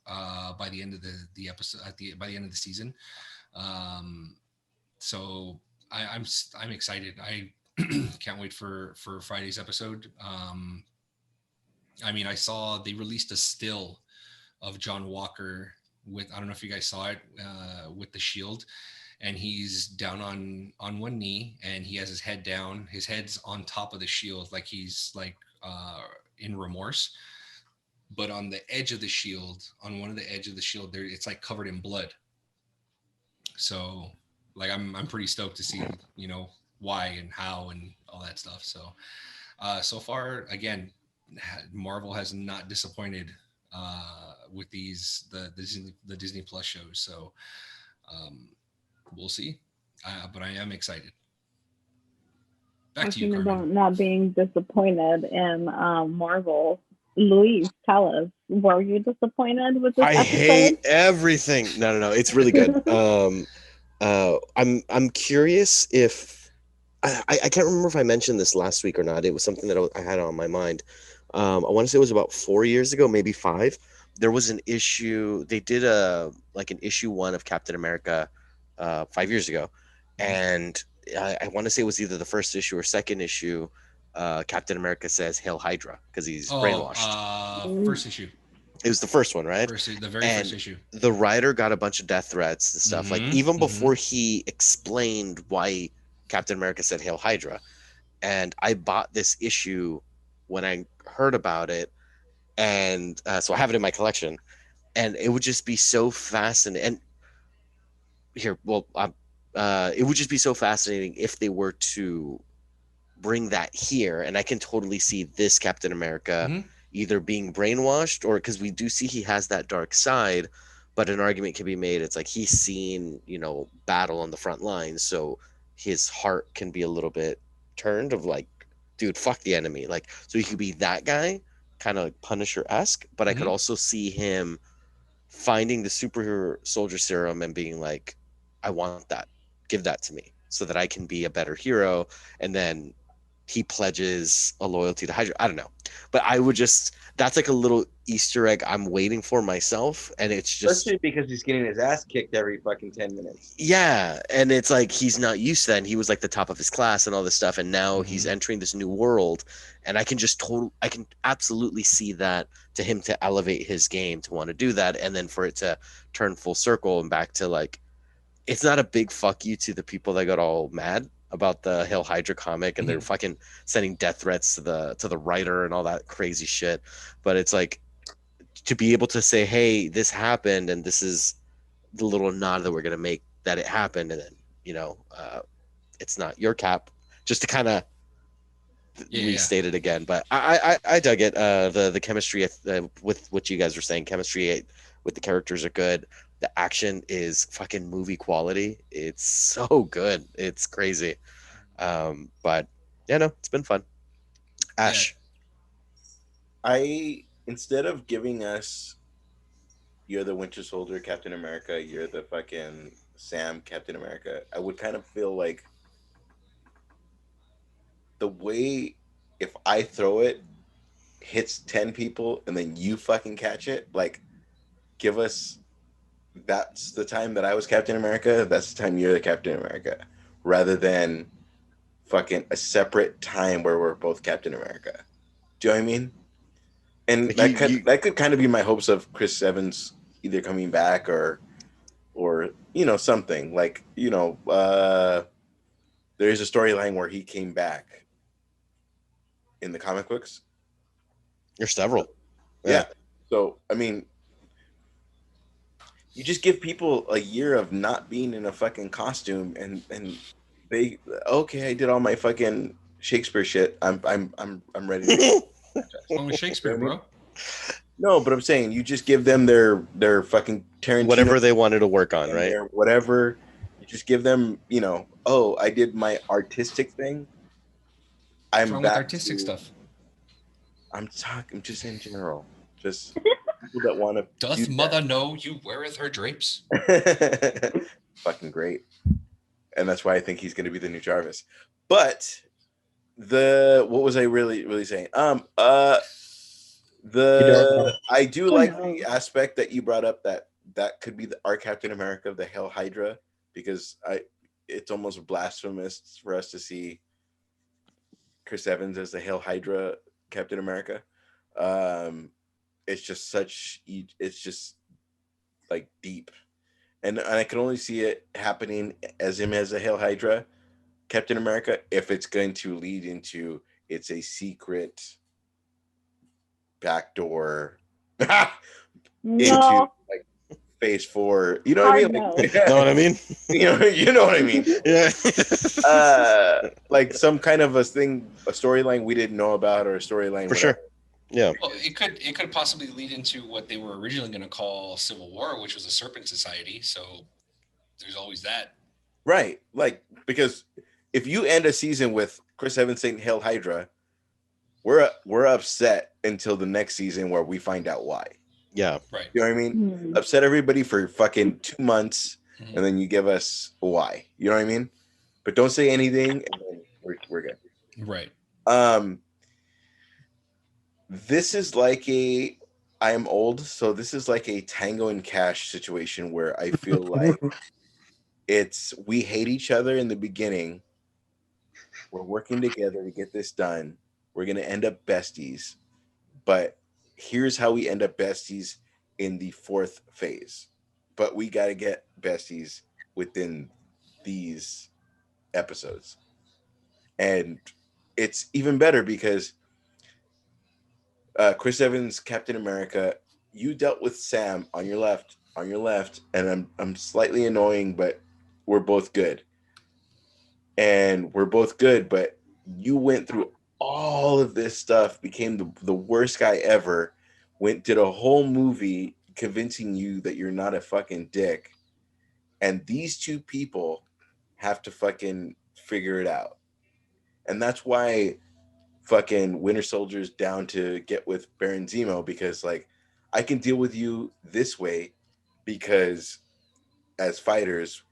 by the end of the episode, by the end of the season. So I'm excited. I can't wait for Friday's episode. I mean, I saw they released a still of John Walker with, I don't know if you guys saw it, with the shield, and he's down on one knee and he has his head down. His head's on top of the shield, like he's like in remorse. But on the edge of the shield, on one of the edge of the shield, there it's like covered in blood. So, like, I'm pretty stoked to see, you know, why and how and all that stuff. So, so far, again, Marvel has not disappointed with the Disney Plus shows. So, we'll see. But I am excited. Back to you, Talking Carmen. about not being disappointed in Marvel, Luis, tell us, were you disappointed with this I episode? hate everything. No, it's really good. I'm curious if I can't remember if I mentioned this last week or not. It was something that I had on my mind. I want to say it was about 4 years ago, maybe 5. There was an issue. They did an issue 1 of Captain America 5 years ago, and I want to say it was either the first issue or second issue. Captain America says "Hail Hydra" because he's brainwashed. First issue. It was the first one, right? The very first issue. The writer got a bunch of death threats and stuff. Like even before he explained why Captain America said "Hail Hydra," and I bought this issue when I heard about it, and so I have it in my collection, and it would just be so fascinating. And here, it would just be so fascinating if they were to bring that here, and I can totally see this Captain America either being brainwashed, or because we do see he has that dark side, but an argument can be made it's like he's seen battle on the front lines, so his heart can be a little bit turned of like, dude, fuck the enemy. Like, so he could be that guy, kind of like Punisher-esque, but I could also see him finding the superhero soldier serum and being like, I want that, give that to me so that I can be a better hero. And then he pledges a loyalty to Hydra. I don't know, but I would that's like a little Easter egg I'm waiting for myself. And it's just, especially because he's getting his ass kicked every fucking 10 minutes. Yeah. And it's like, he's not used to that. And he was like the top of his class and all this stuff. And now he's entering this new world. And I can absolutely see that to him to elevate his game, to want to do that. And then for it to turn full circle and back to like, it's not a big fuck you to the people that got all mad about the Hail Hydra comic and they're fucking sending death threats to the writer and all that crazy shit. But it's like, to be able to say, hey, this happened and this is the little nod that we're going to make that it happened. And then, it's not your Cap, just to kind of restate it again. But I dug it. The chemistry with what you guys were saying, chemistry with the characters are good. The action is fucking movie quality. It's so good. It's crazy. But it's been fun. Ash. Instead of giving us, you're the Winter Soldier Captain America, you're the fucking Sam Captain America, I would kind of feel like the way if I throw it hits 10 people and then you fucking catch it, like, give us, that's the time that I was Captain America, that's the time you're the Captain America, rather than fucking a separate time where we're both Captain America. Do you know what I mean? And that could kind of be my hopes of Chris Evans either coming back or something like, there is a storyline where he came back in the comic books. There's several. Yeah. So, I mean, you just give people a year of not being in a fucking costume and they, okay, I did all my fucking Shakespeare shit. I'm ready to What's wrong with Shakespeare, bro? No, but I'm saying you just give them their fucking Tarantino, whatever they wanted to work on, right? Whatever. You just give them, I did my artistic thing. What's wrong with artistic stuff? I'm just in general. Just people that want to. Doth mother know you weareth her drapes? Fucking great. And that's why I think he's going to be the new Jarvis. But what was I really saying? I do like the aspect that you brought up that could be our Captain America of the Hail Hydra, because it's almost blasphemous for us to see Chris Evans as the Hail Hydra Captain America. It's just like deep. And I can only see it happening as him as a Hail Hydra Captain America if it's going to lead into it's a secret backdoor into like phase 4. You know what I mean? Like, know what I mean? You know what I mean? Yeah. Like some kind of a storyline we didn't know about, or a storyline for sure. Yeah. Well, it could possibly lead into what they were originally going to call Civil War, which was a Serpent Society. So there's always that. Right. Like, because if you end a season with Chris Evans saying Hail Hydra, we're upset until the next season where we find out why. Yeah. Right. You know what I mean? Hmm. Upset everybody for fucking 2 months, Mhm. and then you give us why. You know what I mean? But don't say anything, and then we're good. Right. This is like I am old, so this is like a Tango and Cash situation where I feel like we hate each other in the beginning. We're working together to get this done. We're gonna end up besties, but here's how we end up besties in the 4th phase. But we got to get besties within these episodes, and it's even better because Chris Evans, Captain America, you dealt with Sam on your left, and I'm slightly annoying, but we're both good. And we're both good, but you went through all of this stuff, became the worst guy ever, did a whole movie convincing you that you're not a fucking dick. And these two people have to fucking figure it out. And that's why fucking Winter Soldier's down to get with Baron Zemo, because like I can deal with you this way because as fighters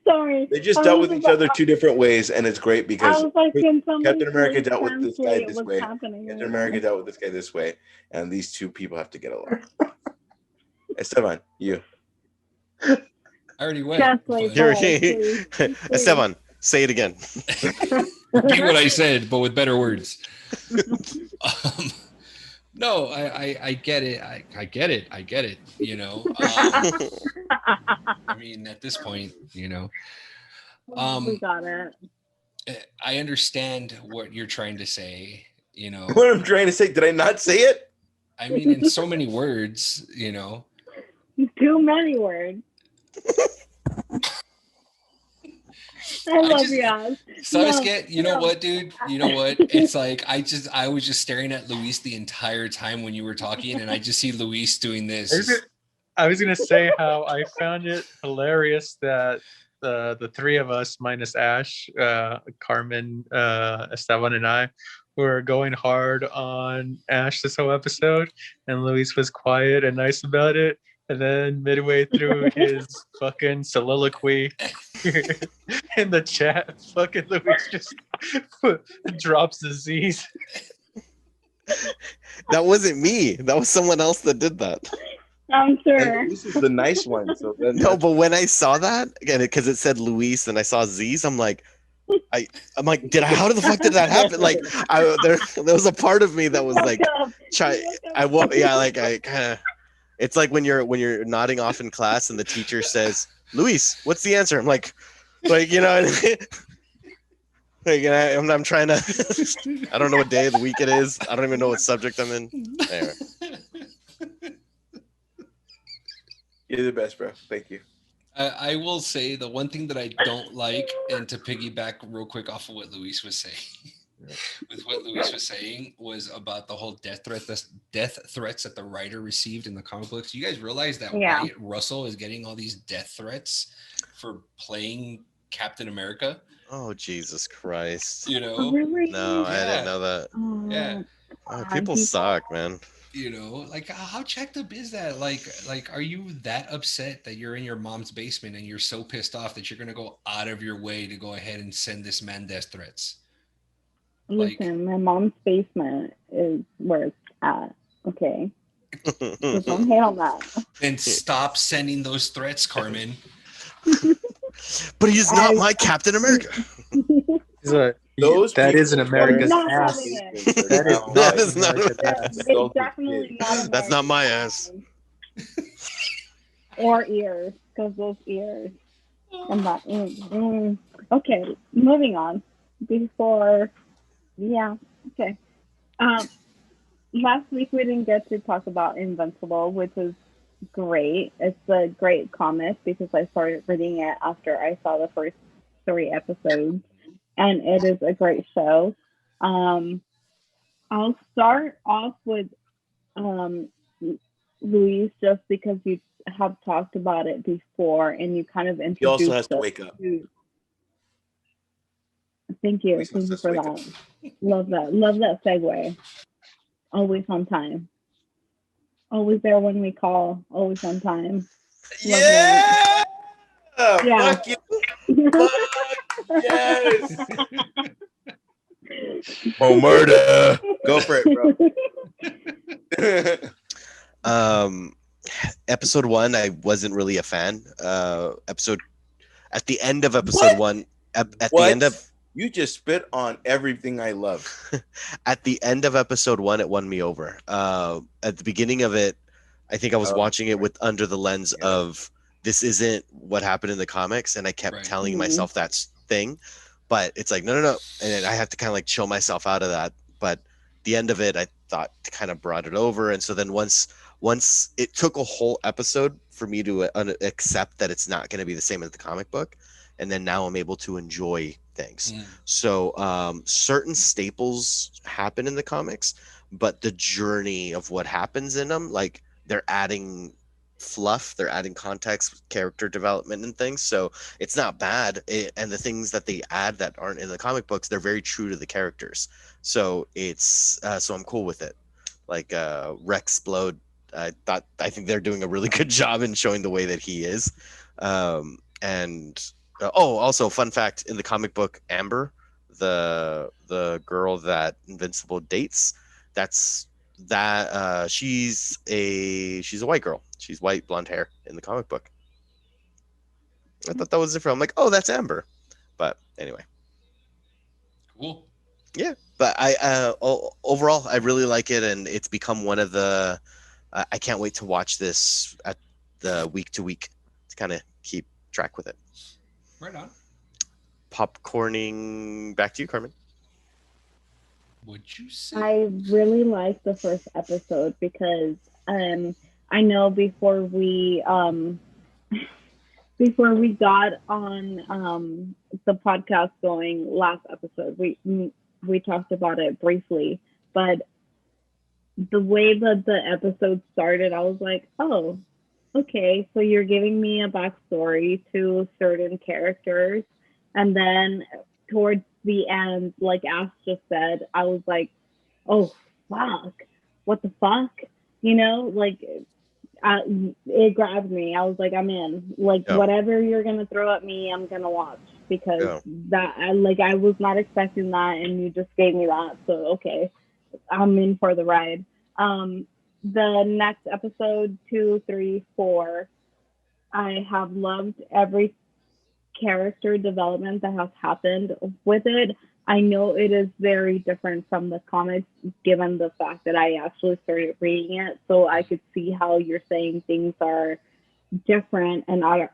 Sorry. they just I dealt was with each about- other 2 different ways, and it's great I because was like, can somebody Captain America please dealt with this guy translate this what's way. happening Captain right America now? dealt with this guy this way, and these two people have to get along. Esteban, you. I already went. Translate but- that, please. Esteban, say it again. Repeat what I said, but with better words. No, I get it. I get it. I get it. You know, I mean, at this point, you know, We got it. I understand what you're trying to say. You know, What I'm trying to say, did I not say it? I mean, in so many words, you know. Too many words. I love just- you guys. Sabes you know no. what, dude? You know what? It's like I was just staring at Luis the entire time when you were talking, and I just see Luis doing this. I was gonna say how I found it hilarious that the three of us minus Ash, Carmen, Esteban, and I were going hard on Ash this whole episode, and Luis was quiet and nice about it. And then midway through his fucking soliloquy in the chat, fucking Luis just drops the Z's. That wasn't me. That was someone else that did that. I'm sure. And this is the nice one. So then No, but when I saw that again, because it said Luis and I saw Z's, I'm like, I'm like, how the fuck did that happen? Like, there was a part of me that was like, I kind of. It's like when you're nodding off in class and the teacher says, "Luis, what's the answer?" I'm like you know, like, I'm trying to. I don't know what day of the week it is. I don't even know what subject I'm in. Anyway. you're the best, bro. Thank you. I will say the one thing that I don't like, and to piggyback real quick off of what Luis was saying, was about the whole death threats that the writer received in the comic books. You guys realize that Wyatt Russell is getting all these death threats for playing Captain America? Oh, Jesus Christ! You know, Really? No, I didn't know that. Yeah. Oh, people suck, man. You know, like how checked up is that? Like, are you that upset that you're in your mom's basement and you're so pissed off that you're gonna go out of your way to go ahead and send this man death threats? Listen, my mom's basement is where it's at. Okay. So don't hate on that. Then stop sending those threats, Carmen. But he's not my Captain America. That is an America's Not ass. having it. That is That not is not- America's ass. It's definitely not That's not my American. ass. Or ears, because those ears. I'm not. Okay, moving on. Okay. Last week we didn't get to talk about Invincible, which is great. It's a great comic because I started reading it after I saw the first 3 episodes, and it is a great show. I'll start off with Luis, just because you have talked about it before and you kind of introduced He also has to us wake up. Thank you. Luis Thank you has for to wake that. up. Love that. Love that segue. Always on time. Always there when we call. Always on time. Love that. Yeah. Fuck you. Fuck yes. Oh, murder. Go for it, bro. Episode 1, I wasn't really a fan. At the end of episode 1, at the end of you just spit on everything I love. At the end of episode 1, it won me over. At the beginning of it, I think I was watching it with under the lens of this isn't what happened in the comics, and I kept telling myself that thing. But it's like no, and then I have to kind of like chill myself out of that. But the end of it, I thought kind of brought it over, and so then once it took a whole episode for me to accept that it's not going to be the same as the comic book, and then now I'm able to enjoy things. So certain staples happen in the comics, but the journey of what happens in them, like they're adding fluff, they're adding context, character development and things, so it's not bad. And the things that they add that aren't in the comic books, they're very true to the characters, so it's so I'm cool with it. Like Rexplode, I think they're doing a really good job in showing the way that he is. Also fun fact, in the comic book, Amber, the girl that Invincible dates, she's a white girl. She's white, blonde hair in the comic book. I thought that was different. I'm like, oh, that's Amber. But anyway. Cool. Yeah, but overall I really like it, and it's become one of the I can't wait to watch this at the week to week to kind of keep track with it. Right on. Popcorning, back to you, Carmen. Would you say? I really liked the first episode because I know before we got on the podcast going last episode, we talked about it briefly, but the way that the episode started, I was like, oh, okay, so you're giving me a backstory to certain characters, and then towards the end, like Ash just said, I was like, oh fuck, what the fuck, like it grabbed me. I was like, I'm in. Like whatever you're gonna throw at me, I'm gonna watch, because I was not expecting that, and you just gave me that, so okay, I'm in for the ride. The next episode 2, 3, 4, I have loved every character development that has happened with it. I know it is very different from the comics, given the fact that I actually started reading it, so I could see how you're saying things are different and out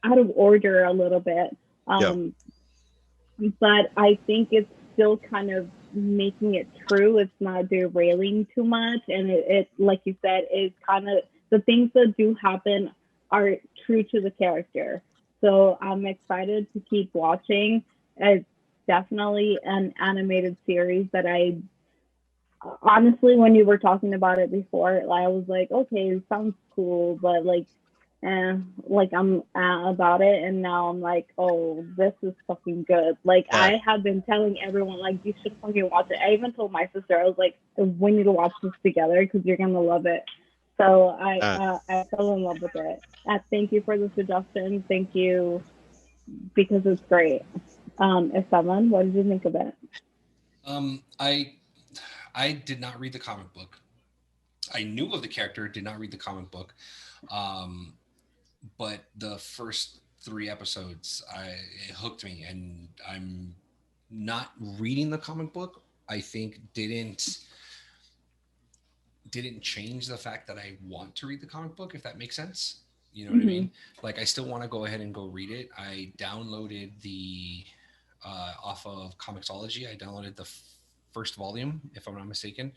of order a little bit. But I think it's still kind of making it true. It's not derailing too much, and it like you said, is kind of the things that do happen are true to the character. So I'm excited to keep watching. It's definitely an animated series that I honestly, when you were talking about it before, I was like, okay, it sounds cool, but I'm about it, and now I'm like, oh, this is fucking good. I have been telling everyone, you should fucking watch it. I even told my sister, I was like, we need to watch this together because you're gonna love it. So I fell in love with it. Thank you for the suggestion. Thank you, because it's great. Esteban, what did you think of it? I did not read the comic book. I knew of the character, did not read the comic book. But the first 3 episodes, it hooked me, and I'm not reading the comic book. I think didn't change the fact that I want to read the comic book, if that makes sense. You know what I mean? I still want to go ahead and go read it. I downloaded the off of Comixology. I downloaded the first volume, if I'm not mistaken.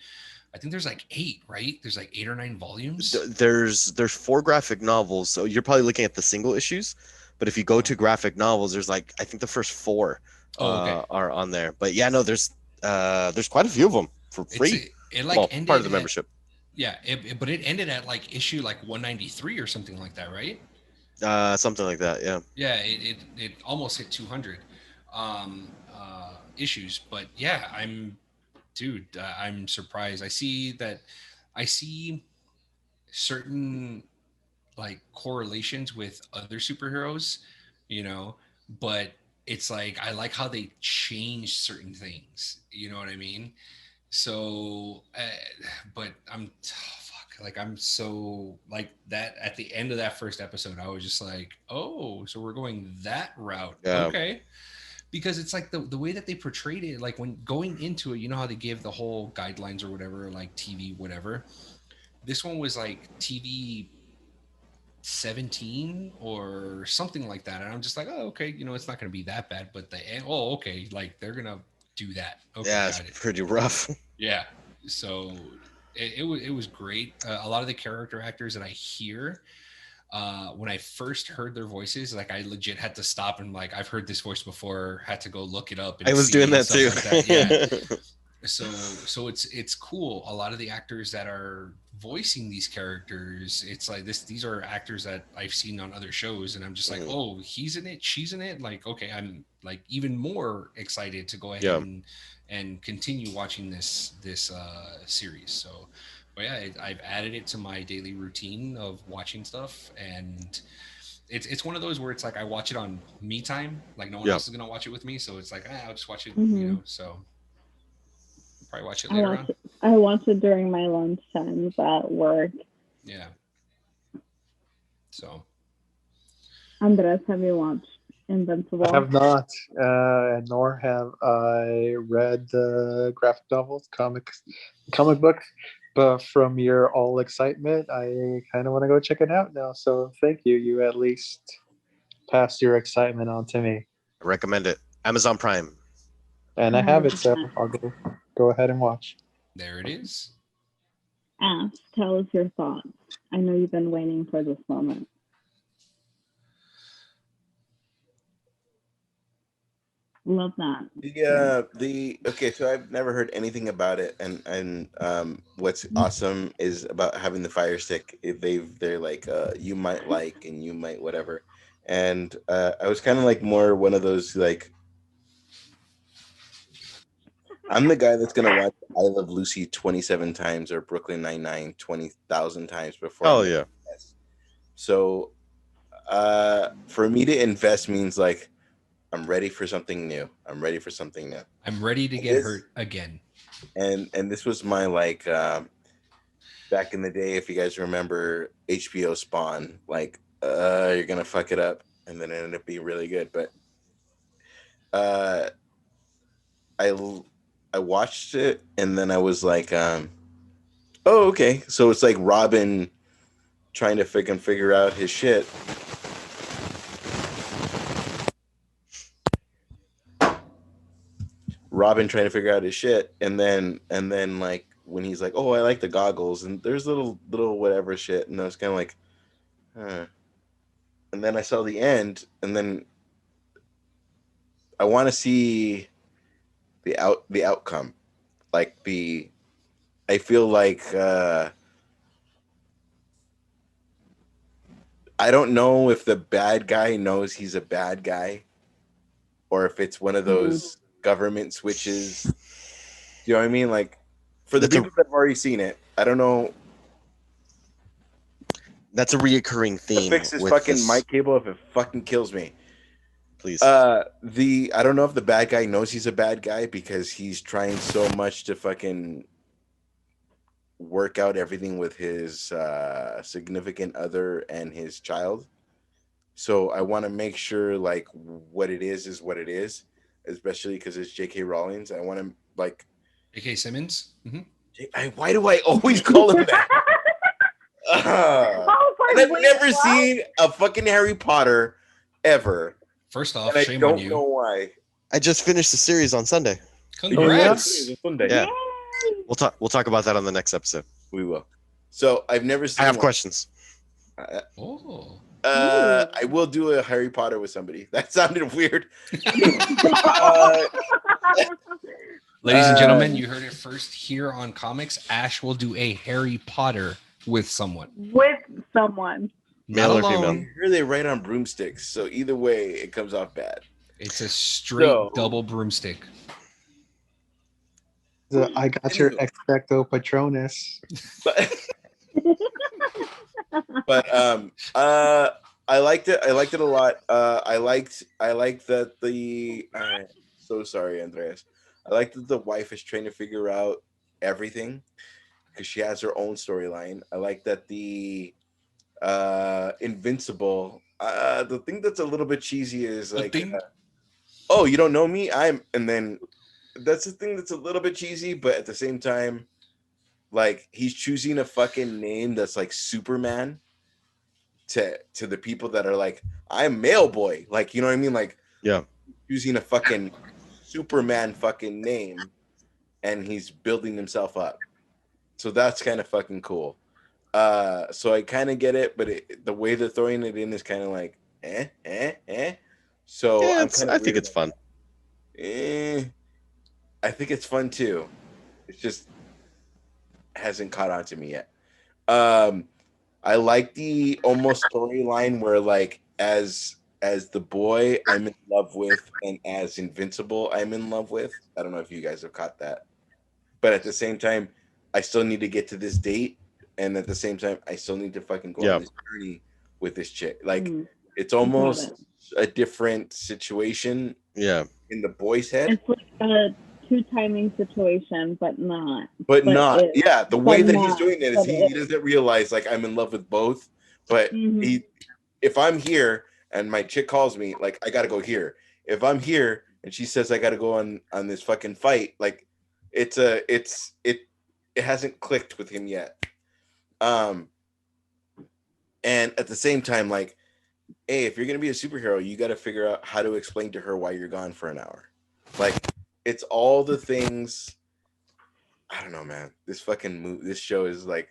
I think there's 8, right? There's 8 or 9 volumes. There's 4 graphic novels, so you're probably looking at the single issues. But if you go to graphic novels, there's I think the first 4 are on there. But yeah, no, there's quite a few of them for free. Ended part of the membership. Yeah, but it ended at like issue like 193 or something like that, right? Something like that. Yeah. Yeah, it almost hit 200 issues. But yeah, I'm surprised. I see certain like correlations with other superheroes, you know, but it's like I like how they change certain things. You know what I mean? So, but fuck, like I'm so like that at the end of that first episode, I was just like, oh, so we're going that route, Yeah. okay? Because it's like the way that they portrayed it, like when going into it, you know how they give the whole guidelines or whatever, like TV, whatever. This one was like TV 17 or something like that, and I'm just like, oh, okay, it's not going to be that bad, but oh, okay, like they're gonna do that, okay, Yeah, it's got it. pretty rough. Yeah, so it was great. A lot of the character actors that I hear, when I first heard their voices, like I legit had to stop and like I've heard this voice before, had to go look it up and I was see doing and that stuff too. like that. Yeah. So it's cool. A lot of the actors that are voicing these characters, it's like these are actors that I've seen on other shows, and I'm just like, oh, he's in it, she's in it. Like, okay, I'm like even more excited to go ahead Yeah. and continue watching this series. So, but yeah, I've added it to my daily routine of watching stuff, and it's one of those where it's like I watch it on me time, like no one Yeah. else is gonna watch it with me, so it's like I'll just watch it, Mhm. So probably watch it I later watch on. it. I watch it during my lunch times at work. Yeah. So Andres, have you watched Invincible? I have not, nor have I read the graphic novels, comic books. But from your all excitement, I kind of want to go check it out now. So thank you. You at least passed your excitement on to me, I recommend it. Amazon Prime. and I have it, so 100%. I'll go ahead and watch. there it is. Ash, tell us your thoughts. I know you've been waiting for this moment. Love that. Okay, so I've never heard anything about it, and what's awesome is about having the Fire Stick. They're like you might like and you might whatever, and I was kind of like more one of those like I'm the guy that's gonna watch I Love Lucy 27 times or Brooklyn Nine-Nine 20,000 times before. Oh yeah. So, for me to invest means like I'm ready for something new. I'm ready for something new. I'm ready to get hurt again. And this was my like back in the day, if you guys remember HBO Spawn, like you're gonna fuck it up, and then it ended up being really good. But I watched it, and then I was like, oh okay, so it's like Robin trying to figure out his shit. Robin trying to figure out his shit, and then like when he's like, oh, I like the goggles, and there's little whatever shit, and I was kind of like, huh. And then I saw the end, and then I want to see the outcome, like I feel like I don't know if the bad guy knows he's a bad guy, or if it's one of those government switches. You know what I mean? Like, for the people that have already seen it, I don't know. That's a reoccurring theme. Fix this fucking mic cable if it fucking kills me. Please. I don't know if the bad guy knows he's a bad guy because he's trying so much to fucking work out everything with his significant other and his child. So I want to make sure like what it is what it is, especially because it's J.K. Rowling. I want to like J.K. Simmons. Mm-hmm. Why do I always call him that? And I've never seen a fucking Harry Potter ever. First off, and shame I on you. don't know why. I just finished the series on Sunday. Congrats. Yeah. We'll talk about that on the next episode. We will. So I've never seen. I have questions. I will do a Harry Potter with somebody. That sounded weird. Ladies and gentlemen, you heard it first here on Comics. Ash will do a Harry Potter with someone. With someone. Not Male or alone. female? Here they write on broomsticks, so either way, it comes off bad. It's a straight double broomstick. I got your expecto patronus. But I liked it. I liked it a lot. I liked that the. So sorry, Andreas. I like that the wife is trying to figure out everything because she has her own storyline. I like that the Invincible. The thing that's a little bit cheesy is like, oh, you don't know me? And then that's the thing that's a little bit cheesy, but at the same time, like he's choosing a fucking name that's like Superman to the people that are like, I'm male boy. Like, you know what I mean? Like, yeah, using a fucking Superman fucking name, and he's building himself up. So that's kind of fucking cool. So I kind of get it, but the way they're throwing it in is kind of like, So yeah, I think it's fun. I think it's fun too. It's just hasn't caught on to me yet. I like the almost storyline where like as the boy I'm in love with and as Invincible I'm in love with. I don't know if you guys have caught that. But at the same time, I still need to get to this date, and at the same time, I still need to fucking go on this journey with this chick. Like it's almost a different situation. Yeah. In the boy's head. It's like a two timing situation, but not. But not. Yeah. The way that he's doing it is he doesn't realize like I'm in love with both. But if I'm here and my chick calls me, like I gotta go here. If I'm here and she says I gotta go on this fucking fight, like it hasn't clicked with him yet. And at the same time, like, hey, if you're gonna be a superhero, you got to figure out how to explain to her why you're gone for an hour. Like, it's all the things. I don't know, man. This show is like,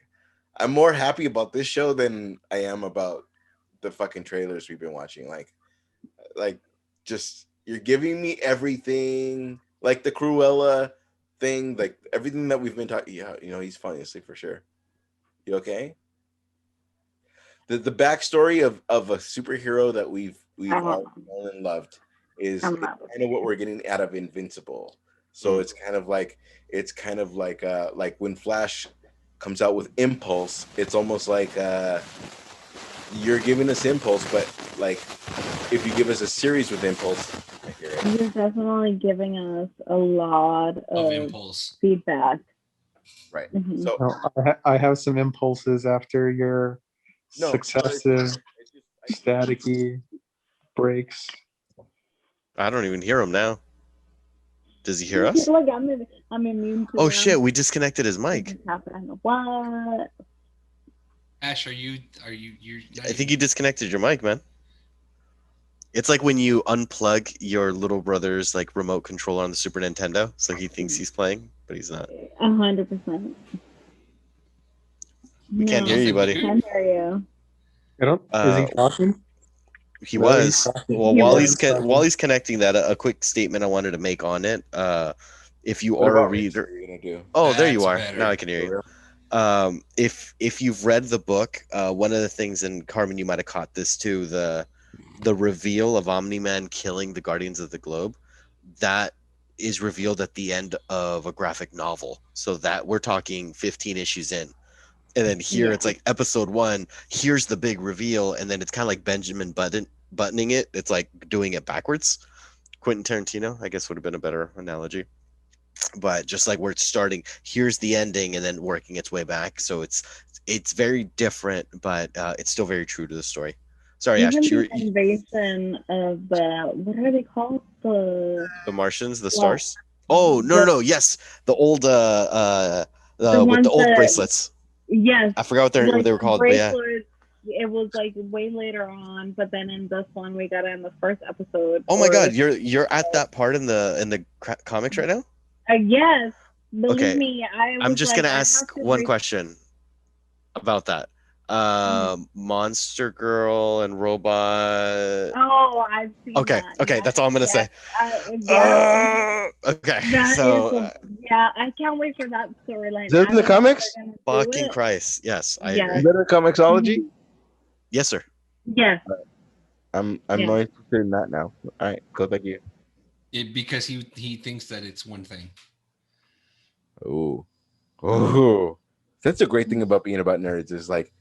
I'm more happy about this show than I am about the fucking trailers we've been watching. Like, just you're giving me everything, like the Cruella thing, like everything that we've been talking. Yeah, you know, he's funny, for sure. You okay? The backstory of a superhero that we've all known and loved is kind of what we're getting out of Invincible. So it's kind of like when Flash comes out with Impulse, it's almost like you're giving us Impulse, but like if you give us a series with Impulse, you're definitely giving us a lot of Impulse feedback. Right. Mm-hmm. So I have some impulses after your successive staticky breaks. I don't even hear him now. Does he hear us? Like I'm immune to oh them. Shit, we disconnected his mic. What? Ash, are you I think you disconnected your mic, man. It's like when you unplug your little brother's like remote controller on the Super Nintendo, so he thinks he's playing, but he's not. 100%. We can't hear you, buddy. I can't hear you. I don't. Is he talking? He was. Well, while he's connecting that, a quick statement I wanted to make on it. If you are a reader, oh, there you are. Now I can hear you. If you've read the book, one of the things, and Carmen, you might have caught this too, the reveal of Omni-Man killing the Guardians of the Globe, that is revealed at the end of a graphic novel. So that we're talking 15 issues in. And then here it's like episode 1, here's the big reveal, and then it's kind of like Benjamin buttoning it. It's like doing it backwards. Quentin Tarantino, I guess, would have been a better analogy. But just like where it's starting, here's the ending, and then working its way back. So it's very different, but it's still very true to the story. Sorry, even Ash. The invasion of the, what are they called? The Martians, the stars. Oh no! Yes, the old with the old bracelets. Yes, I forgot what they were called. But yeah, it was like way later on, but then in this one we got it in the first episode. Oh my God, you're at that part in the comics right now? Yes, believe me. I'm just gonna ask one question about that. Monster Girl and Robot. Oh, I've seen Okay, that. okay, Yes, that's all I'm gonna say. yeah. Okay, That so is yeah, I can't wait for that storyline. Is that I in the don't know if comics? they're gonna do fucking it. Christ, yes, I Yes. agree. Is that a Comixology? Yes, sir. Yes. I'm Yeah. more interested in that now. All right, go back you. Because he thinks that it's one thing. Oh, oh, that's a great thing about being about nerds is like,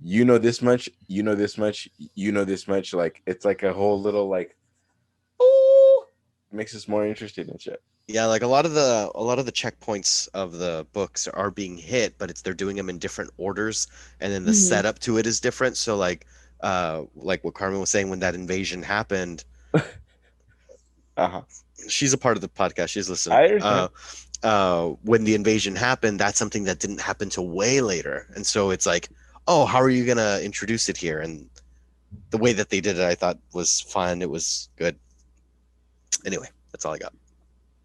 you know this much, you know this much, you know this much. Like it's like a whole little like, oh, makes us more interested in shit. Yeah, like a lot of the checkpoints of the books are being hit, but they're doing them in different orders, and then the Mhm. setup to it is different. So like what Carmen was saying when that invasion happened, she's a part of the podcast. She's listening. I understand. When the invasion happened, that's something that didn't happen till way later, and so it's like, oh, how are you gonna introduce it here? And the way that they did it, I thought was fun. It was good. Anyway, that's all I got.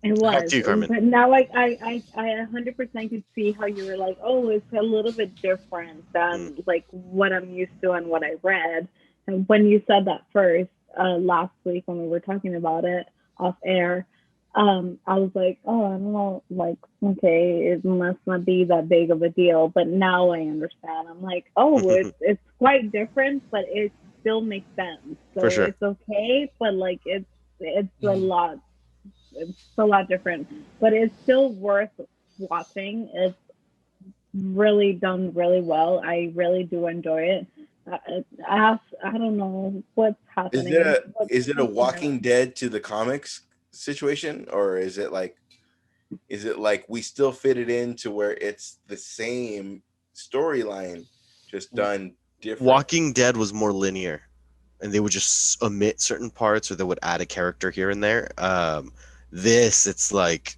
It Back was, to you, Carmen. but now I 100% could see how you were like, oh, it's a little bit different than like what I'm used to and what I read. And when you said that first last week when we were talking about it off air, I was like, oh, I don't know, like, okay, it must not be that big of a deal. But now I understand. I'm like, oh, it's quite different, but it still makes sense. So For sure. it's okay, but like it's a lot. It's a lot different, but it's still worth watching. It's really done really well. I really do enjoy it. I don't know what's happening. Is it a Walking Dead to the comics situation, or is it like we still fit it into where it's the same storyline, just done different? Walking Dead was more linear, and they would just omit certain parts, or they would add a character here and there. This, it's like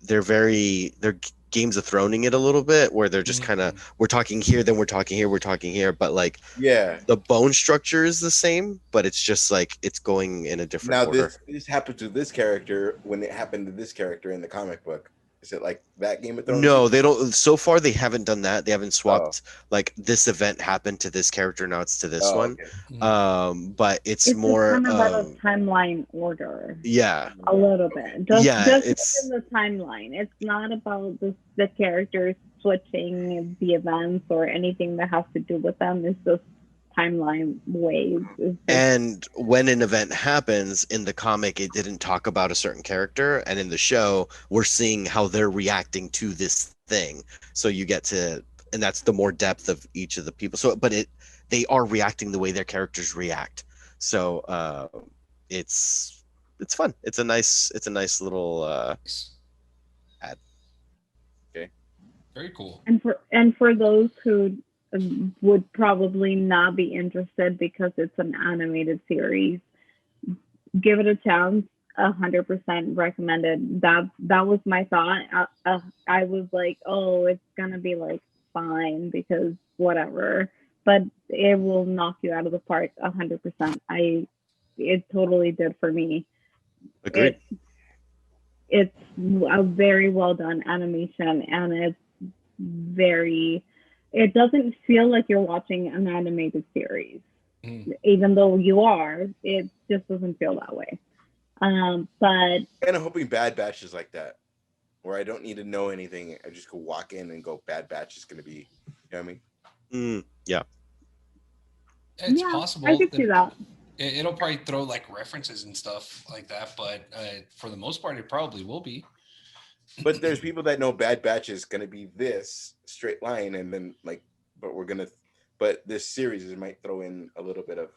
they're Games of Throning it a little bit, where they're just kind of, we're talking here, then we're talking here, we're talking here, but like the bone structure is the same, but it's just like it's going in a different order. This happened to this character when it happened to this character in the comic book. Is it like that Game of Thrones? No, they don't. So far, they haven't done that. They haven't swapped like this event happened to this character, now it's to this one. Okay. But it's more kind of out of timeline order. Yeah, a little bit. It's in the timeline. It's not about the characters switching the events or anything that has to do with them. It's just timeline waves. And when an event happens in the comic, it didn't talk about a certain character, and in the show, we're seeing how they're reacting to this thing. So you get to, and that's the more depth of each of the people. So, but they are reacting the way their characters react. So it's fun. It's a nice little ad. Okay. Very cool. And for those who would probably not be interested because it's an animated series, give it a chance. 100% recommended. That was my thought. I was like, oh, it's gonna be like fine because whatever, but it will knock you out of the park 100%. It totally did for me. Agreed. It's a very well done animation, and it's very. It doesn't feel like you're watching an animated series, even though you are. It just doesn't feel that way. But kind of hoping Bad Batch is like that, where I don't need to know anything. I just go walk in and go, Bad Batch is going to be, you know what I mean? Yeah. It's possible. I could see that. It'll probably throw like references and stuff like that, but for the most part, it probably will be. But there's people that know Bad Batch is going to be this straight line, and then like, but this series might throw in a little bit of.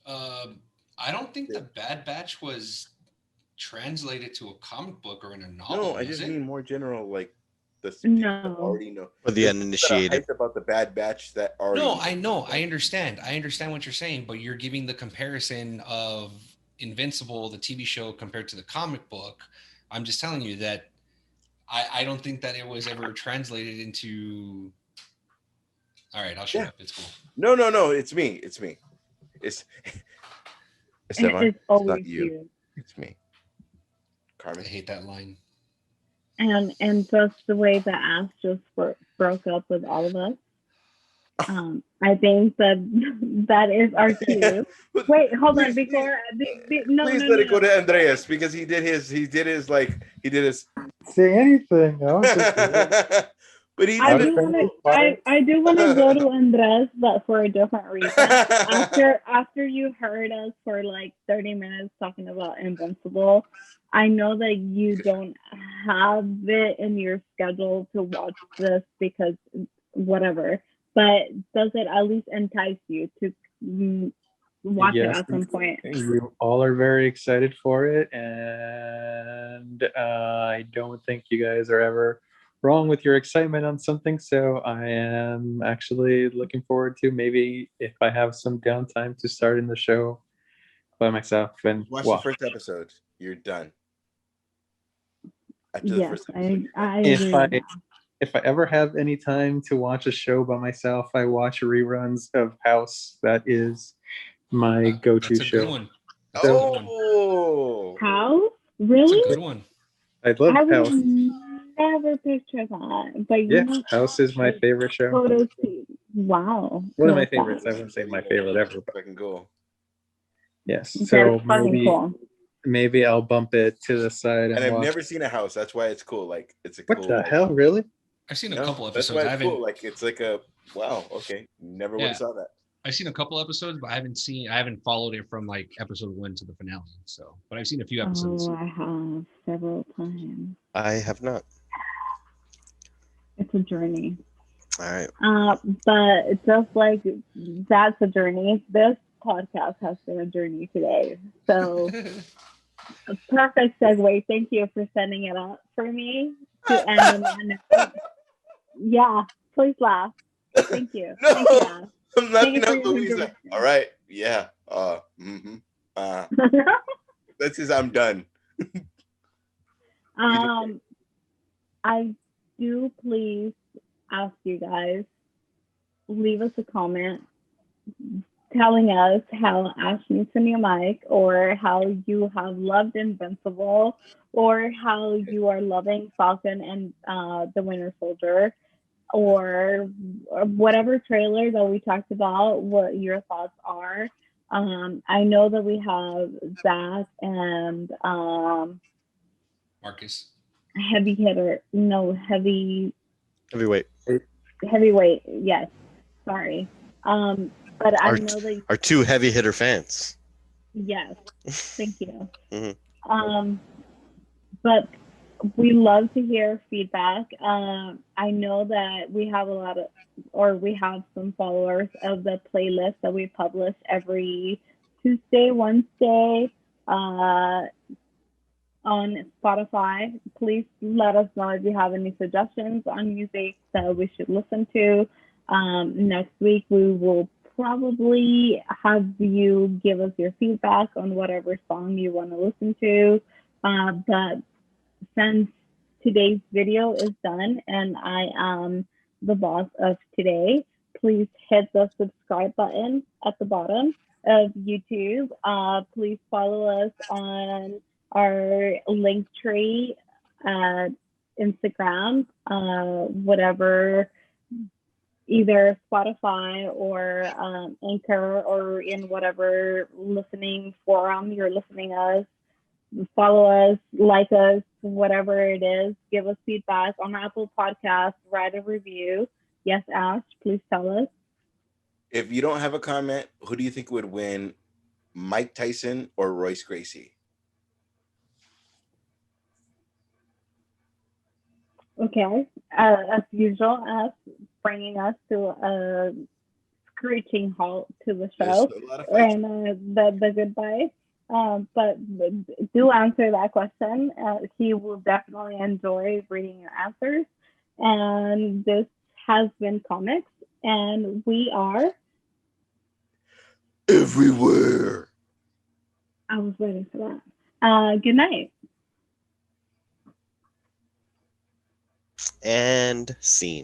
I don't think the Bad Batch was translated to a comic book or in a novel. No, I just mean more general, like the no. already know. For the uninitiated. About the Bad Batch that already. No, I know. I understand. I understand what you're saying, but you're giving the comparison of Invincible, the TV show, compared to the comic book. I'm just telling you that I don't think that it was ever translated into. All right, I'll shut up. It's cool. No. It's me. It's always not you. It's me. Carmen. I hate that line. And just the way the ass just broke up with all of us. I think that is our cue. Wait, hold on. Please, Before no, please no, let no, it go no. to Andreas because he did his Say anything. I was just but he I did do it. want to. I do want to go to Andres, but for a different reason. After you heard us for like 30 minutes talking about Invincible, I know that you don't have it in your schedule to watch this because whatever. But does it at least entice you to watch it yes, at some point? you all are very excited for it, and I don't think you guys are ever wrong with your excitement on something. So I am actually looking forward to maybe if I have some downtime to start in the show by myself and Watch the first episode. You're done. After the Yes, first episode, I agree If with that. if I ever have any time to watch a show by myself, I watch reruns of House. That is my go-to That's a show. good one. That's a good one. oh, How? That's Really? a good one. I love I would House. never picture that. But Yeah, you House is my favorite show. photos. Wow. One of my Love that. favorites. I wouldn't say my favorite ever, but fucking cool. yes. That's So fucking cool. maybe I'll bump it to the side and And I've watch. never seen a house. That's why it's cool. Like it's a What cool. the like, hell, really? I've seen a no, couple that's episodes. why I it's haven't. cool. Like it's like a wow. Okay, never would Yeah. have saw that. I've seen a couple episodes, but I haven't followed it from like episode 1 to the finale. So, but I've seen a few episodes. Oh, I have several times. I have not. It's a journey. All right. But just like that's a journey, this podcast has been a journey today. So a perfect segue. Thank you for setting it up for me to end on that. Yeah, please laugh. Thank you. No, Thank you, Ash. I'm laughing Thank you for at your Louisa. contribution. All right, yeah. That's his. I'm done. I do please ask you guys, leave us a comment telling us how Ash needs a new mic, or how you have loved Invincible, or how you are loving Falcon and the Winter Soldier, or whatever trailer that we talked about, what your thoughts are. I know that we have Zach and Marcus. heavyweight. Yes, sorry. But I know that Our two heavy hitter fans. yes, thank you. Mhm. But we love to hear feedback. I know that we have we have some followers of the playlist that we publish every Tuesday, Wednesday, on Spotify. Please let us know if you have any suggestions on music that we should listen to. Next week, we will probably have you give us your feedback on whatever song you want to listen to. But since today's video is done and I am the boss of today, please hit the subscribe button at the bottom of YouTube. Please follow us on our link tree at Instagram, whatever, either Spotify or Anchor, or in whatever listening forum you're listening us. Follow us, like us, whatever it is. Give us feedback on Apple Podcasts. Write a review. Yes, Ash, please tell us. If you don't have a comment, who do you think would win, Mike Tyson or Royce Gracie? Okay. As usual, Ash bringing us to a screeching halt to the show and the goodbye. But do answer that question. He will definitely enjoy reading your answers. And this has been Comix, and we are everywhere. I was waiting for that. Good night. And scene.